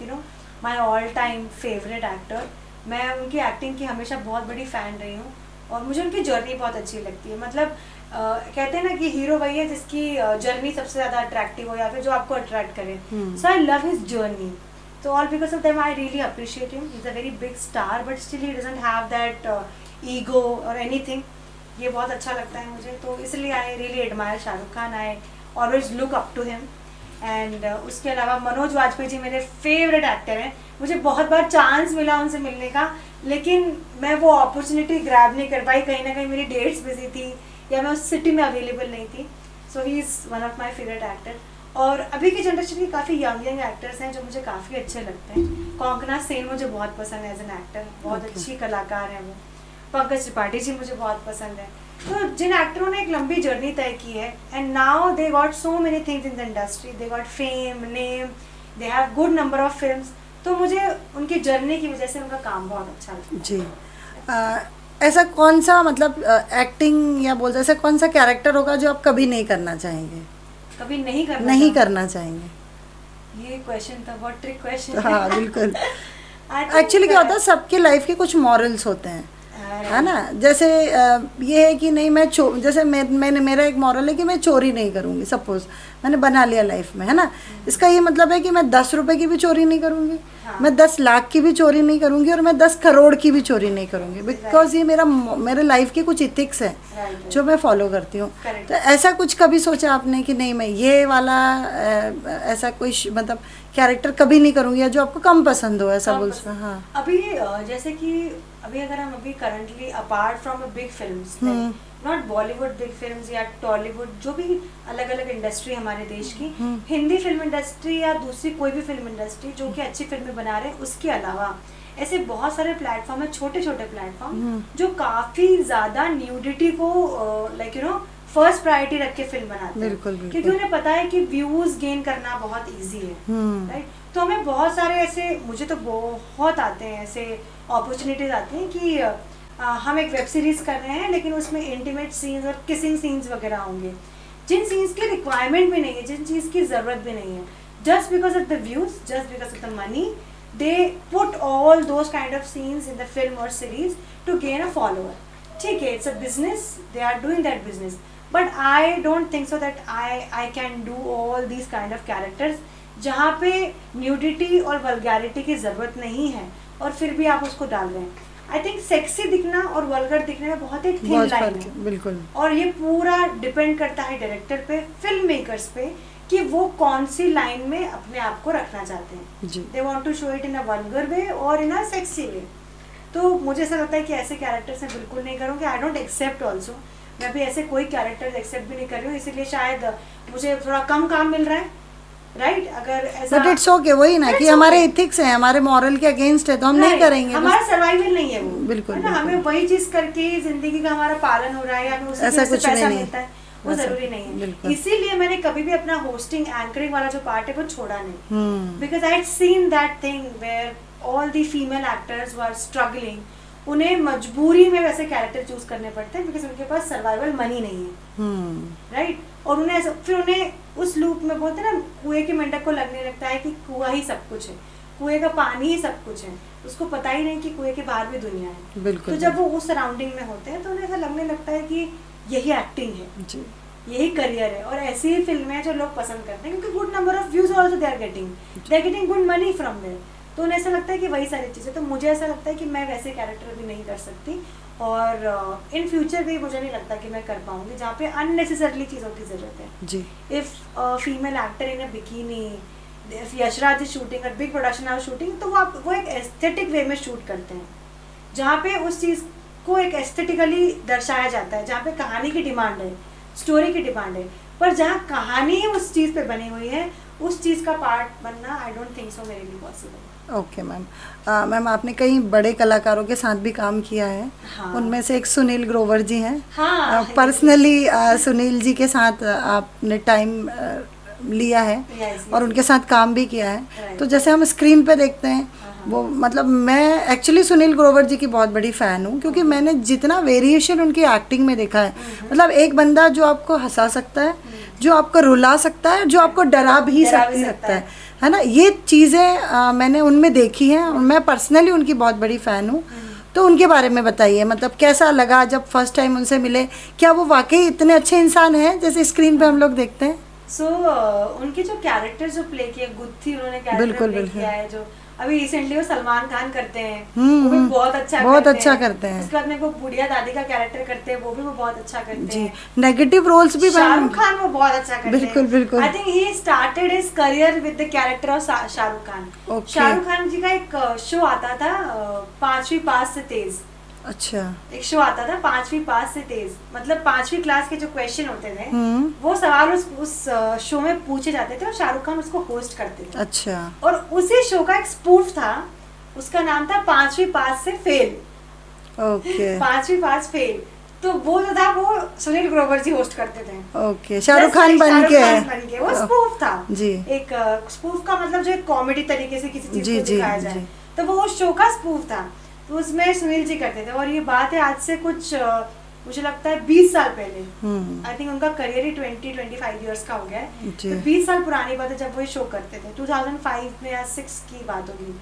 Speaker 2: my all time favourite actor. मैं उनकी एक्टिंग की हमेशा बहुत बड़ी फ़ैन रही हूँ और मुझे उनकी जर्नी बहुत अच्छी लगती है। मतलब कहते हैं ना कि हीरो वही है जिसकी जर्नी सबसे ज़्यादा अट्रैक्टिव हो या फिर जो आपको अट्रैक्ट करे। So I love his journey. So all because of them, I really appreciate him. He's a very big star, but still he doesn't have that ego or anything. ये बहुत अच्छा लगता है मुझे, तो इसलिए I really admire Shahrukh Khan. I always look up to him. And उसके अलावा मनोज वाजपेयी जी मेरे फेवरेट एक्टर हैं। मुझे बहुत बार चांस मिला उनसे मिलने का, लेकिन मैं वो अपॉर्चुनिटी ग्रैब नहीं कर पाई। कहीं ना कहीं मेरी डेट्स बिजी थी या मैं उस सिटी में अवेलेबल नहीं थी। So he is one of my favourite actor. और अभी की जनरेशन के काफ़ी यंग एक्टर्स हैं जो मुझे काफ़ी अच्छे लगते हैं। कोंकणा सेन मुझे बहुत पसंद है एज एन एक्टर, बहुत अच्छी कलाकार हैं वो। पंकज त्रिपाठी जी मुझे बहुत पसंद है। तो जिन एक्टरों ने एक लंबी जर्नी तय की है and now they got so many things in the industry, they got fame, name, they have good number of films, तो मुझे उनकी जर्नी की वजह से उनका काम बहुत अच्छा लगता है।
Speaker 3: जी। ऐसा कौन सा मतलब एक्टिंग या बोलते ऐसा कौन सा कैरेक्टर होगा जो आप कभी नहीं करना चाहेंगे?
Speaker 2: कभी नहीं
Speaker 3: करना चाहेंगे?
Speaker 2: ये क्वेश्चन था, बहुत ट्रिक क्वेश्चन।
Speaker 3: हाँ बिल्कुल। एक्चुअली क्या होता है, सबके लाइफ के कुछ मॉरल्स होते हैं, है ना। जैसे ये है कि नहीं मैं जैसे मैंने मेरा एक मॉरल है कि मैं चोरी नहीं करूँगी। सपोज मैंने बना लिया लाइफ में, है ना। इसका ये मतलब है कि मैं 10 रुपए की भी चोरी नहीं करूँगी, मैं 10 लाख की भी चोरी नहीं करूँगी और मैं 10 करोड़ की भी चोरी नहीं करूँगी, बिकॉज ये मेरे लाइफ के कुछ इथिक्स हैं जो मैं फॉलो करती हूँ। तो ऐसा कुछ कभी सोचा आपने कि नहीं मैं ये वाला ऐसा कोई मतलब कैरेक्टर कभी नहीं करूँगी या जो आपको कम पसंद हो, ऐसा बोल सकते? हाँ।
Speaker 2: अभी जैसे कि अभी अगर हम अभी currently apart from big films, not Bollywood big films या टॉलीवुड, जो भी अलग अलग इंडस्ट्री हमारे देश की, हिंदी फिल्म इंडस्ट्री या दूसरी कोई भी फिल्म इंडस्ट्री जो कि अच्छी फिल्में बना रहे हैं, उसके अलावा ऐसे बहुत सारे प्लेटफॉर्म है, छोटे छोटे प्लेटफॉर्म जो काफी ज्यादा न्यूडिटी को लाइक फर्स्ट प्रायोरिटी रख के फिल्म बनाते हैं।
Speaker 3: बिल्कुल।
Speaker 2: क्योंकि उन्हें पता है कि व्यूज गेन करना बहुत इजी है, राइट। तो हमें बहुत सारे ऐसे, मुझे तो बहुत आते हैं ऐसे अपॉर्चुनिटीज आती हैं कि हम एक वेब सीरीज कर रहे हैं लेकिन उसमें इंटीमेट सीन्स और किसिंग सीन्स वगैरह होंगे, जिन सीन्स की रिक्वायरमेंट भी नहीं है, जिन चीज़ की ज़रूरत भी नहीं है, just because of the views, just because of the money, they put all those kind of scenes in the film और series to gain a follower. ठीक है, it's a business, they are doing that business, but I don't think so that I can do all these kind of characters जहाँ पे nudity और vulgarity की ज़रूरत नहीं है और फिर भी आप उसको डाल रहे हैं। आई थिंक सेक्सी दिखना और वल्गर दिखने में बहुत एक थिन लाइन है।
Speaker 3: बिल्कुल।
Speaker 2: और ये पूरा डिपेंड करता है डायरेक्टर पे, फिल्म मेकर्स पे, कि वो कौन सी लाइन में अपने आप को रखना चाहते हैं। They want to show it in a vulgar way और इन अ सेक्सी वे। तो मुझे ऐसा लगता है कि ऐसे कैरेक्टर्स मैं बिल्कुल नहीं करूँगी। आई डोंट एक्सेप्ट ऑल्सो, मैं अभी ऐसे कोई कैरेक्टर एक्सेप्ट भी नहीं कर रही हूँ, इसीलिए शायद मुझे थोड़ा कम काम मिल रहा है, राइट। अगर ऐसा
Speaker 3: बट इट्स ओके, वही ना कि हमारे इथिक्स हैं, हमारे मॉरल के अगेंस्ट है तो हम नहीं करेंगे।
Speaker 2: हमारा सर्वाइवल नहीं है वो,
Speaker 3: बिल्कुल,
Speaker 2: है ना। हमें वही चीज करके जिंदगी का हमारा पालन हो रहा है या हमें उसी
Speaker 3: ऐसा
Speaker 2: वजह से
Speaker 3: कुछ
Speaker 2: पैसा
Speaker 3: नहीं
Speaker 2: मिलता है, वो जरूरी नहीं है। इसीलिए मैंने कभी भी अपना होस्टिंग एंकरिंग वाला जो पार्ट है वो छोड़ा नहीं, because I had seen that thing where all the female actors were struggling, उन्हें मजबूरी में वैसे कैरेक्टर चूज करने पड़ते हैं बिकॉज उनके पास सर्वाइवल मनी नहीं है, राइट। और उन्हें फिर उन्हें उस लूप में बोलते हैं ना, कुएं के मेंढक को लगने लगता है कि कुआं ही सब कुछ है, कुएं का पानी ही सब कुछ है, उसको पता ही नहीं कि कुएं के बाहर भी दुनिया है।
Speaker 3: बिल्कुल।
Speaker 2: तो जब वो उस सराउंडिंग में होते हैं तो उन्हें ऐसा लगने लगता है कि यही एक्टिंग है जी, यही करियर है। और ऐसी ही फिल्में हैं जो लोग पसंद करते हैं क्योंकि good number of views also they are getting good money from there, तो उन्हें ऐसा लगता है कि वही सारी चीज़ें। तो मुझे ऐसा लगता है कि मैं वैसे कैरेक्टर भी नहीं कर सकती और इन फ्यूचर भी मुझे नहीं लगता कि मैं कर पाऊंगी जहाँ पे अननेसेसरली चीज़ों की ज़रूरत है
Speaker 3: जी।
Speaker 2: If female actor in a bikini, if Yashraj is shooting और बिग प्रोडक्शन आर शूटिंग, तो वो एक एस्थेटिक वे में शूट करते हैं जहाँ पे उस चीज़ को एक एस्थेटिकली दर्शाया जाता है, जहाँ पे कहानी की डिमांड है, स्टोरी की डिमांड है। पर जहाँ कहानी उस चीज़ पे बनी हुई है उस चीज का पार्ट बनना आई डोंट थिंक सो मेरे लिए पॉसिबल।
Speaker 3: Okay ma'am. मैम आपने कई बड़े कलाकारों के साथ भी काम किया है।
Speaker 2: हाँ।
Speaker 3: उनमें से एक सुनील ग्रोवर जी हैं।
Speaker 2: हाँ,
Speaker 3: पर्सनली सुनील जी के साथ आपने टाइम लिया है
Speaker 2: Yes,
Speaker 3: और उनके साथ काम भी किया है।
Speaker 2: Right.
Speaker 3: तो जैसे हम स्क्रीन पे देखते हैं वो मतलब मैं एक्चुअली सुनील ग्रोवर जी की बहुत बड़ी फ़ैन हूँ, क्योंकि मैंने जितना वेरिएशन उनकी एक्टिंग में देखा है, मतलब एक बंदा जो आपको हंसा सकता है, जो आपको रुला सकता है, जो आपको डरा भी सकता है ना, ये चीज़ें मैंने उनमें देखी हैं और मैं पर्सनली उनकी बहुत बड़ी फ़ैन हूँ। तो उनके बारे में बताइए, मतलब कैसा लगा जब फर्स्ट टाइम उनसे मिले? क्या वो वाकई इतने अच्छे इंसान हैं जैसे स्क्रीन पे हम लोग देखते हैं?
Speaker 2: उनके जो कैरेक्टर जो प्ले किए, गुत्थी उन्होंने कैरेक्टर प्ले किया है, जो अभी रिसेंटली वो सलमान खान करते हैं, वो भी बहुत अच्छा करते हैं। उसके बाद में वो बुढ़िया दादी का कैरेक्टर करते हैं, वो भी वो बहुत अच्छा करते हैं।
Speaker 3: नेगेटिव रोल्स भी
Speaker 2: शाहरुख खान वो बहुत अच्छा करते हैं।
Speaker 3: बिल्कुल।
Speaker 2: I think he started his career with the character of Shahrukh Khan. Shahrukh Khan ji का एक शो आता था 5वीं पास से तेज।
Speaker 3: अच्छा।
Speaker 2: एक शो आता था 5वीं पास से तेज, मतलब 5वीं क्लास के जो क्वेश्चन होते थे वो सवाल उस शो में पूछे जाते थे और शाहरुख खान उसको होस्ट करते थे।
Speaker 3: अच्छा।
Speaker 2: और उसी शो का एक स्पूफ था, उसका नाम था 5वीं पास से फेल।
Speaker 3: ओके।
Speaker 2: 5वीं पास फेल, तो वो जो था वो सुनील ग्रोवर जी होस्ट करते थे।
Speaker 3: ओके। शाहरुख खान बन के
Speaker 2: वो स्पूफ था
Speaker 3: जी।
Speaker 2: एक स्पूफ का मतलब जो एक कॉमेडी तरीके से किसी चीज को
Speaker 3: जी,
Speaker 2: दिखाया जाए, तो वो उस शो का स्पूफ था। तो उसमें सुनील जी करते थे, और ये बात है आज से कुछ मुझे लगता है 20 साल पहले। आई थिंक उनका करियर ही 20-25 इयर्स का हो गया है, तो 20 साल पुरानी बात है जब वो शो करते थे। 2005 में या 6 की बात होगी।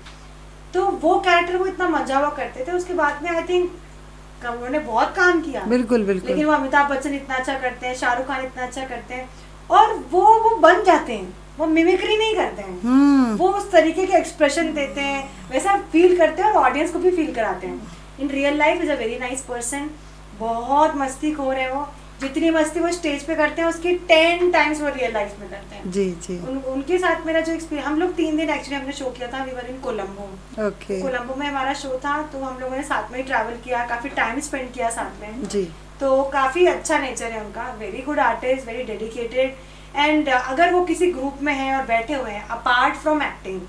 Speaker 2: तो वो कैरेक्टर वो इतना मजा हुआ करते थे। उसके बाद में आई थिंक उन्होंने बहुत काम किया,
Speaker 3: बिल्कुल।
Speaker 2: लेकिन वो अमिताभ बच्चन इतना अच्छा करते हैं, शाहरुख खान इतना अच्छा करते हैं, और वो बन जाते हैं, वो मिमिक्री नहीं करते हैं, वो उस तरीके के एक्सप्रेशन देते हैं, वैसा फील करते हैं और ऑडियंस को भी फील कराते हैं। In real life is a very nice person, बहुत मस्तीखोर है वो। जितनी मस्ती वो स्टेज पे करते हैं उसकी 10 टाइम्स वो रियल लाइफ में करते हैं।
Speaker 3: जी।
Speaker 2: उनके साथ मेरा जो एक्सपीरियंस, हम लोग 3 दिन एक्चुअली हमने शो किया था, we were in Colombo.
Speaker 3: Okay.
Speaker 2: Colombo में हमारा शो था, तो हम लोगों ने साथ में ही ट्रैवल किया, काफी टाइम स्पेंड किया साथ में
Speaker 3: जी।
Speaker 2: तो काफी अच्छा नेचर है उनका, very good artist, very dedicated. And अगर वो किसी ग्रुप में है और बैठे हुए हैं अपार्ट फ्रॉम एक्टिंग,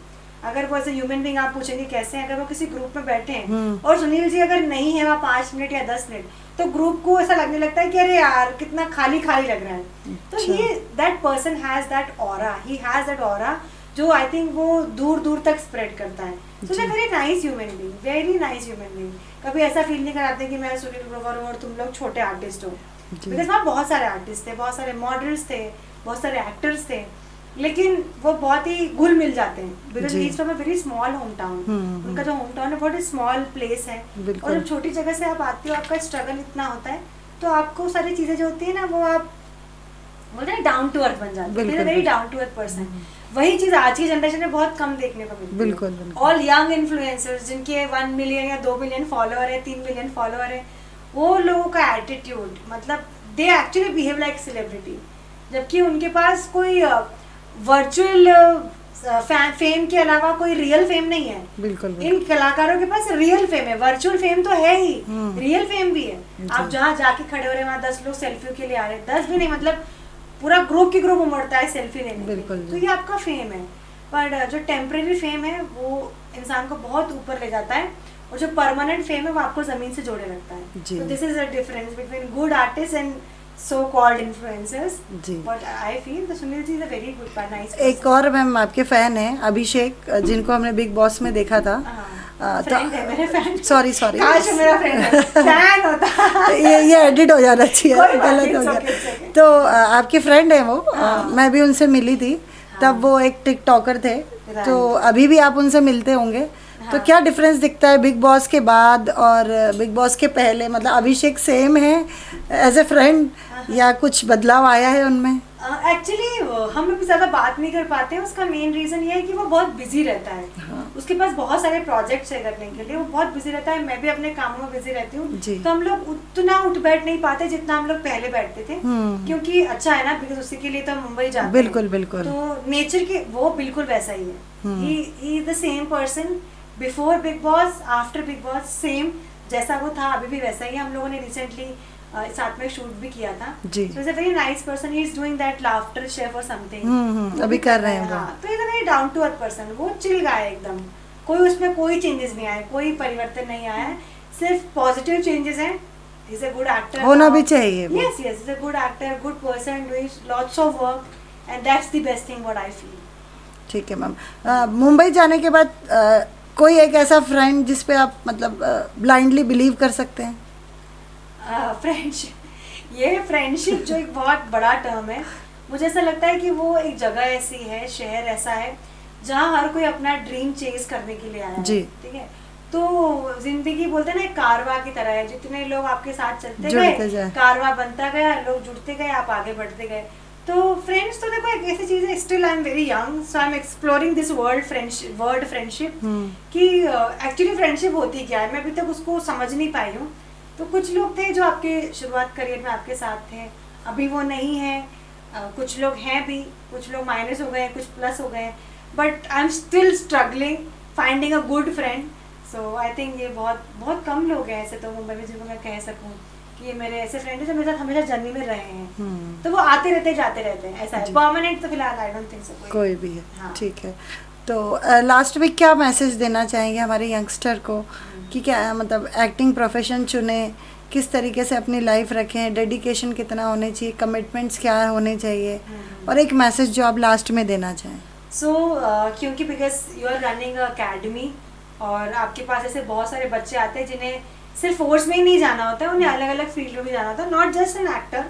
Speaker 2: अगर वो ऐसे ह्यूमन बीइंग आप पूछेंगे कैसे हैं, अगर वो किसी ग्रुप में बैठे हैं और सुनील जी अगर नहीं है वहाँ 5 मिनट या 10 मिनट, तो ग्रुप को ऐसा लगने लगता है कि अरे यार कितना खाली खाली लग रहा है। तो ये that person has that aura, he has that aura जो आई थिंक वो दूर दूर तक स्प्रेड करता है। So they very nice human being, very nice human being. कभी ऐसा फील नहीं कराते कि मैं सुनील ग्रोवर हूँ और तुम लोग छोटे आर्टिस्ट हो, बिकॉज वहाँ बहुत सारे आर्टिस्ट थे, बहुत सारे मॉडल्स थे, बहुत सारे एक्टर्स थे, लेकिन वो बहुत ही घुल मिल जाते हैं। Because he is from a very small home town, उनका जो होम टाउन है बहुत ही स्मॉल प्लेस है, और जब छोटी जगह से आप आते हो आपका स्ट्रगल इतना होता है, तो आपको सारी चीजें जो होती है ना वो आप बोलते हैं डाउन टू अर्थ बन जाते हैं, very down to earth person. वही चीज आज की जनरेशन में बहुत कम देखने को मिलती है।
Speaker 3: बिल्कुल।
Speaker 2: ऑल यंग इन्फ्लुएंसर्स जिनके 1 मिलियन या 2 मिलियन फॉलोअर है, 3 मिलियन फॉलोअर है, वो लोगों का एटीट्यूड, मतलब they actually behave like celebrity, जबकि उनके पास कोई वर्चुअल फेम के अलावा कोई रियल फेम नहीं है।
Speaker 3: बिल्कुल।
Speaker 2: इन कलाकारों के पास रियल फेम है, वर्चुअल फेम तो है ही, रियल फेम भी है। आप जहाँ जाके खड़े हो रहे हैं वहाँ 10 लोग सेल्फी के लिए आ रहे हैं, 10 भी नहीं, मतलब पूरा ग्रुप की ग्रुप उमड़ता है सेल्फी लेने के लिए, तो ये आपका फेम है। पर जो टेम्परेरी फेम है वो इंसान को बहुत ऊपर ले जाता है, और जो परमानेंट फेम है वो आपको जमीन से जोड़े रखता है। तो this is the difference between good artist and so called influencers. But I feel that Sunil ji is a very good, nice person.
Speaker 3: एक और मैम आपके फैन हैं अभिषेक, जिनको हमने बिग बॉस में देखा था।
Speaker 2: फ्रेंड है मेरे फैन।
Speaker 3: सॉरी
Speaker 2: काश मेरा फ्रेंड है, फैन होता।
Speaker 3: ये एडिट हो जाना चाहिए, गलत हो गया। तो आपके फ्रेंड है वो, मैं भी उनसे मिली थी, तब वो एक टिकटॉकर थे, तो अभी भी आप उनसे मिलते होंगे। तो क्या डिफरेंस दिखता है बिग बॉस के बाद और बिग बॉस के पहले? मतलब अभिषेक सेम है एज ए फ्रेंड या कुछ बदलाव आया है उनमें?
Speaker 2: एक्चुअली हम लोग ज्यादा बात नहीं कर पाते हैं, उसका मेन रीजन ये है कि वो बहुत बिजी रहता है। उसके पास बहुत सारे प्रोजेक्ट्स है करने के लिए, वो बहुत बिजी रहता है, मैं भी अपने कामों में बिजी रहती हूँ, तो हम लोग उतना उठ बैठ नहीं पाते जितना हम लोग पहले बैठते थे, क्योंकि अच्छा है ना, बिकॉज उसी के लिए तो हम मुंबई जाते हैं।
Speaker 3: बिल्कुल।
Speaker 2: तो नेचर के वो बिल्कुल वैसा ही है, he is the same person before big boss, after big boss same, जैसा वो था अभी भी वैसा ही। हम लोगों ने रिसेंटली साथ में शूट भी किया था।
Speaker 3: जी।
Speaker 2: So is a very nice person, he is doing that laughter chef और समथिंग।
Speaker 3: अभी कर रहे हैं वो।
Speaker 2: हाँ, तो is a very down to earth person, वो चिल गाय एकदम, कोई उसमें कोई चेंजेस नहीं आए, कोई परिवर्तन नहीं आया है, सिर्फ पॉजिटिव चेंजेस हैं। इज अ गुड एक्टर,
Speaker 3: होना भी चाहिए वो।
Speaker 2: Yes yes, is a good actor, good person, doing lots of work and that's the best thing what I feel.
Speaker 3: ठीक है मैम। मुंबई जाने के बाद कोई एक ऐसा फ्रेंड जिस पे आप मतलब ब्लाइंडली बिलीव कर सकते हैं?
Speaker 2: फ्रेंडशिप, ये फ्रेंडशिप जो एक बहुत बड़ा टर्म है, मुझे ऐसा लगता है कि वो एक जगह ऐसी है, शहर ऐसा है जहाँ हर कोई अपना ड्रीम चेज करने के लिए आया है।
Speaker 3: जी।
Speaker 2: ठीक है, तो जिंदगी बोलते हैं ना एक कारवा की तरह है, जितने लोग आपके साथ चलते
Speaker 3: जुड़ते
Speaker 2: गए
Speaker 3: जाए।
Speaker 2: कारवा बनता गया, लोग जुड़ते गए, आप आगे बढ़ते गए। तो फ्रेंड्स तो देखो एक ऐसी चीज है, still I am very young, so I am exploring this word friendship कि एक्चुअली फ्रेंडशिप होती क्या है, मैं अभी तक उसको समझ नहीं पाई हूँ। तो कुछ लोग थे जो आपके शुरुआत करियर में आपके साथ थे, अभी वो नहीं है, कुछ लोग हैं भी, कुछ लोग माइनस हो गए, कुछ प्लस हो गए, but I am still struggling finding a good friend. So I think ये बहुत बहुत कम लोग हैं ऐसे तो मुंबई में जिनको मैं कह सकूँ कि ये मेरे ऐसे फ्रेंड हैं जो मेरे साथ हमेशा जर्नी में रहे हैं। तो वो आते रहते जाते रहते हैं, ऐसा है। परमानेंट तो फिलहाल आई डोंट थिंक सो
Speaker 3: कोई भी है।
Speaker 2: हाँ।
Speaker 3: ठीक है, तो लास्ट में क्या मैसेज देना चाहेंगे हमारे यंगस्टर को कि क्या मतलब एक्टिंग प्रोफेशन चुने, किस तरीके से अपनी लाइफ रखें, डेडिकेशन कितना होने चाहिए, कमिटमेंट्स क्या होने चाहिए, और एक मैसेज जो आप लास्ट में देना चाहें?
Speaker 2: सो क्योंकि because you are running academy और आपके पास ऐसे बहुत सारे बच्चे आते हैं जिन्हें सिर्फ फोर्स में ही नहीं जाना होता है, उन्हें अलग अलग फील्ड में भी जाना होता है, नॉट जस्ट एन एक्टर,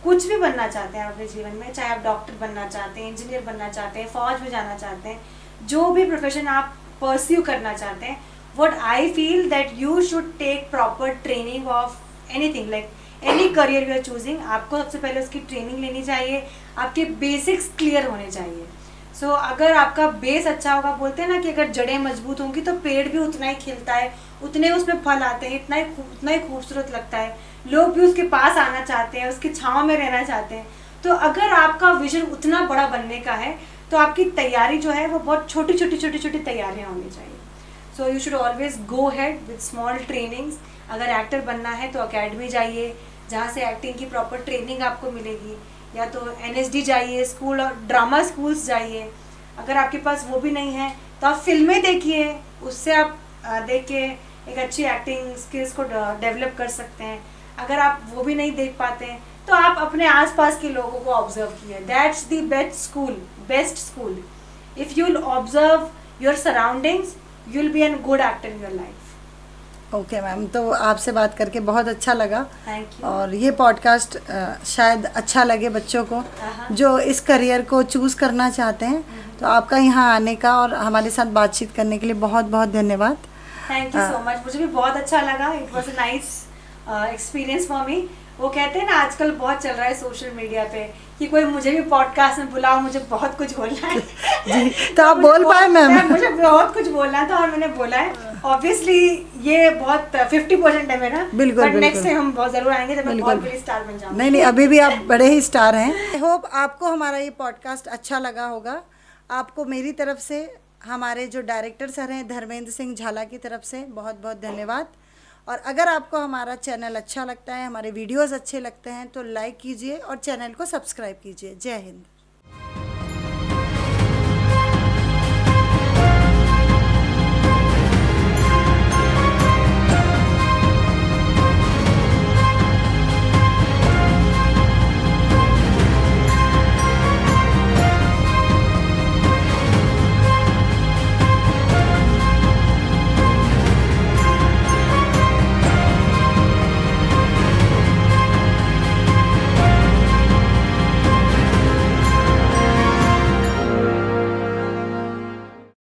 Speaker 2: कुछ भी बनना चाहते हैं अपने जीवन में, चाहे आप डॉक्टर बनना चाहते हैं, इंजीनियर बनना चाहते हैं, फौज में जाना चाहते हैं, जो भी प्रोफेशन आप परस्यू करना चाहते हैं, what I feel that you should take proper training of anything, like any career you are choosing, आपको सबसे पहले उसकी ट्रेनिंग लेनी चाहिए, आपके बेसिक्स क्लियर होने चाहिए। सो अगर आपका बेस अच्छा होगा, बोलते हैं ना कि अगर जड़ें मजबूत होंगी तो पेड़ भी उतना ही खिलता है, उतने उसमें फल आते हैं, उतना ही खूबसूरत लगता है, लोग भी उसके पास आना चाहते हैं, उसकी छाँव में रहना चाहते हैं। तो अगर आपका विजन उतना बड़ा बनने का है तो आपकी तैयारी जो है वो बहुत छोटी छोटी तैयारियाँ होनी चाहिए। So you should always go head with small trainings. अगर एक्टर बनना है तो अकेडमी जाइए जहाँ से एक्टिंग की प्रॉपर ट्रेनिंग आपको मिलेगी, या तो NSD जाइए, स्कूल और ड्रामा स्कूल्स जाइए। अगर आपके पास वो भी नहीं है तो आप फिल्में देखिए, उससे आप देख के एक अच्छी एक्टिंग स्किल्स को डेवलप कर सकते हैं। अगर आप वो भी नहीं देख पाते हैं तो आप अपने आसपास के लोगों को ऑब्जर्व कीजिए, that's the best school. If you will observe your surroundings you will be a good actor in your life।
Speaker 3: Okay ma'am, तो आपसे बात करके बहुत अच्छा लगा।
Speaker 2: Thank you.
Speaker 3: और ये पॉडकास्ट शायद अच्छा लगे बच्चों को जो इस करियर को चूज़ करना चाहते हैं। तो आपका यहाँ आने का और हमारे साथ बातचीत करने के लिए बहुत बहुत धन्यवाद।
Speaker 2: थैंक यू सो मच, मुझे भी बहुत अच्छा लगा। It was a nice experience for me. वो कहते हैं ना आजकल बहुत चल रहा है सोशल मीडिया पे कि कोई मुझे भी पॉडकास्ट में बुलाओ, मुझे बहुत कुछ बोलना है।
Speaker 3: जी, तो आप बोल पाए मैम?
Speaker 2: मुझे बहुत कुछ बोलना था और मैंने बोला है। ऑब्वियसली ये बहुत 50% है मेरा,
Speaker 3: बिल्कुल,
Speaker 2: बट नेक्स्ट
Speaker 3: बिल्कुल।
Speaker 2: टाइम हम बहुत जरूर आएंगे जब मैं
Speaker 3: बिल्कुल।
Speaker 2: बहुत बड़ी स्टार बन जाऊंगी।
Speaker 3: नहीं, अभी भी आप बड़े ही स्टार हैं। आई होप आपको हमारा ये पॉडकास्ट अच्छा लगा होगा। आपको मेरी तरफ से, हमारे जो डायरेक्टर सर हैं धर्मेंद्र सिंह झाला की तरफ से बहुत बहुत धन्यवाद। और अगर आपको हमारा चैनल अच्छा लगता है, हमारे वीडियोस अच्छे लगते हैं तो लाइक कीजिए और चैनल को सब्सक्राइब कीजिए। जय हिंद।